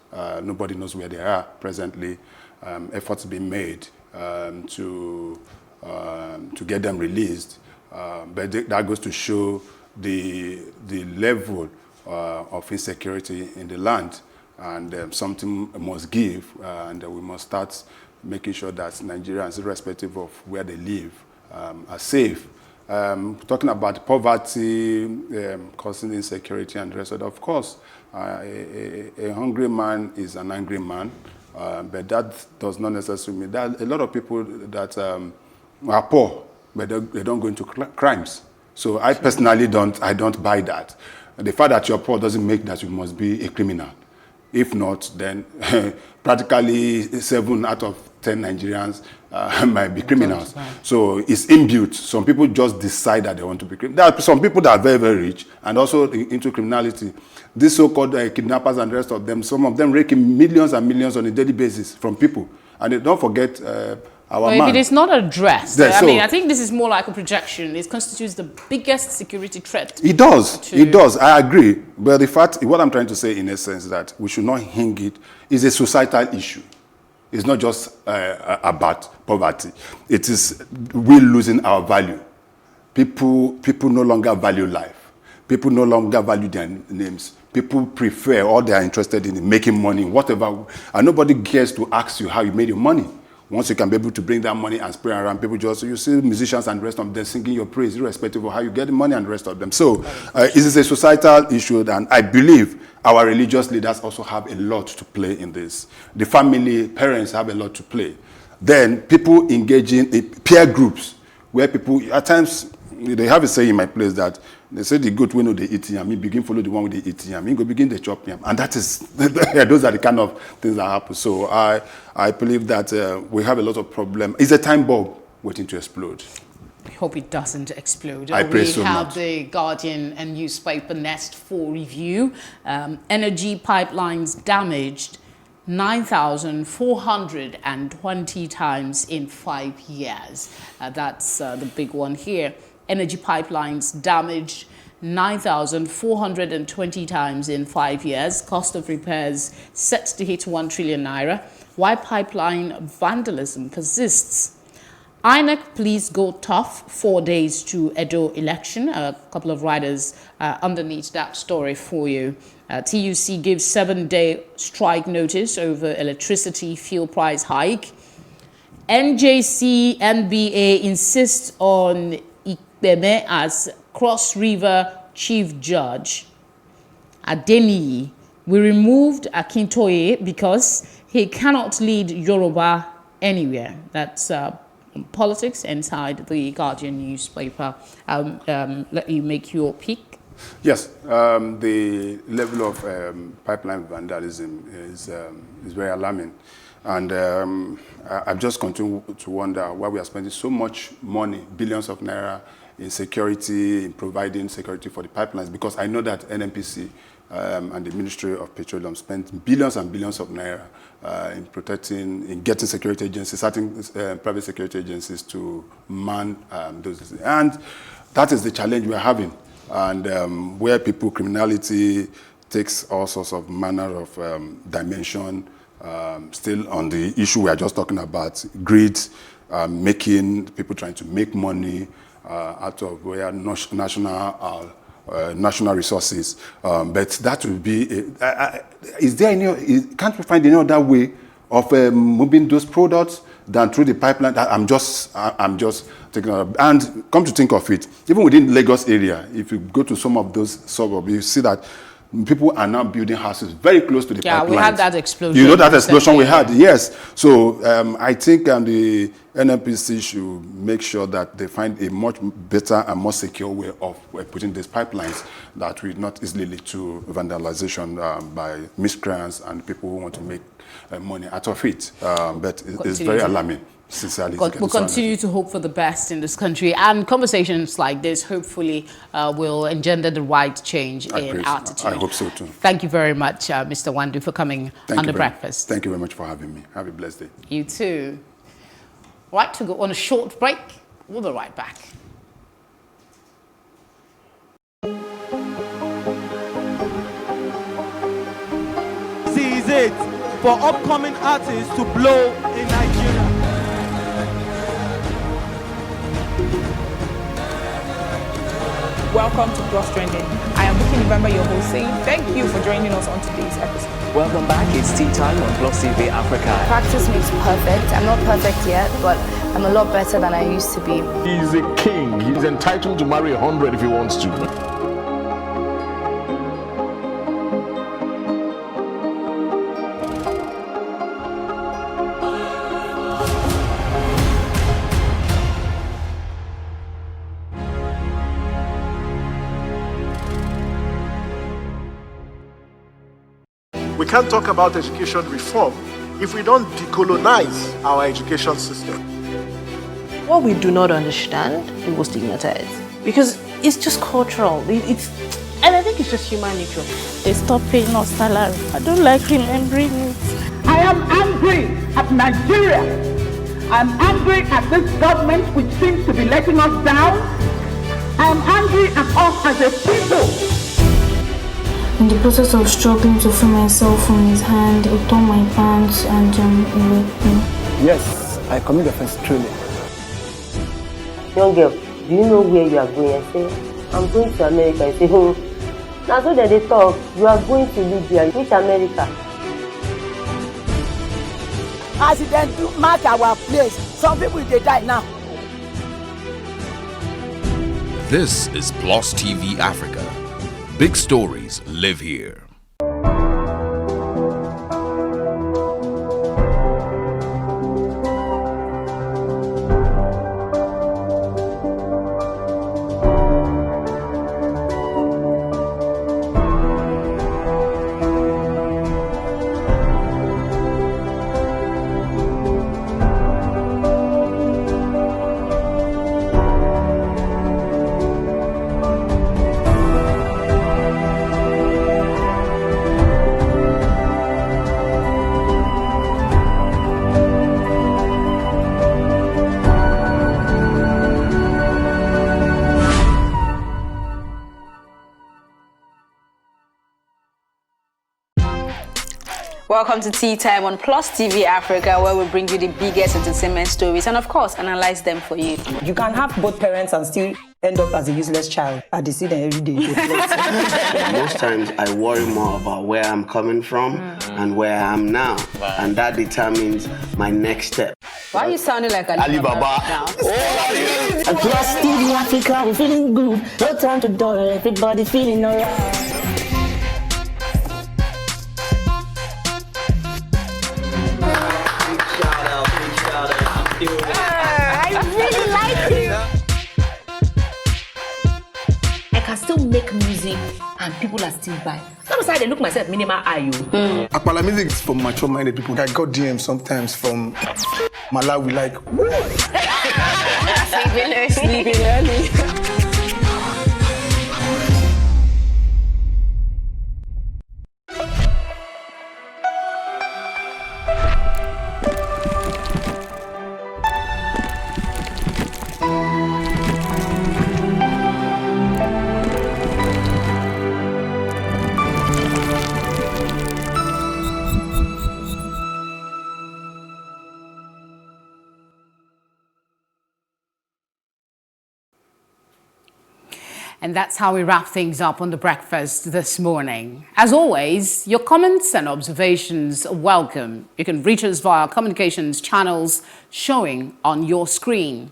S13: Nobody knows where they are presently. Efforts being made to get them released. But that goes to show the level of insecurity in the land. And something must give, and we must start making sure that Nigerians, irrespective of where they live, are safe. Talking about poverty, causing insecurity and the rest of it, of course, a hungry man is an angry man, but that does not necessarily mean that a lot of people that are poor, but they don't go into crimes. So I personally don't buy that. The fact that you're poor doesn't make that you must be a criminal. If not, then practically 7 out of 10 Nigerians might be criminals. So it's inbuilt. Some people just decide that they want to be criminals. There are some people that are very, very rich and also into criminality. These so-called kidnappers and the rest of them, some of them raking millions and millions on a daily basis from people. And they don't forget our man.
S7: If it is not addressed, I think this is more like a projection. It constitutes the biggest security threat.
S13: It does. It does. I agree. But the fact, what I'm trying to say in essence is that we should not hang it. It's a societal issue. It's not just about poverty. It is we losing our value. People no longer value life. People no longer value their names. People prefer, or they are interested in making money, whatever. And nobody cares to ask you how you made your money. Once you can be able to bring that money and spray around, people you see musicians and the rest of them singing your praise, irrespective of how you get the money and the rest of them. So it is a societal issue, and I believe our religious leaders also have a lot to play in this. The family, parents have a lot to play. Then people engaging in peer groups, where people, at times, they have a saying in my place that they say the goat will know they eat yam, me begin follow the one with the eat yam, me go begin the chop yam. And that is, those are the kind of things that happen. So I believe that we have a lot of problems. It's a time bomb waiting to explode.
S7: I hope it doesn't explode.
S13: I pray so
S7: much. We have
S13: much.
S7: the Guardian and newspaper Nest for review. Energy pipelines damaged 9,420 times in 5 years. That's the big one here. Energy pipelines damaged 9,420 times in 5 years. Cost of repairs set to hit 1 trillion naira. Why pipeline vandalism persists? INEC please go tough 4 days to Edo election. A couple of riders underneath that story for you. TUC gives 7-day strike notice over electricity fuel price hike. NJC NBA insists on Ikpeme as Cross River Chief Judge. Adeniyi, we removed Akintoye because he cannot lead Yoruba anywhere. That's politics inside the Guardian newspaper. Let you make your pick.
S13: Yes, the level of pipeline vandalism is very alarming. And I've just continued to wonder why we are spending so much money, billions of naira, in security, in providing security for the pipelines, because I know that NNPC and the Ministry of Petroleum spent billions and billions of naira in protecting, in getting security agencies, certain private security agencies to man those. And that is the challenge we are having. And where criminality takes all sorts of manner of dimension, still on the issue we are just talking about, greed, making people trying to make money out of where national resources. But that will be, is there any, can't we find any other way of moving those products than through the pipeline? I'm just taking it. And come to think of it, even within Lagos area, if you go to some of those suburbs, you see that people are now building houses very close to the pipelines.
S7: Yeah, we had that explosion.
S13: You know that explosion we had, yes. So I think the NNPC should make sure that they find a much better and more secure way of putting these pipelines that will not easily lead to vandalization by miscreants and people who want to make money out of it. But it's very alarming. Sincerely,
S7: we'll continue to hope for the best in this country, and conversations like this hopefully will engender the right change in attitude.
S13: I hope so too.
S7: Thank you very much, Mr. Wandu, for coming on The Breakfast.
S13: Thank you very much for having me. Have a blessed day.
S7: You too. Right, to go on a short break. We'll be right back.
S14: This is it for upcoming artists to blow in Nigeria.
S15: Welcome to Plus Trending. I am Bookie November, your host, saying thank you for joining us on today's episode.
S16: Welcome back. It's tea time on Plus TV Africa.
S24: Practice makes perfect. I'm not perfect yet, but I'm a lot better than I used to be.
S17: He's a king. He's entitled to marry 100 if he wants to.
S18: We can't talk about education reform if we don't decolonize our education system.
S25: What we do not understand, we will stigmatize. Because it's just cultural. And I think it's just human nature.
S27: They stop paying us salary. I don't like remembering it.
S28: I am angry at Nigeria. I'm angry at this government which seems to be letting us down. I am angry at us as a people.
S29: In the process of struggling to free myself from his hand, he tore my pants and he raped me.
S30: Yes, I commit offense truly.
S31: Young girl, do you know where you are going? I say, I'm going to America. I say, oh, now so that they talk, you are going to Libya. Which America?
S28: As it then do mark our place, some people they die now.
S26: This is Plus TV Africa. Big stories live here.
S15: Welcome to Tea Time on Plus TV Africa, where we bring you the biggest entertainment stories and, of course, analyze them for you.
S32: You can have both parents and still end up as a useless child. I see them every day.
S33: Most times I worry more about where I'm coming from and where I am now. Wow. And that determines my next step.
S15: Why are you sounding like Alibaba now?
S29: Plus TV Africa, we're feeling good. No time to dull, everybody feeling alright.
S25: make music and people are still buying. That's why they look myself minimal IU.
S30: Apala music is for mature-minded people. I got DMs sometimes from Malawi, like,
S25: Sleeping early.
S7: And that's how we wrap things up on The Breakfast this morning. As always, your comments and observations are welcome. You can reach us via communications channels showing on your screen.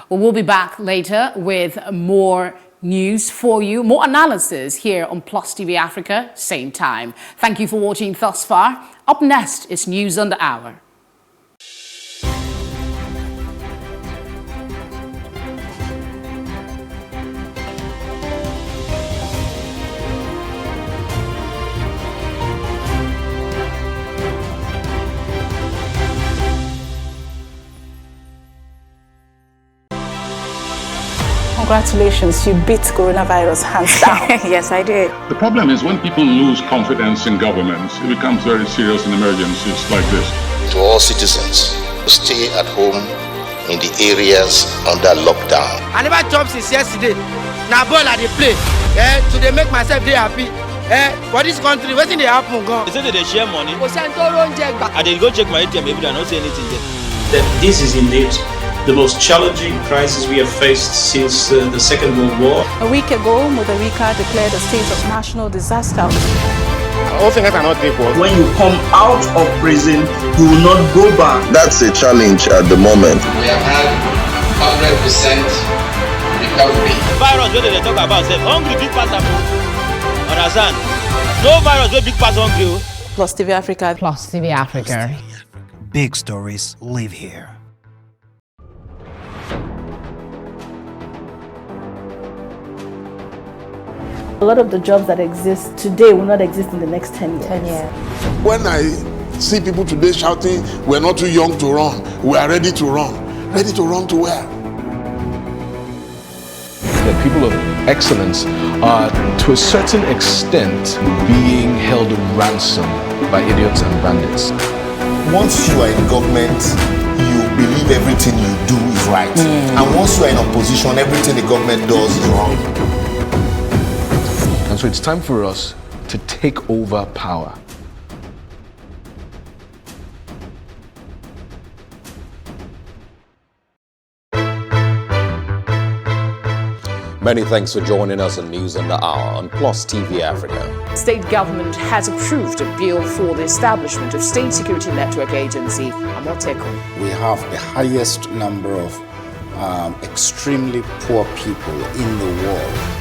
S7: We'll be back later with more news for you, more analysis here on Plus TV Africa, same time. Thank you for watching thus far. Up next is News on the Hour.
S27: Congratulations, you beat coronavirus hands down.
S15: Yes, I did.
S17: The problem is when people lose confidence in governments, it becomes very serious in emergencies like this.
S1: To all citizens, stay at home in the areas under lockdown.
S12: I never jumped since yesterday. Now ball at the play. So they make myself very happy. For this country, what's in the happen?
S2: They say that they share money. I did go check my ATM, maybe I don't see anything there.
S3: That this is indeed the most challenging crisis we have faced since the Second World War.
S22: A week ago, Mother Rica declared a state of national disaster.
S1: All things are not equal.
S3: When you come out of prison, you will not go back.
S1: That's a challenge at the moment. We have had 100% recovery.
S2: Virus, what they talk about, say, hungry big pass up. Understand? No virus, no big pass hungry.
S22: Plus TV Africa.
S7: Plus TV Africa.
S4: Big stories live here.
S25: A lot of the jobs that exist today will not exist in the next 10 years. 10 years.
S18: When I see people today shouting, we're not too young to run, we are ready to run. Ready to run to where?
S17: That people of excellence are, to a certain extent, being held ransom by idiots and bandits.
S5: Once you are in government, you believe everything you do is right. And once you are in opposition, everything the government does is wrong.
S17: And so it's time for us to take over power.
S6: Many thanks for joining us on News on the Hour on Plus TV Africa.
S7: State government has approved a bill for the establishment of State Security Network Agency, Amotekun.
S5: We have the highest number of extremely poor people in the world.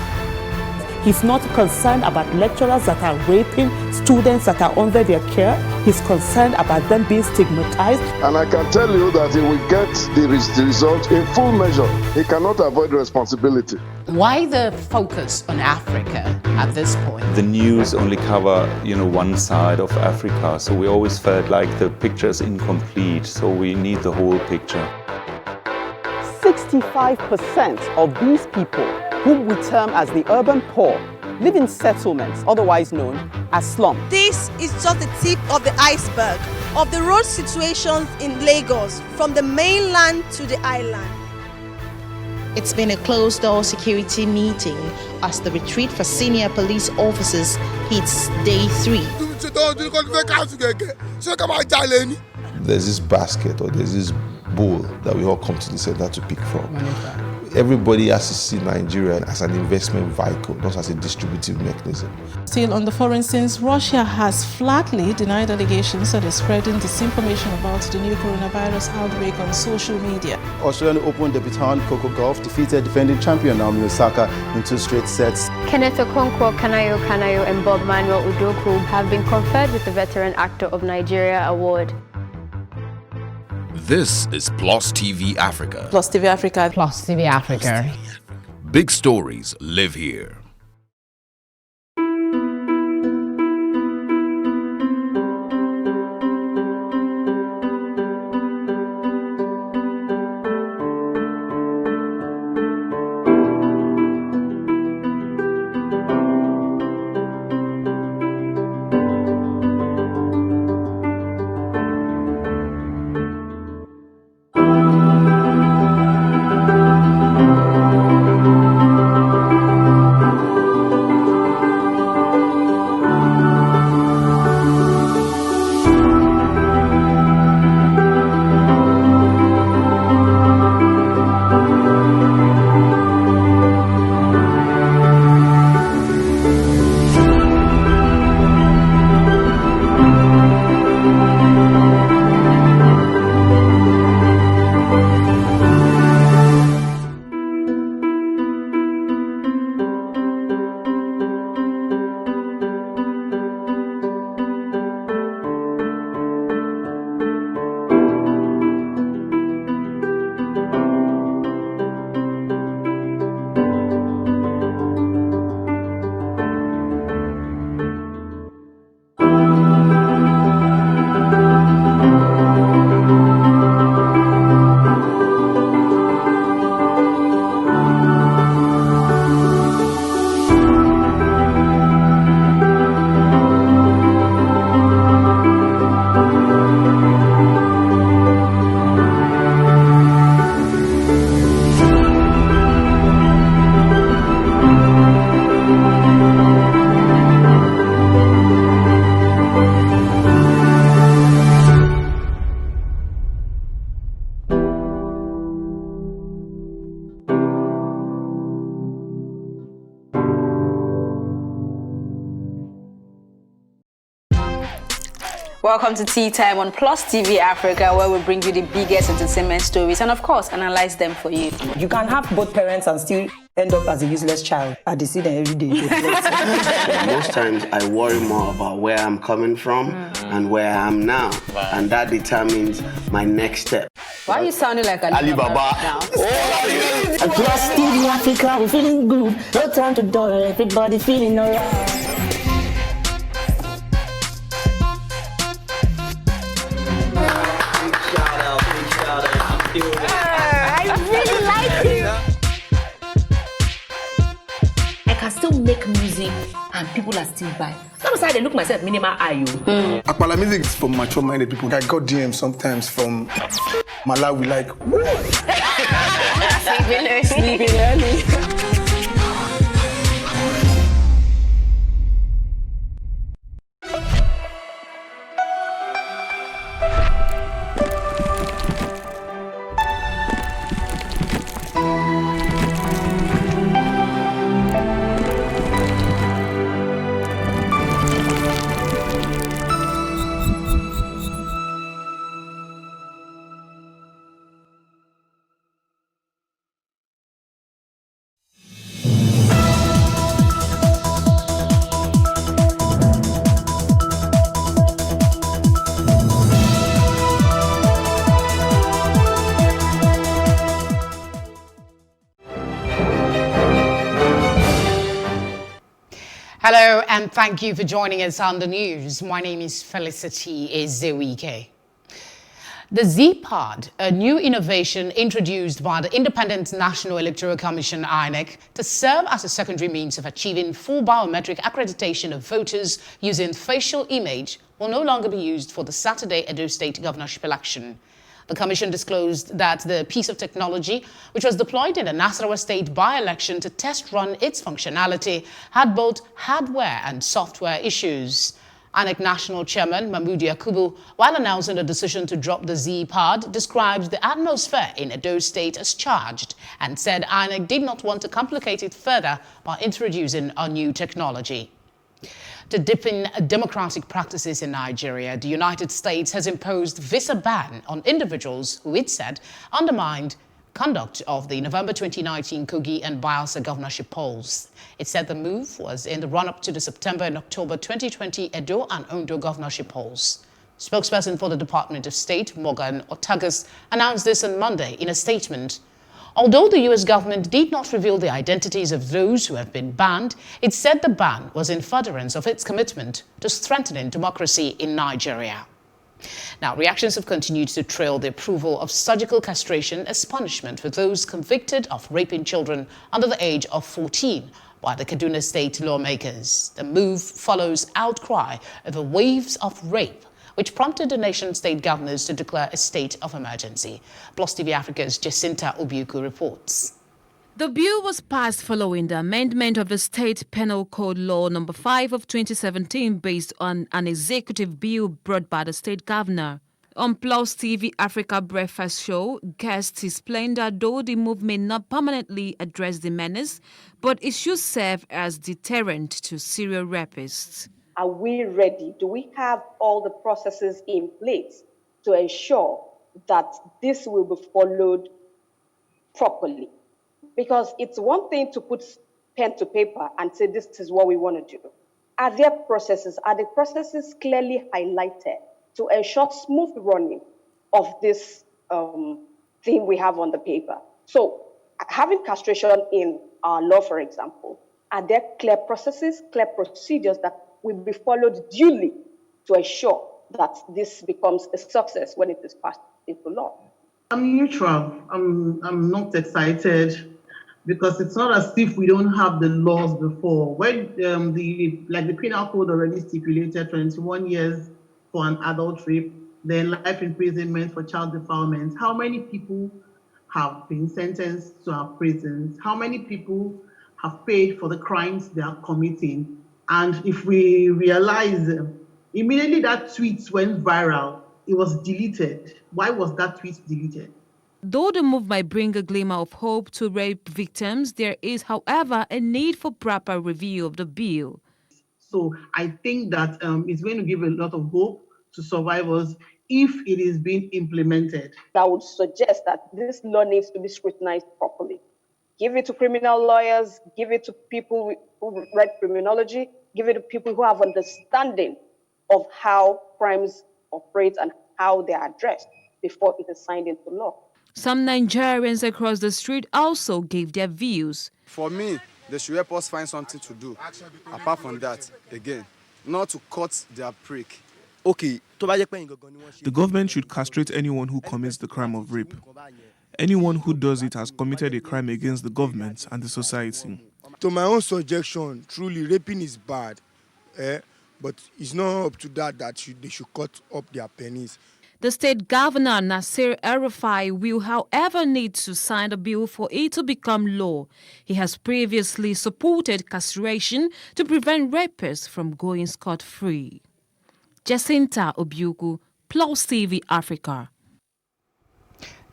S28: He's not concerned about lecturers that are raping students that are under their care. He's concerned about them being stigmatized.
S18: And I can tell you that he will get the result in full measure. He cannot avoid responsibility.
S7: Why the focus on Africa at this point?
S8: The news only cover, one side of Africa, so we always felt like the picture is incomplete, so we need the whole picture.
S9: 65% of these people, whom we term as the urban poor, live in settlements, otherwise known as slums.
S10: This is just the tip of the iceberg of the road situations in Lagos, from the mainland to the island.
S19: It's been a closed-door security meeting as the retreat for senior police officers hits day 3.
S20: There's this basket or there's this bowl that we all come to the center to pick from. Everybody has to see Nigeria as an investment vehicle, not as a distributive mechanism.
S22: Still on the foreign scenes, Russia has flatly denied allegations that is spreading disinformation about the new coronavirus outbreak on social media.
S30: Australian Open debutant Coco Gauff defeated defending champion Naomi Osaka in 2 straight sets.
S24: Kenneth Okonkwo Kanayo and Bob Manuel Udoku have been conferred with the Veteran Actor of Nigeria Award.
S26: This is Plus TV Africa.
S22: Plus TV Africa.
S7: Plus TV Africa.
S26: Big stories live here.
S11: Welcome to Tea Time on Plus TV Africa, where we bring you the biggest entertainment stories and, of course, analyze them for you.
S12: You can have both parents and still end up as a useless child. I see them every day.
S13: Most times I worry more about where I'm coming from and where I am now, and that determines my next step.
S11: Why are you sounding like Alibaba now?
S12: At Plus TV Africa, we're feeling good. No time to dull, everybody feeling alright.
S11: I really like it.
S14: I can still make music and people are still buying. Sometimes I look myself minimal IU.
S30: Akpala music is for mature-minded people. I got DMs sometimes from Malawi, like,
S11: sleeping early.
S7: Hello and thank you for joining us on the news. My name is Felicity Ezewike. The Z-Pod, a new innovation introduced by the Independent National Electoral Commission (INEC) to serve as a secondary means of achieving full biometric accreditation of voters using facial image, will no longer be used for the Saturday Edo State governorship election. The Commission disclosed that the piece of technology, which was deployed in the Nasarawa State by-election to test run its functionality, had both hardware and software issues. INEC National Chairman Mahmood Yakubu, while announcing the decision to drop the Z-Pod, described the atmosphere in Edo State as charged and said INEC did not want to complicate it further by introducing a new technology. To deepen democratic practices in Nigeria, the United States has imposed visa ban on individuals who, it said, undermined conduct of the November 2019 Kogi and Bayelsa governorship polls. It said the move was in the run-up to the September and October 2020 Edo and Ondo governorship polls. Spokesperson for the Department of State, Morgan Otagus, announced this on Monday in a statement. Although the U.S. government did not reveal the identities of those who have been banned, it said the ban was in furtherance of its commitment to strengthening democracy in Nigeria. Now, reactions have continued to trail the approval of surgical castration as punishment for those convicted of raping children under the age of 14 by the Kaduna State lawmakers. The move follows outcry over waves of rape, which prompted the nation's state governors to declare a state of emergency. Plus TV Africa's Jacinta Obiuku reports.
S1: The bill was passed following the amendment of the State Penal Code Law No. 5 of 2017 based on an executive bill brought by the state governor. On Plus TV Africa Breakfast Show, guests explained that though the move may not permanently address the menace, but it should serve as deterrent to serial rapists.
S2: Are we ready? Do we have all the processes in place to ensure that this will be followed properly? Because it's one thing to put pen to paper and say, this is what we want to do. Are there processes? Are the processes clearly highlighted to ensure smooth running of this thing we have on the paper? So having castration in our law, for example, are there clear processes, clear procedures that will be followed duly to ensure that this becomes a success when it is passed into law?
S3: I'm neutral. I'm not excited because it's not as if we don't have the laws before. When the penal code already stipulated 21 years for an adult rape, then life imprisonment for child defilement. How many people have been sentenced to our prisons? How many people have paid for the crimes they are committing? And if we realize immediately that tweet went viral, it was deleted. Why was that tweet deleted?
S1: Though the move might bring a glimmer of hope to rape victims, there is, however, a need for proper review of the bill.
S3: So I think that it's going to give a lot of hope to survivors if it is being implemented.
S2: I would suggest that this law needs to be scrutinized properly. Give it to criminal lawyers, give it to people who read criminology, give it to people who have understanding of how crimes operate and how they are addressed before it is signed into law.
S1: Some Nigerians across the street also gave their views.
S4: For me, they should help us find something to do. Apart from that, again, not to cut their prick.
S15: Okay, the government should castrate anyone who commits the crime of rape. Anyone who does it has committed a crime against the government and the society.
S16: To my own suggestion, truly, raping is bad. But it's not up to that they should cut up their pennies.
S1: The state governor, Nasir El-Rufai, will, however, need to sign the bill for it to become law. He has previously supported castration to prevent rapists from going scot-free. Jacinta Obiuku, Plus TV Africa.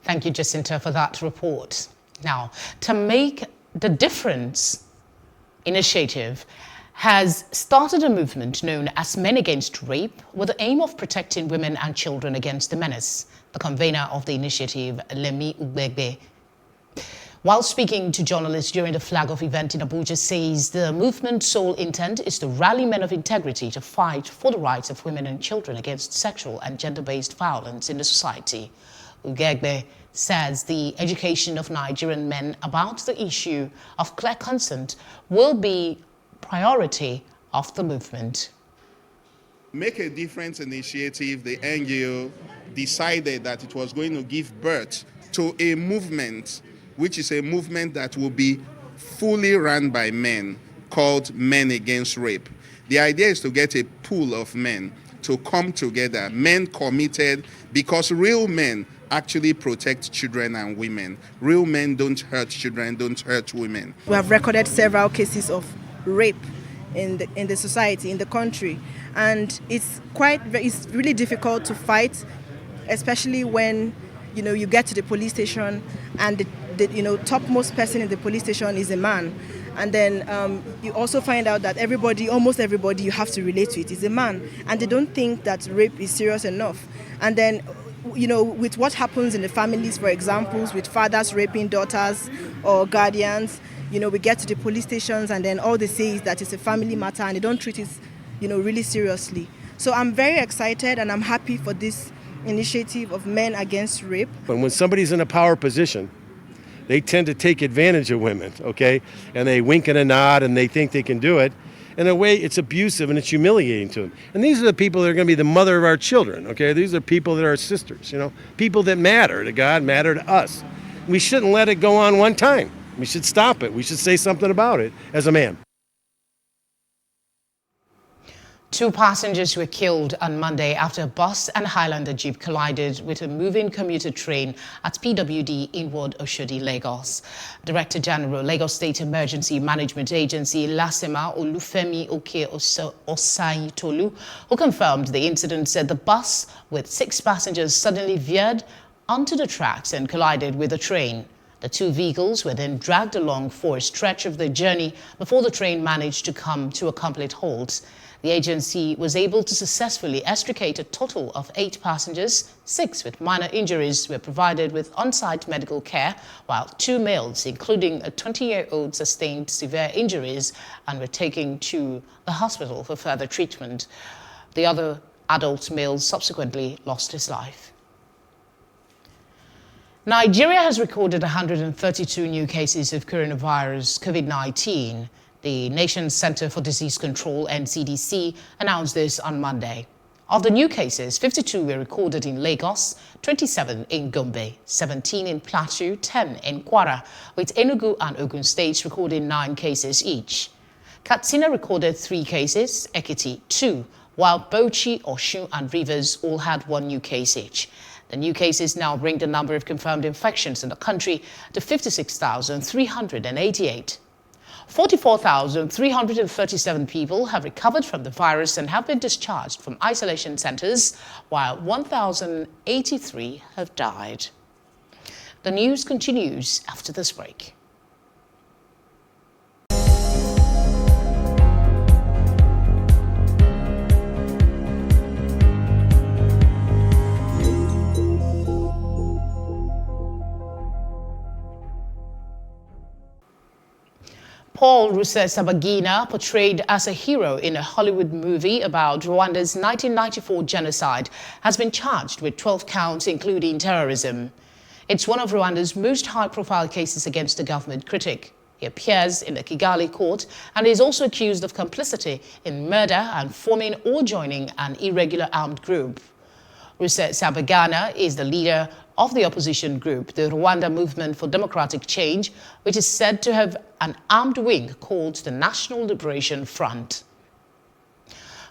S7: Thank you, Jacinta, for that report. Now, to make the difference initiative has started a movement known as Men Against Rape with the aim of protecting women and children against the menace. The convener of the initiative, Lemi Ugbegbe, while speaking to journalists during the flag-off event in Abuja, says the movement's sole intent is to rally men of integrity to fight for the rights of women and children against sexual and gender-based violence in the society. Ugbegbe says the education of Nigerian men about the issue of clear consent will be priority of the movement.
S21: Make a Difference initiative, the NGO, decided that it was going to give birth to a movement, which is a movement that will be fully run by men, called Men Against Rape. The idea is to get a pool of men to come together, men committed, because real men actually protect children and women. Real men don't hurt children, don't hurt women.
S23: We have recorded several cases of rape in the society, in the country, and it's really difficult to fight, especially when you get to the police station and the topmost person in the police station is a man, and then you also find out that almost everybody you have to relate to it is a man, and they don't think that rape is serious enough. And then with what happens in the families, for example, with fathers raping daughters or guardians, we get to the police stations and then all they say is that it's a family matter and they don't treat it, really seriously. So I'm very excited and I'm happy for this initiative of Men Against Rape.
S27: When somebody's in a power position,
S5: They tend to take advantage of women, okay? And they wink and a nod and they think they can do it. In a way, it's abusive and it's humiliating to them. And these are the people that are going to be the mother of our children, okay? These are people that are our sisters, you know? People that matter to God, matter to us. We shouldn't let it go on one time. We should stop it. We should say something about it as a man.
S7: 2 passengers were killed on Monday after a bus and Highlander Jeep collided with a moving commuter train at PWD Inward Oshodi, Lagos. Director General, Lagos State Emergency Management Agency, Lasema Olufemi Oke Osayitolu, who confirmed the incident, said the bus with 6 passengers suddenly veered onto the tracks and collided with the train. The 2 vehicles were then dragged along for a stretch of the journey before the train managed to come to a complete halt. The agency was able to successfully extricate a total of 8 passengers. 6 with minor injuries were provided with on-site medical care, while 2 males, including a 20-year-old, sustained severe injuries and were taken to the hospital for further treatment. The other adult male subsequently lost his life. Nigeria has recorded 132 new cases of coronavirus COVID-19. The nation's Center for Disease Control, NCDC, announced this on Monday. Of the new cases, 52 were recorded in Lagos, 27 in Gombe, 17 in Plateau, 10 in Kwara, with Enugu and Ogun states recording 9 cases each. Katsina recorded 3 cases, Ekiti 2, while Bauchi, Osun and Rivers all had 1 new case each. The new cases now bring the number of confirmed infections in the country to 56,388. 44,337 people have recovered from the virus and have been discharged from isolation centers, while 1,083 have died. The news continues after this break. Paul Rusesabagina, portrayed as a hero in a Hollywood movie about Rwanda's 1994 genocide, has been charged with 12 counts, including terrorism. It's one of Rwanda's most high-profile cases against a government critic. He appears in the Kigali court and is also accused of complicity in murder and forming or joining an irregular armed group. Rusesabagina is the leader of the opposition group, the Rwanda Movement for Democratic Change, which is said to have an armed wing called the National Liberation Front.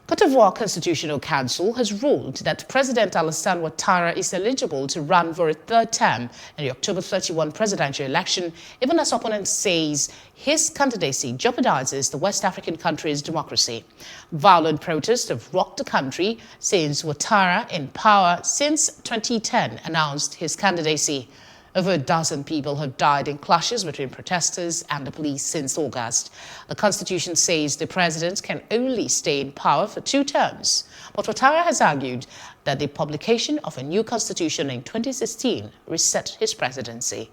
S7: Côte d'Ivoire Constitutional Council has ruled that President Alassane Ouattara is eligible to run for a 3rd term in the October 31 presidential election, even as opponents says his candidacy jeopardizes the West African country's democracy. Violent protests have rocked the country since Ouattara, in power since 2010, announced his candidacy. Over a dozen people have died in clashes between protesters and the police since August. The constitution says the president can only stay in power for 2 terms. But Ouattara has argued that the publication of a new constitution in 2016 reset his presidency.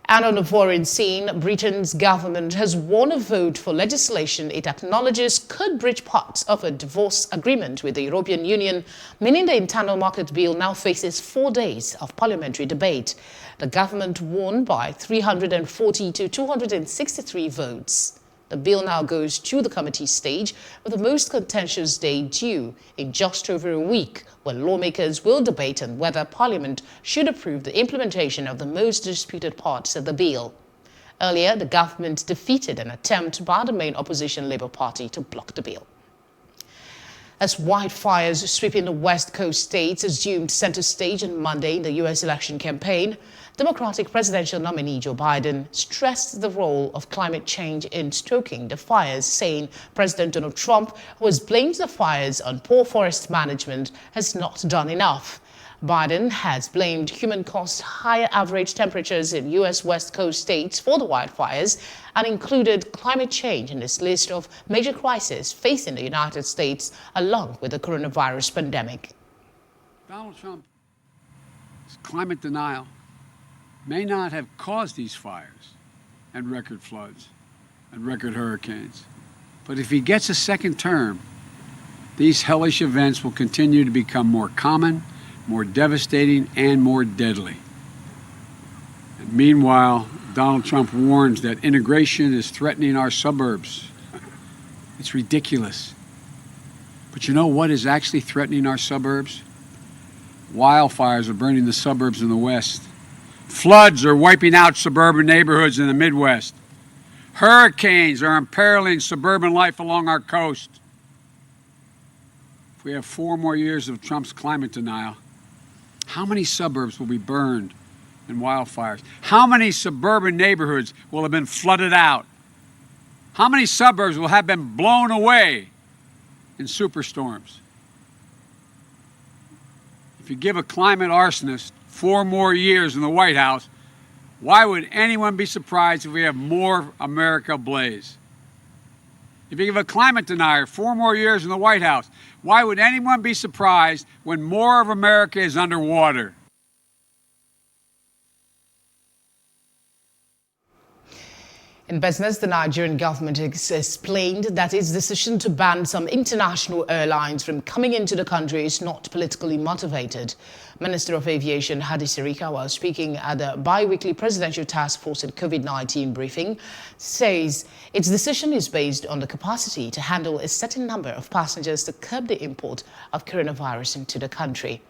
S7: And on the foreign scene, Britain's government has won a vote for legislation it acknowledges could breach parts of a divorce agreement with the European Union, meaning the internal market bill now faces 4 days of parliamentary debate. The government won by 340 to 263 votes. The bill now goes to the committee stage, with the most contentious day due in just over a week, where lawmakers will debate on whether Parliament should approve the implementation of the most disputed parts of the bill. Earlier, the government defeated an attempt by the main opposition Labour Party to block the bill. As wildfires sweeping the West Coast states assumed center stage on Monday in the U.S. election campaign, Democratic presidential nominee Joe Biden stressed the role of climate change in stoking the fires, saying President Donald Trump, who has blamed the fires on poor forest management, has not done enough. Biden has blamed human-caused higher average temperatures in U.S. West Coast states for the wildfires and included climate change in his list of major crises facing the United States, along with the coronavirus pandemic.
S6: Donald Trump's climate denial may not have caused these fires and record floods and record hurricanes, but if he gets a second term, these hellish events will continue to become more common, more devastating, and more deadly. And meanwhile, Donald Trump warns that integration is threatening our suburbs. It's ridiculous. But you know what is actually threatening our suburbs? Wildfires are burning the suburbs in the West. Floods are wiping out suburban neighborhoods in the Midwest. Hurricanes are imperiling suburban life along our coast. If we have 4 more years of Trump's climate denial, how many suburbs will be burned in wildfires? How many suburban neighborhoods will have been flooded out? How many suburbs will have been blown away in superstorms? If you give a climate arsonist 4 more years in the White House, why would anyone be surprised if we have more America ablaze? If you give a climate denier 4 more years in the White House, why would anyone be surprised when more of America is underwater?
S7: In business, the Nigerian government has explained that its decision to ban some international airlines from coming into the country is not politically motivated. Minister of Aviation Hadi Sirika, while speaking at the bi-weekly Presidential Task Force and COVID-19 briefing, says its decision is based on the capacity to handle a certain number of passengers to curb the import of coronavirus into the country.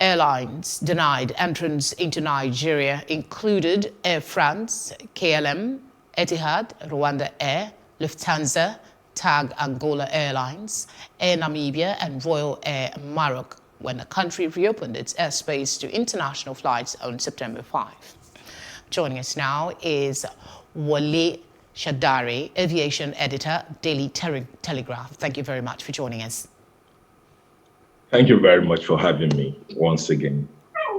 S7: Airlines denied entrance into Nigeria included Air France, KLM, Etihad, Rwanda Air, Lufthansa, TAG Angola Airlines, Air Namibia and Royal Air Maroc when the country reopened its airspace to international flights on September 5. Joining us now is Wale Shadari, aviation editor, Daily Telegraph. Thank you very much for joining us.
S8: Thank you very much for having me once again.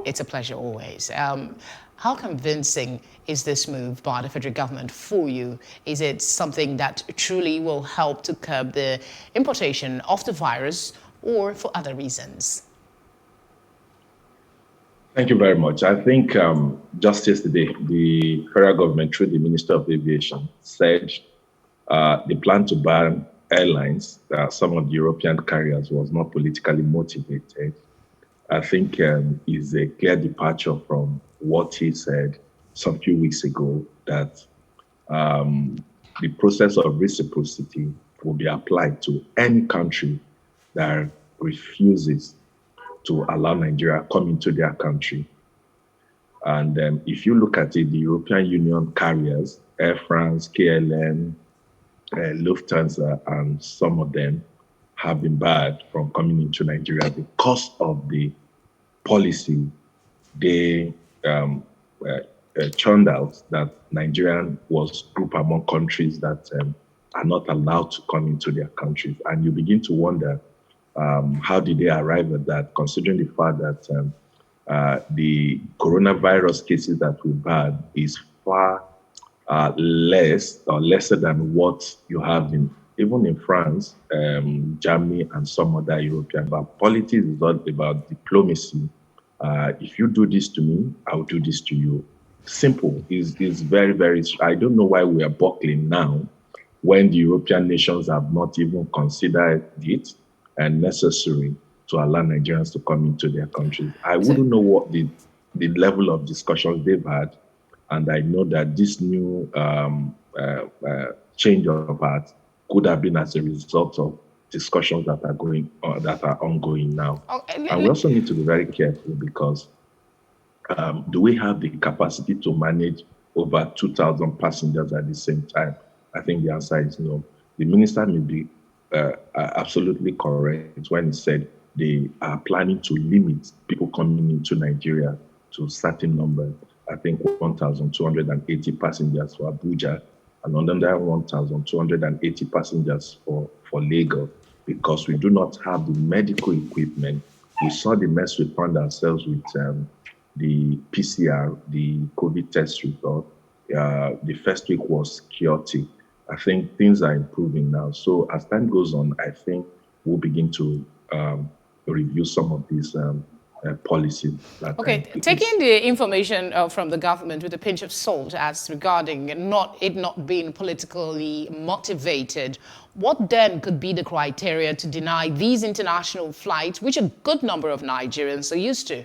S7: It's a pleasure always. How convincing is this move by the federal government for you? Is it something that truly will help to curb the importation of the virus or for other reasons?
S8: Thank you very much. I think just yesterday, the federal government, through the Minister of Aviation, said they plan to ban airlines, some of the European carriers, was not politically motivated. I think is a clear departure from what he said some few weeks ago, that the process of reciprocity will be applied to any country that refuses to allow Nigeria come into their country. And if you look at it, the European Union carriers, Air France, KLM, Lufthansa, and some of them have been barred from coming into Nigeria because of the policy they churned out, that Nigeria was grouped among countries that are not allowed to come into their countries. And you begin to wonder, how did they arrive at that, considering the fact that the coronavirus cases that we've had is far less or lesser than what you have even in France, Germany, and some other European. But politics is not about diplomacy. If you do this to me, I'll do this to you. Simple. Is very, very. I don't know why we are buckling now, when the European nations have not even considered it and necessary to allow Nigerians to come into their countries. I wouldn't know what the level of discussions they've had. And I know that this new change of heart could have been as a result of discussions that are ongoing now. And we also need to be very careful, because do we have the capacity to manage over 2,000 passengers at the same time? I think the answer is no. The minister may be absolutely correct when he said they are planning to limit people coming into Nigeria to a certain number. I think 1,280 passengers for Abuja, and another 1,280 passengers for Lagos, because we do not have the medical equipment. We saw the mess we found ourselves with the PCR, the COVID test result. The first week was chaotic. I think things are improving now. So as time goes on, I think we'll begin to review some of these policy.
S7: Okay, taking the information from the government with a pinch of salt as regarding it not being politically motivated, what then could be the criteria to deny these international flights, which a good number of Nigerians are used to?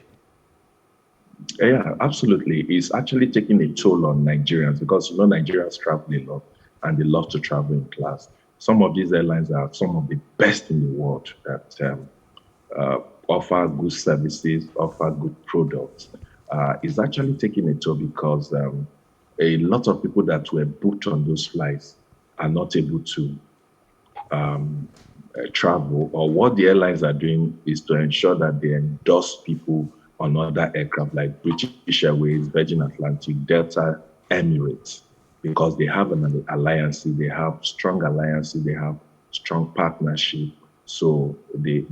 S8: Yeah, absolutely. It's actually taking a toll on Nigerians because Nigerians travel a lot and they love to travel in class. Some of these airlines are some of the best in the world that uh, offer good services, offer good products. It's actually taking a toll because a lot of people that were booked on those flights are not able to travel, or what the airlines are doing is to ensure that they endorse people on other aircraft like British Airways, Virgin Atlantic, Delta, Emirates, because they have an alliance, they have strong alliances, they have strong partnership. So they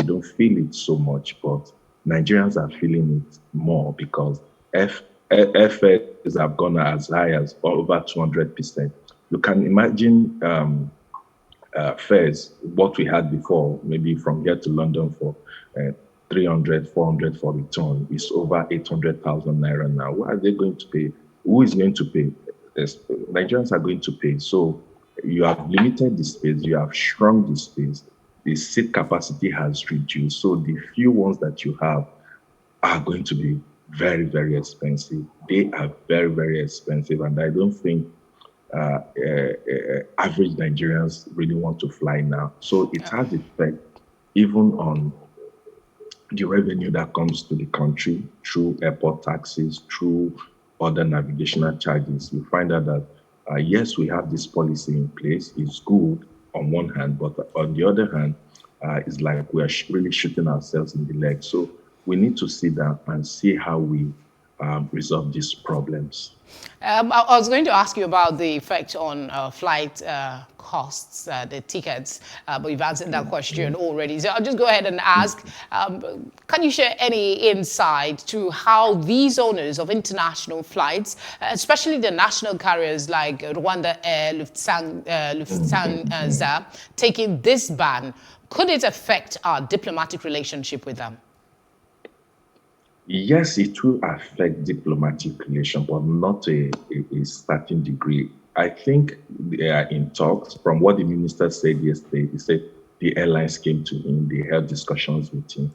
S8: don't feel it so much, but Nigerians are feeling it more because airfares have gone as high as over 200%. You can imagine fares, what we had before, maybe from here to London for 300, 400 for return, is over 800,000 naira now. What are they going to pay? Who is going to pay? Nigerians are going to pay. So you have limited the space, you have shrunk the space, the seat capacity has reduced. So the few ones that you have are going to be very, very expensive. They are very, very expensive. And I don't think average Nigerians really want to fly now. So it has effect even on the revenue that comes to the country through airport taxes, through other navigational charges. You find out that, yes, we have this policy in place. It's good on one hand, but on the other hand, it's like we're really shooting ourselves in the leg. So we need to sit down and see how we resolve these problems.
S7: I was going to ask you about the effect on flight costs, the tickets, but you've answered that question already. So I'll just go ahead and ask, can you share any insight to how these owners of international flights, especially the national carriers like Rwanda Air, Lufthansa, taking this ban, could it affect our diplomatic relationship with them?
S8: Yes, it will affect diplomatic relations, but not a certain degree. I think they are in talks. From what the minister said yesterday, he said the airlines came to him, they held discussions with him.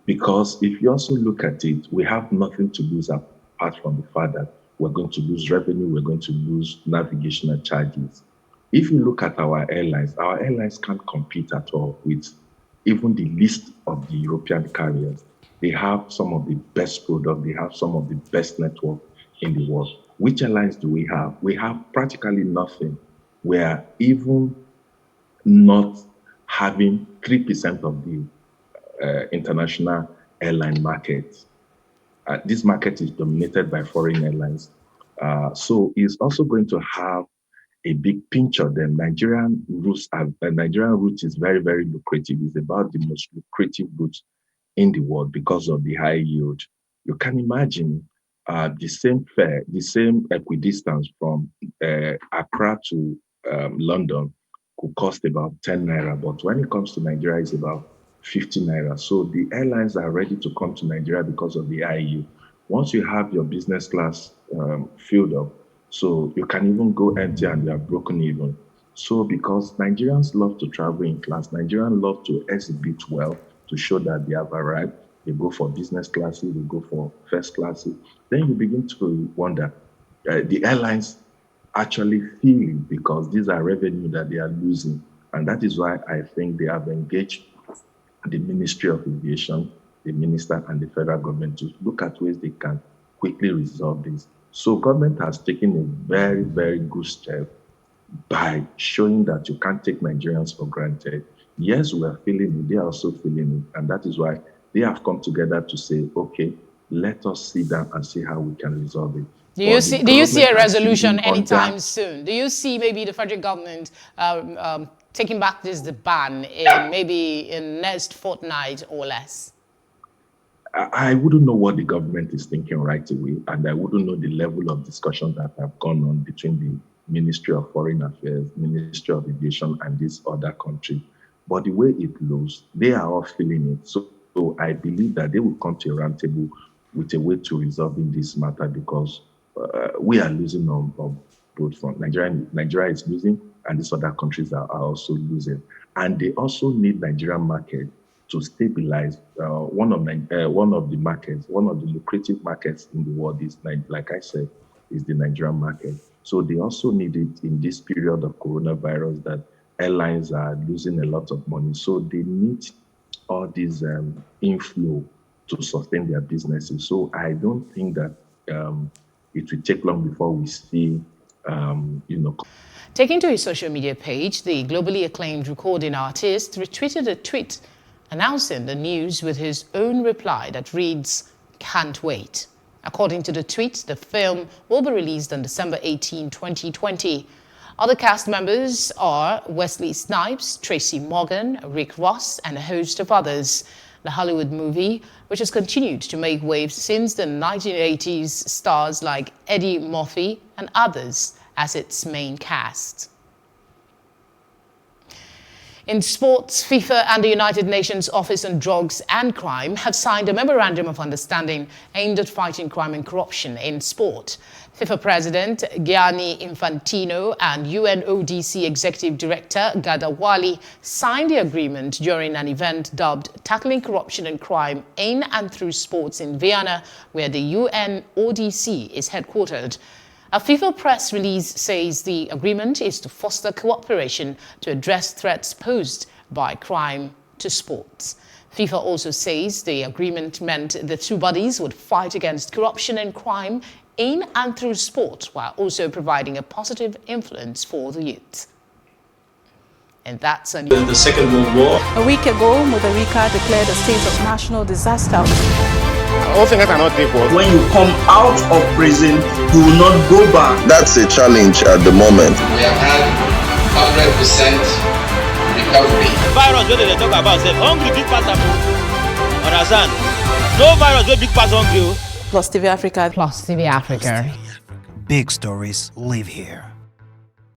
S8: Because if you also look at it, we have nothing to lose apart from the fact that we're going to lose revenue, we're going to lose navigational charges. If you look at our airlines can't compete at all with even the least of the European carriers. They have some of the best products. They have some of the best network in the world. Which airlines do we have? We have practically nothing. We are even not having 3% of the international airline market. This market is dominated by foreign airlines. So it's also going to have a big pinch of them. Nigerian route is very, very lucrative. It's about the most lucrative route in the world because of the high yield. You can imagine the same fare, the same equidistance from Accra to London could cost about 10 naira, but when it comes to Nigeria, it's about 50 naira. So the airlines are ready to come to Nigeria because of the high yield. Once you have your business class filled up, so you can even go empty and you are broken even. So because Nigerians love to travel in class, Nigerians love to exhibit well, to show that they have arrived. They go for business classes, they go for first classes. Then you begin to wonder, the airlines actually feel it because these are revenue that they are losing. And that is why I think they have engaged the Ministry of Aviation, the minister and the federal government to look at ways they can quickly resolve this. So government has taken a very, very good step by showing that you can't take Nigerians for granted. Yes, we are feeling it. They are also feeling it. And that is why they have come together to say, okay, let us sit down and see how we can resolve it.
S7: Do you see a resolution anytime soon? Do you see maybe the federal government taking back the ban in maybe in next fortnight or less?
S8: I wouldn't know what the government is thinking right away, and I wouldn't know the level of discussions that have gone on between the Ministry of Foreign Affairs, Ministry of Aviation, and this other country. But the way it looks, they are all feeling it. So I believe that they will come to a round table with a way to resolving this matter because we are losing on both fronts. Nigeria is losing, and these other countries are also losing. And they also need Nigerian market to stabilize one of the markets, one of the lucrative markets in the world is, like I said, is the Nigerian market. So they also need it in this period of coronavirus that airlines are losing a lot of money. So they need all this inflow to sustain their businesses. So I don't think that it will take long before we see,
S7: Taking to his social media page, the globally acclaimed recording artist retweeted a tweet announcing the news with his own reply that reads, "Can't wait." According to the tweet, the film will be released on December 18, 2020. Other cast members are Wesley Snipes, Tracy Morgan, Rick Ross, and a host of others. The Hollywood movie, which has continued to make waves since the 1980s, stars like Eddie Murphy and others as its main cast. In sports, FIFA and the United Nations Office on Drugs and Crime have signed a memorandum of understanding aimed at fighting crime and corruption in sport. FIFA President Gianni Infantino and UNODC Executive Director Gada Wali signed the agreement during an event dubbed Tackling Corruption and Crime in and Through Sports in Vienna, where the UNODC is headquartered. A FIFA press release says the agreement is to foster cooperation to address threats posed by crime to sports. FIFA also says the agreement meant the two bodies would fight against corruption and crime in and through sport, while also providing a positive influence for the youth. And that's the
S9: Second World War.
S22: A week ago, Mozambique declared a state of national disaster.
S9: All things are not equal. When you come out of prison, you will not go back.
S10: That's a challenge at the moment.
S17: We have had 100% recovery.
S9: Virus wey they talk about, say hungry big pass am. Understand? No virus wey big pass hungry.
S22: Plus TV Africa.
S7: Plus TV Africa.
S18: Big stories live here.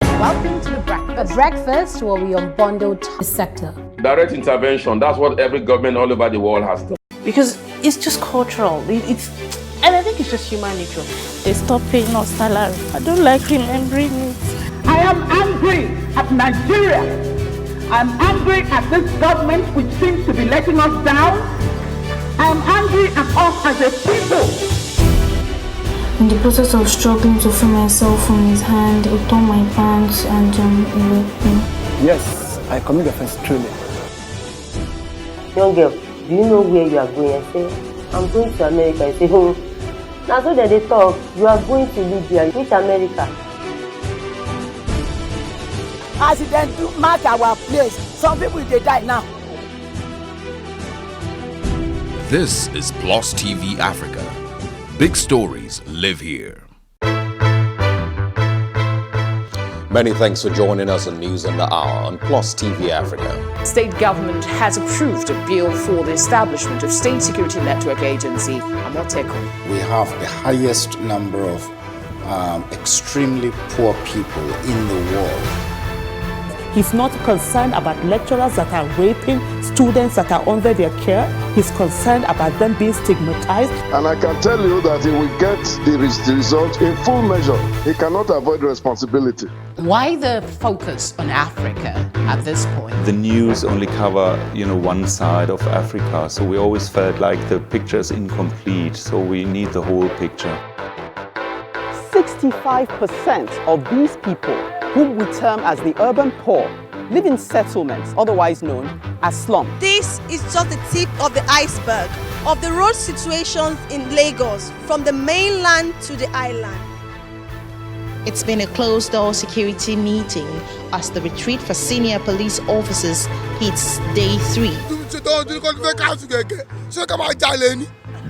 S7: Welcome to The Breakfast. The Breakfast, where we unbundle the sector.
S19: Direct intervention, that's what every government all over the world has done.
S22: Because it's just cultural. And I think it's just human nature.
S20: They stop paying us salary. I don't like remembering it.
S25: I am angry at Nigeria. I'm angry at this government which seems to be letting us down. I am angry at us as a people.
S27: In the process of struggling to free myself from his hand, he tore my pants and he raped me.
S28: Yes, I commit offense truly.
S29: Young girl, do you know where you are going? I say, I'm going to America. I say, oh, now so that they talk, you are going to Libya, which America?
S25: As it then do mark our place, some people they die now.
S26: This is Plus TV Africa. Big stories live here.
S31: Many thanks for joining us on News on the Hour on Plus TV Africa.
S7: State government has approved a bill for the establishment of State Security Network Agency, Amotekun.
S32: We have the highest number of extremely poor people in the world.
S20: He's not concerned about lecturers that are raping students that are under their care. He's concerned about them being stigmatized.
S33: And I can tell you that he will get the result in full measure. He cannot avoid responsibility.
S7: Why the focus on Africa at this point?
S34: The news only cover, one side of Africa. So we always felt like the picture is incomplete. So we need the whole picture.
S35: 65% of these people, whom we term as the urban poor, live in settlements, otherwise known as slums.
S23: This is just the tip of the iceberg of the road situations in Lagos, from the mainland to the island.
S36: It's been a closed-door security meeting as the retreat for senior police officers hits day 3.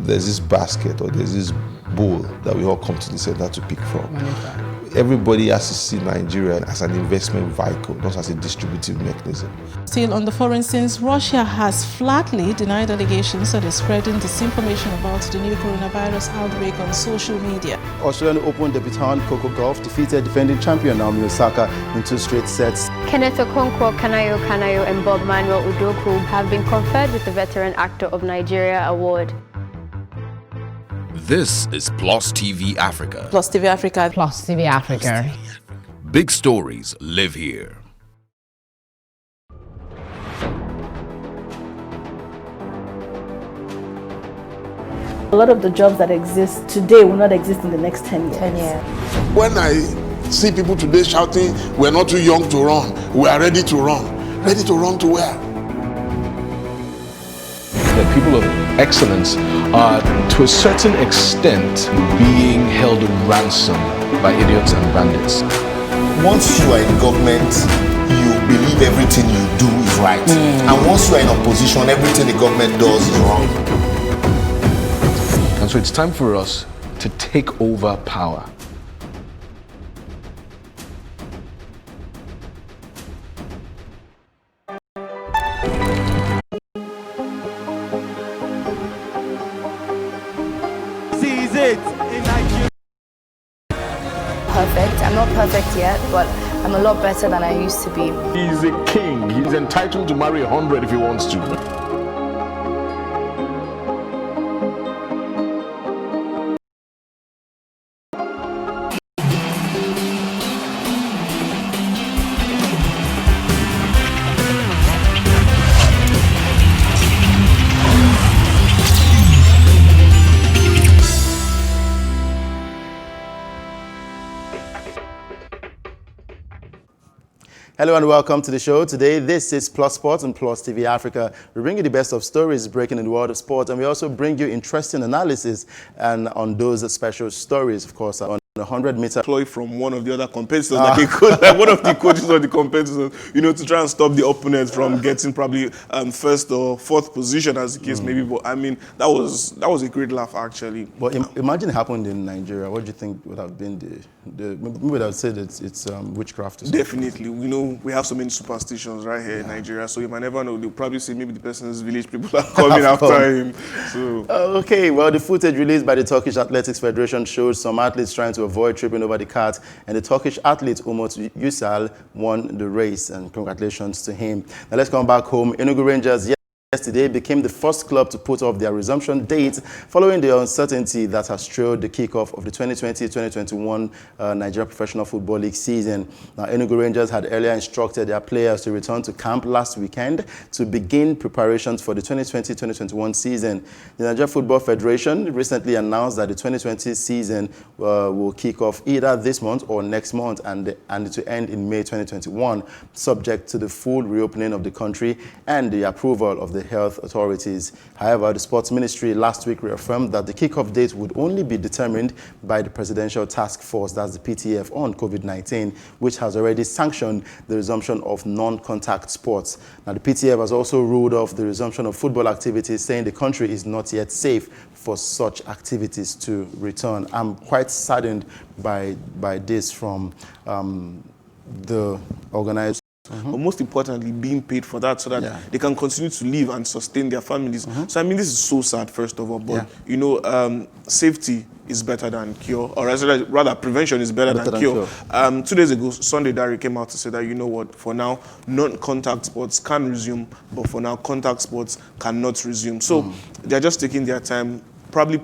S37: There's this basket or there's this bowl that we all come to the center to pick from. Everybody has to see Nigeria as an investment vehicle, not as a distributive mechanism.
S22: Still on the foreign scenes, Russia has flatly denied allegations that is spreading disinformation about the new coronavirus outbreak on social media.
S38: Australian Open debutant Coco Gauff defeated defending champion Naomi Osaka in 2 straight sets.
S24: Kenneth Okonkwo Kanayo and Bob Manuel Udoku have been conferred with the Veteran Actor of Nigeria Award.
S26: This is Plus TV Africa.
S22: Plus TV Africa.
S7: Plus TV Africa.
S26: Big stories live here.
S27: A lot of the jobs that exist today will not exist in the next 10 years.
S24: 10 years.
S33: When I see people today shouting, we're not too young to run, we are ready to run. Ready to run to where?
S1: The people of excellence are, to a certain extent, being held ransom by idiots and bandits.
S32: Once you are in government, you believe everything you do is right. And once you are in opposition, everything the government does is wrong.
S1: And so it's time for us to take over power.
S2: Sees it in Nigeria.
S24: Perfect. I'm not perfect yet, but I'm a lot better than I used to be.
S2: He's a king. He's entitled to marry 100 if he wants to.
S38: Hello and welcome to the show. Today, this is Plus Sports on Plus TV Africa. We bring you the best of stories breaking in the world of sport, and we also bring you interesting analysis and on those special stories, of course, on the 100-meter
S3: employ from one of the other competitors, like one of the coaches of the competitors, to try and stop the opponent from getting probably first or fourth position, as the case may be. But I mean, that was a great laugh, actually.
S38: But imagine it happened in Nigeria. What do you think would have been we would have said it's witchcraft or something?
S3: Definitely. We have so many superstitions right here in Nigeria, so you might never know. They'll probably say maybe the person's village people are coming after him. So.
S38: Okay, well, the footage released by the Turkish Athletics Federation shows some athletes trying to avoid tripping over the cart, and the Turkish athlete Umut Yücel won the race, and congratulations to him. Now let's come back home. Enugu Rangers yesterday became the first club to put off their resumption date following the uncertainty that has trailed the kickoff of the 2020-2021 Nigeria Professional Football League season. Now, Enugu Rangers had earlier instructed their players to return to camp last weekend to begin preparations for the 2020-2021 season. The Nigeria Football Federation recently announced that the 2020 season will kick off either this month or next month, and to end in May 2021, subject to the full reopening of the country and the approval of the health authorities. However, the Sports Ministry last week reaffirmed that the kickoff date would only be determined by the Presidential Task Force, that's the PTF, on COVID-19, which has already sanctioned the resumption of non-contact sports. Now, the PTF has also ruled off the resumption of football activities, saying the country is not yet safe for such activities to return. I'm quite saddened by this from the organizers.
S3: But most importantly, being paid for that so that they can continue to live and sustain their families. So I mean, this is so sad, first of all, but safety is better than cure, or rather prevention is better than cure. 2 days ago, Sunday Diary came out to say that, for now, non-contact sports can resume, but for now, contact sports cannot resume. So they're just taking their time, probably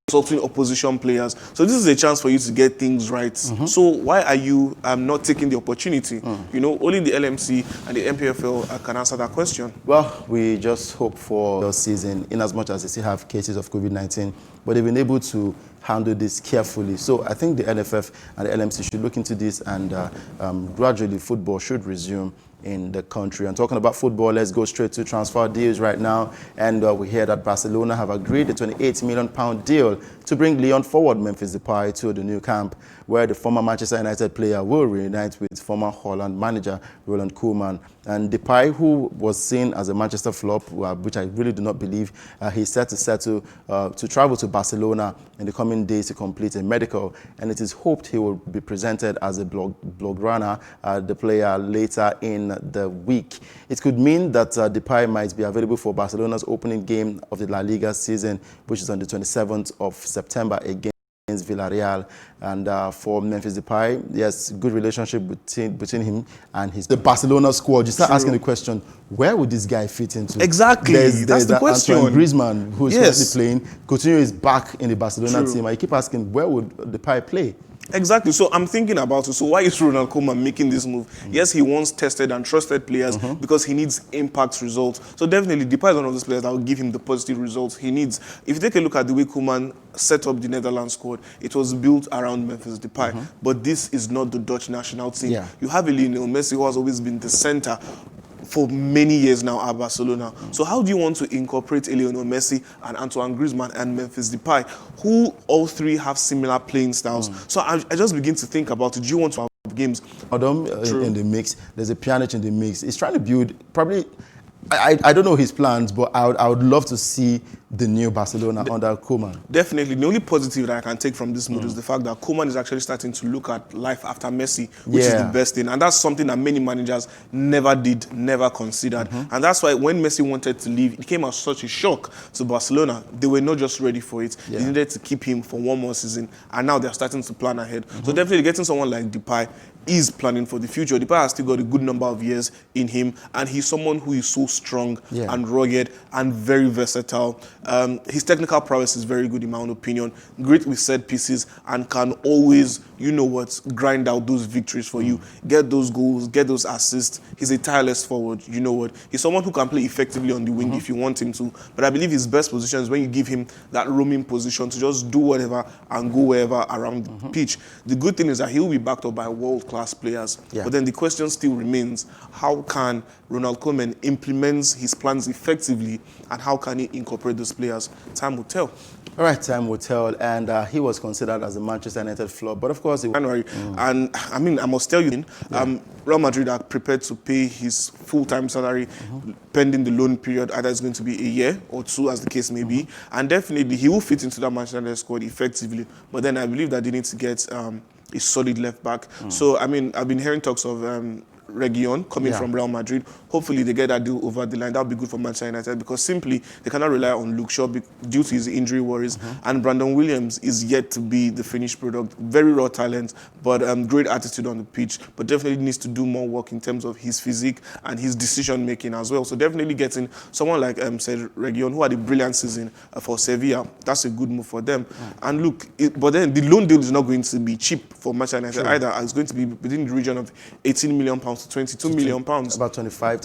S3: consulting opposition players. So this is a chance for you to get things right. So why are you not taking the opportunity? Only the LMC and the MPFL can answer that question.
S38: Well, we just hope for the season, in as much as they still have cases of COVID-19, but they've been able to handle this carefully. So I think the NFF and the LMC should look into this, and gradually football should resume in the country. And talking about football, let's go straight to transfer deals right now. And we hear that Barcelona have agreed a £28 million deal to bring Lyon forward Memphis Depay to the new camp, where the former Manchester United player will reunite with former Holland manager Ronald Koeman. And Depay, who was seen as a Manchester flop, which I really do not believe, he's set to travel to Barcelona in the coming days to complete a medical, and it is hoped he will be presented as a Blaugrana, the player, later in the week. It could mean that Depay might be available for Barcelona's opening game of the La Liga season, which is on the 27th of September against Villarreal. And for Memphis Depay, yes, good relationship between him and the Barcelona squad. You start asking the question, where would this guy fit into?
S3: Exactly, that's the question.
S38: Antoine Griezmann, who is currently playing, Coutinho is back in the Barcelona team. I keep asking, where would Depay play?
S3: Exactly. So I'm thinking about it. So why is Ronald Koeman making this move? Yes, he wants tested and trusted players because he needs impact results. So definitely, Depay is one of those players that will give him the positive results he needs. If you take a look at the way Koeman set up the Netherlands squad, it was built around Memphis Depay. But this is not the Dutch national team.
S38: Yeah.
S3: You have a Lionel Messi who has always been the center for many years now at Barcelona. So how do you want to incorporate Lionel Messi and Antoine Griezmann and Memphis Depay, who all three have similar playing styles? So I just begin to think about it. Do you want to have games?
S38: Adam in the mix, there's a Pjanic in the mix. He's trying to build probably. I don't know his plans, but I would love to see the new Barcelona under Koeman.
S3: Definitely. The only positive that I can take from this mood is the fact that Koeman is actually starting to look at life after Messi, which is the best thing. And that's something that many managers never did, never considered. And that's why when Messi wanted to leave, it came as such a shock to Barcelona. They were not just ready for it. They needed to keep him for one more season. And now they're starting to plan ahead. So definitely getting someone like Depay is planning for the future. Depay has still got a good number of years in him, and he's someone who is so strong and rugged and very versatile. His technical prowess is very good in my own opinion. Great with set pieces and can always, you know what, grind out those victories for you. Get those goals, get those assists. He's a tireless forward, you know what. He's someone who can play effectively on the wing if you want him to. But I believe his best position is when you give him that roaming position to just do whatever and go wherever around the pitch. The good thing is that he'll be backed up by world-class players. But then the question still remains, how can Ronald Koeman implement his plans effectively, and how can he incorporate those players? Time will tell.
S38: All right, time will tell. And he was considered as a Manchester United flop, but of course,
S3: January. And I mean, I must tell you, Real Madrid are prepared to pay his full-time salary pending the loan period. Either it's going to be a year or two, as the case may be. And definitely, he will fit into that Manchester United squad effectively. But then I believe that they need to get a solid left back. So I mean, I've been hearing talks of Region coming from Real Madrid. Hopefully they get that deal over the line. That would be good for Manchester United, because simply they cannot rely on Luke Shaw due to his injury worries. And Brandon Williams is yet to be the finished product. Very raw talent, but great attitude on the pitch. But definitely needs to do more work in terms of his physique and his decision making as well. So definitely getting someone like said Region, who had a brilliant season for Sevilla. That's a good move for them. And look, but then the loan deal is not going to be cheap for Manchester United either. It's going to be within the region of £18 million to £22 million.
S38: About 25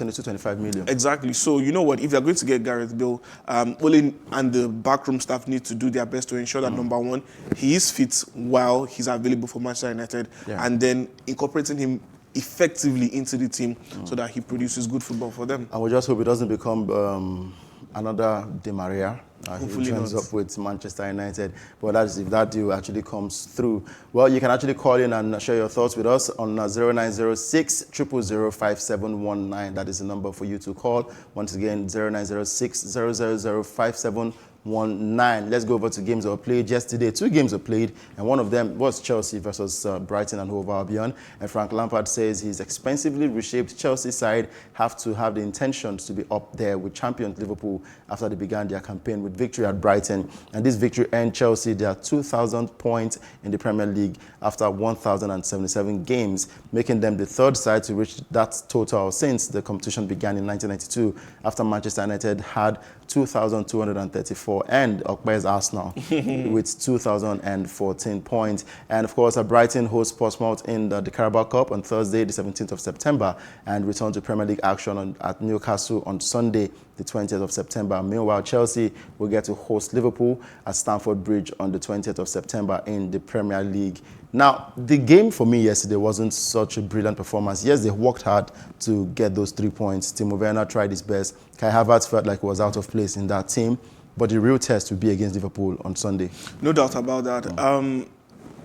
S38: million.
S3: Exactly. So you know what? If they're going to get Gareth Bale, Ole and the backroom staff need to do their best to ensure that number one, he is fit while he's available for Manchester United, and then incorporating him effectively into the team so that he produces good football for them.
S38: And we just hope it doesn't become another Di Maria.
S3: Hopefully
S38: he joins
S3: not.
S38: up with Manchester United. But that is if that deal actually comes through. Well, you can actually call in and share your thoughts with us on 0906 000 5719. That is the number for you to call. Once again, 0906 000 5719. Let's go over to games that were played yesterday. 2 games were played, and one of them was Chelsea versus Brighton and Hove Albion. And Frank Lampard says his expensively reshaped Chelsea side have to have the intentions to be up there with champion Liverpool after they began their campaign with victory at Brighton. And this victory earned Chelsea their 2,000th point in the Premier League after 1,077 games, making them the 3rd side to reach that total since the competition began in 1992, after Manchester United had 2,234 and Okpe's Arsenal with 2,014 points. And of course, Brighton hosts Portsmouth in the Carabao Cup on Thursday, the 17th of September, and return to Premier League action at Newcastle on Sunday, the 20th of September. Meanwhile, Chelsea will get to host Liverpool at Stamford Bridge on the 20th of September in the Premier League. Now, the game for me yesterday wasn't such a brilliant performance. Yes, they worked hard to get those 3 points. Timo Werner tried his best. Kai Havertz felt like he was out of place in that team. But the real test will be against Liverpool on Sunday.
S3: No doubt about that.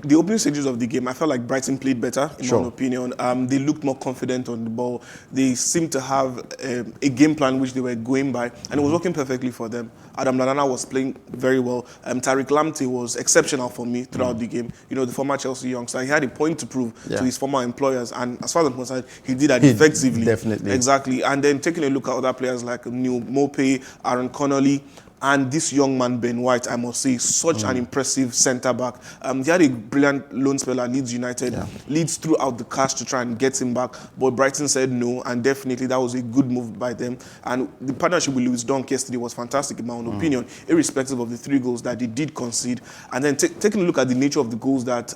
S3: The opening stages of the game, I felt like Brighton played better, in my own opinion. They looked more confident on the ball. They seemed to have a game plan which they were going by, and it was working perfectly for them. Adam Lallana was playing very well. Tariq Lamptey was exceptional for me throughout the game. You know, the former Chelsea youngster, he had a point to prove to his former employers, and as far as I'm concerned, he did that effectively.
S38: Definitely.
S3: Exactly. And then taking a look at other players like Neil Mopey, Aaron Connolly, And this young man, Ben White, I must say, such an impressive centre-back. He had a brilliant loan spell at Leeds United. Leeds threw out the cash to try and get him back, but Brighton said no, and definitely that was a good move by them. And the partnership with Lewis Dunk yesterday was fantastic, in my own opinion, irrespective of the 3 goals that they did concede. And then taking a look at the nature of the goals that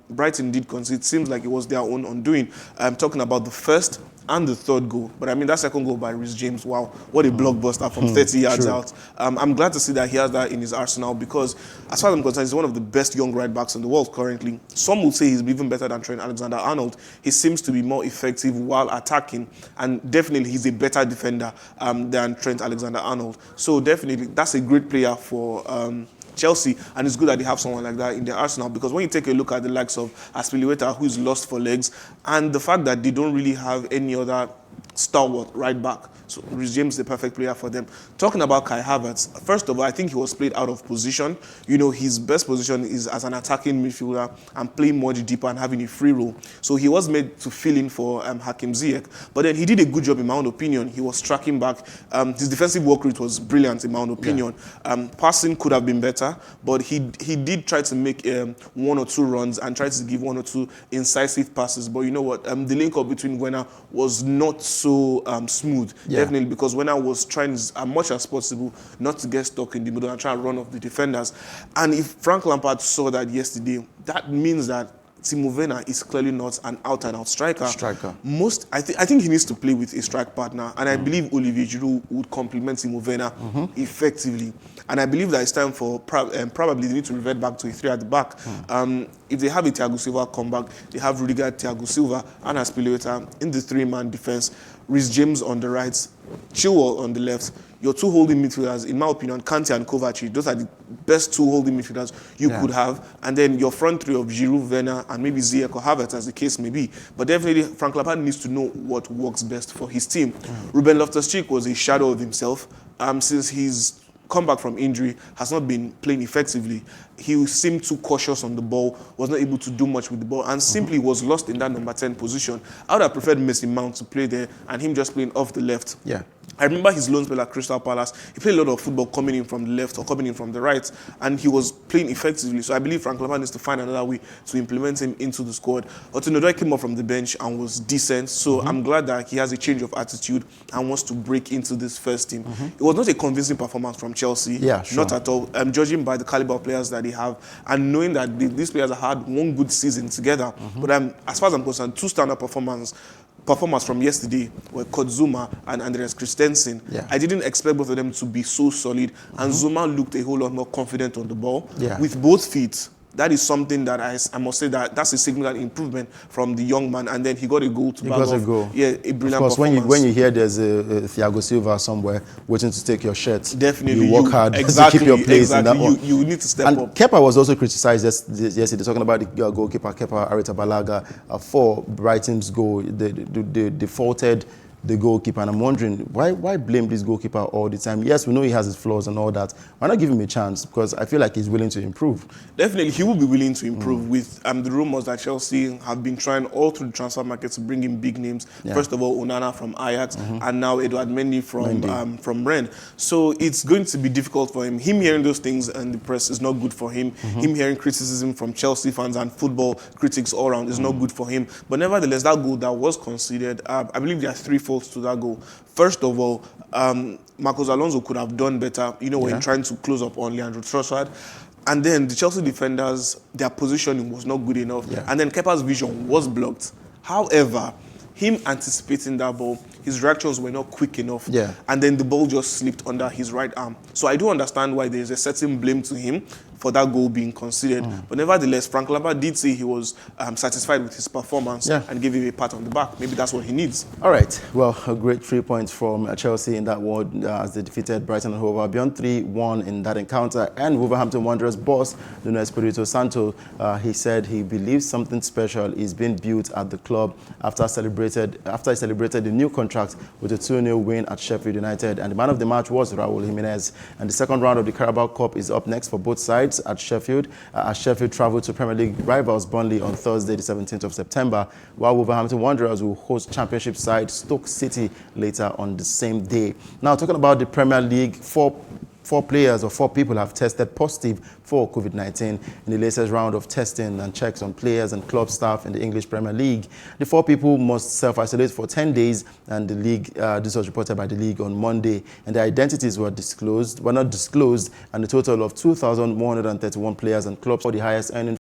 S3: Brighton did concede, it seems like it was their own undoing. I'm talking about the first and the 3rd goal. But I mean, that 2nd goal by Reece James, wow, what a blockbuster from 30 yards out. I'm glad to see that he has that in his arsenal because, as far as I'm concerned, he's one of the best young right backs in the world currently. Some would say he's even better than Trent Alexander-Arnold. He seems to be more effective while attacking, and definitely he's a better defender than Trent Alexander-Arnold. So definitely, that's a great player for Chelsea, and it's good that they have someone like that in their arsenal, because when you take a look at the likes of Aspilicueta, who is lost for legs, and the fact that they don't really have any other stalwart right back, so Reece James is the perfect player for them. Talking about Kai Havertz, first of all, I think he was played out of position. You know, his best position is as an attacking midfielder and playing much deeper and having a free role. So he was made to fill in for Hakim Ziyech, but then he did a good job in my own opinion. He was tracking back. His defensive work rate was brilliant in my own opinion. Passing could have been better, but he did try to make 1 or 2 runs and try to give 1 or 2 incisive passes. But you know what? The link-up between Werner was not so smooth. Definitely, because Werner was trying as much as possible not to get stuck in the middle and try and run off the defenders. And if Frank Lampard saw that yesterday, that means that Timo Werner is clearly not an out-and-out striker. I think he needs to play with a strike partner, and I believe Olivier Giroud would complement Timo Werner effectively. And I believe that it's time for probably they need to revert back to a 3 at the back. If they have a Thiago Silva comeback, they have Rudiger, Thiago Silva, and Aspilicueta in the 3-man defense. Reece James on the right, Chilwell on the left. Your 2 holding midfielders, in my opinion, Kante and Kovacic, those are the best 2 holding midfielders you could have. And then your front 3 of Giroud, Werner, and maybe Ziyech or Havertz, as the case may be. But definitely, Frank Lampard needs to know what works best for his team. Ruben Loftus-Cheek was a shadow of himself since he's come back from injury, has not been playing effectively. He seemed too cautious on the ball, was not able to do much with the ball, and simply was lost in that number 10 position. I would have preferred Mason Mount to play there and him just playing off the left. I remember his loan spell at Crystal Palace. He played a lot of football coming in from the left or coming in from the right, and he was playing effectively. So I believe Frank Lampard needs to find another way to implement him into the squad. Otunodoi came up from the bench and was decent, so I'm glad that he has a change of attitude and wants to break into this first team. It was not a convincing performance from Chelsea, not at all. Judging by the caliber of players that they have, and knowing that these players have had one good season together. But as far as I'm concerned, 2 standout performers from yesterday were Kurt Zuma and Andreas Christensen. I didn't expect both of them to be so solid, and Zuma looked a whole lot more confident on the ball with both feet. That is something that I must say that's a significant improvement from the young man. And then he got a goal to back off. Yeah, a brilliant
S38: Of course,
S3: performance.
S38: when you hear there's a Thiago Silva somewhere waiting to take your shirt,
S3: definitely
S38: you work hard to keep your place in that one.
S3: You need to step up.
S38: Kepa was also criticized yesterday, talking about the goalkeeper, Kepa Arrizabalaga, for Brighton's goal. They defaulted the goalkeeper, and I'm wondering why blame this goalkeeper all the time? Yes, we know he has his flaws and all that. Why not give him a chance? Because I feel like he's willing to improve.
S3: Definitely, he will be willing to improve with the rumors that Chelsea have been trying all through the transfer market to bring in big names. First of all, Onana from Ajax, and now Edouard Mendy from Rennes. So it's going to be difficult for him. Him hearing those things in the press is not good for him. Him hearing criticism from Chelsea fans and football critics all around is not good for him. But nevertheless, that goal that was conceded, I believe there are 3 faults to that goal. First of all, Marcos Alonso could have done better, when trying to close up on Leandro Trossard. And then the Chelsea defenders, their positioning was not good enough. And then Kepa's vision was blocked. However, him anticipating that ball, his reactions were not quick enough. And then the ball just slipped under his right arm. So I do understand why there's a certain blame to him for that goal being considered. But nevertheless, Frank Lampard did say he was satisfied with his performance and gave him a pat on the back. Maybe that's what he needs.
S38: All right. Well, a great 3 points from Chelsea in that one as they defeated Brighton and Hove Albion 3-1 in that encounter. And Wolverhampton Wanderers boss, Nuno Espirito Santo, he said he believes something special is being built at the club after he celebrated the new contract with a 2-0 win at Sheffield United. And the man of the match was Raul Jimenez. And the second round of the Carabao Cup is up next for both sides at Sheffield. Sheffield travel to Premier League rivals Burnley on Thursday, the 17th of September, while Wolverhampton Wanderers will host Championship side Stoke City later on the same day. Now, talking about the Premier League, 4 4 people have tested positive for COVID-19 in the latest round of testing and checks on players and club staff in the English Premier League. The 4 people must self-isolate for 10 days, and the league, this was reported by the league on Monday, and their identities were not disclosed, and a total of 2,131 players and clubs for the highest earning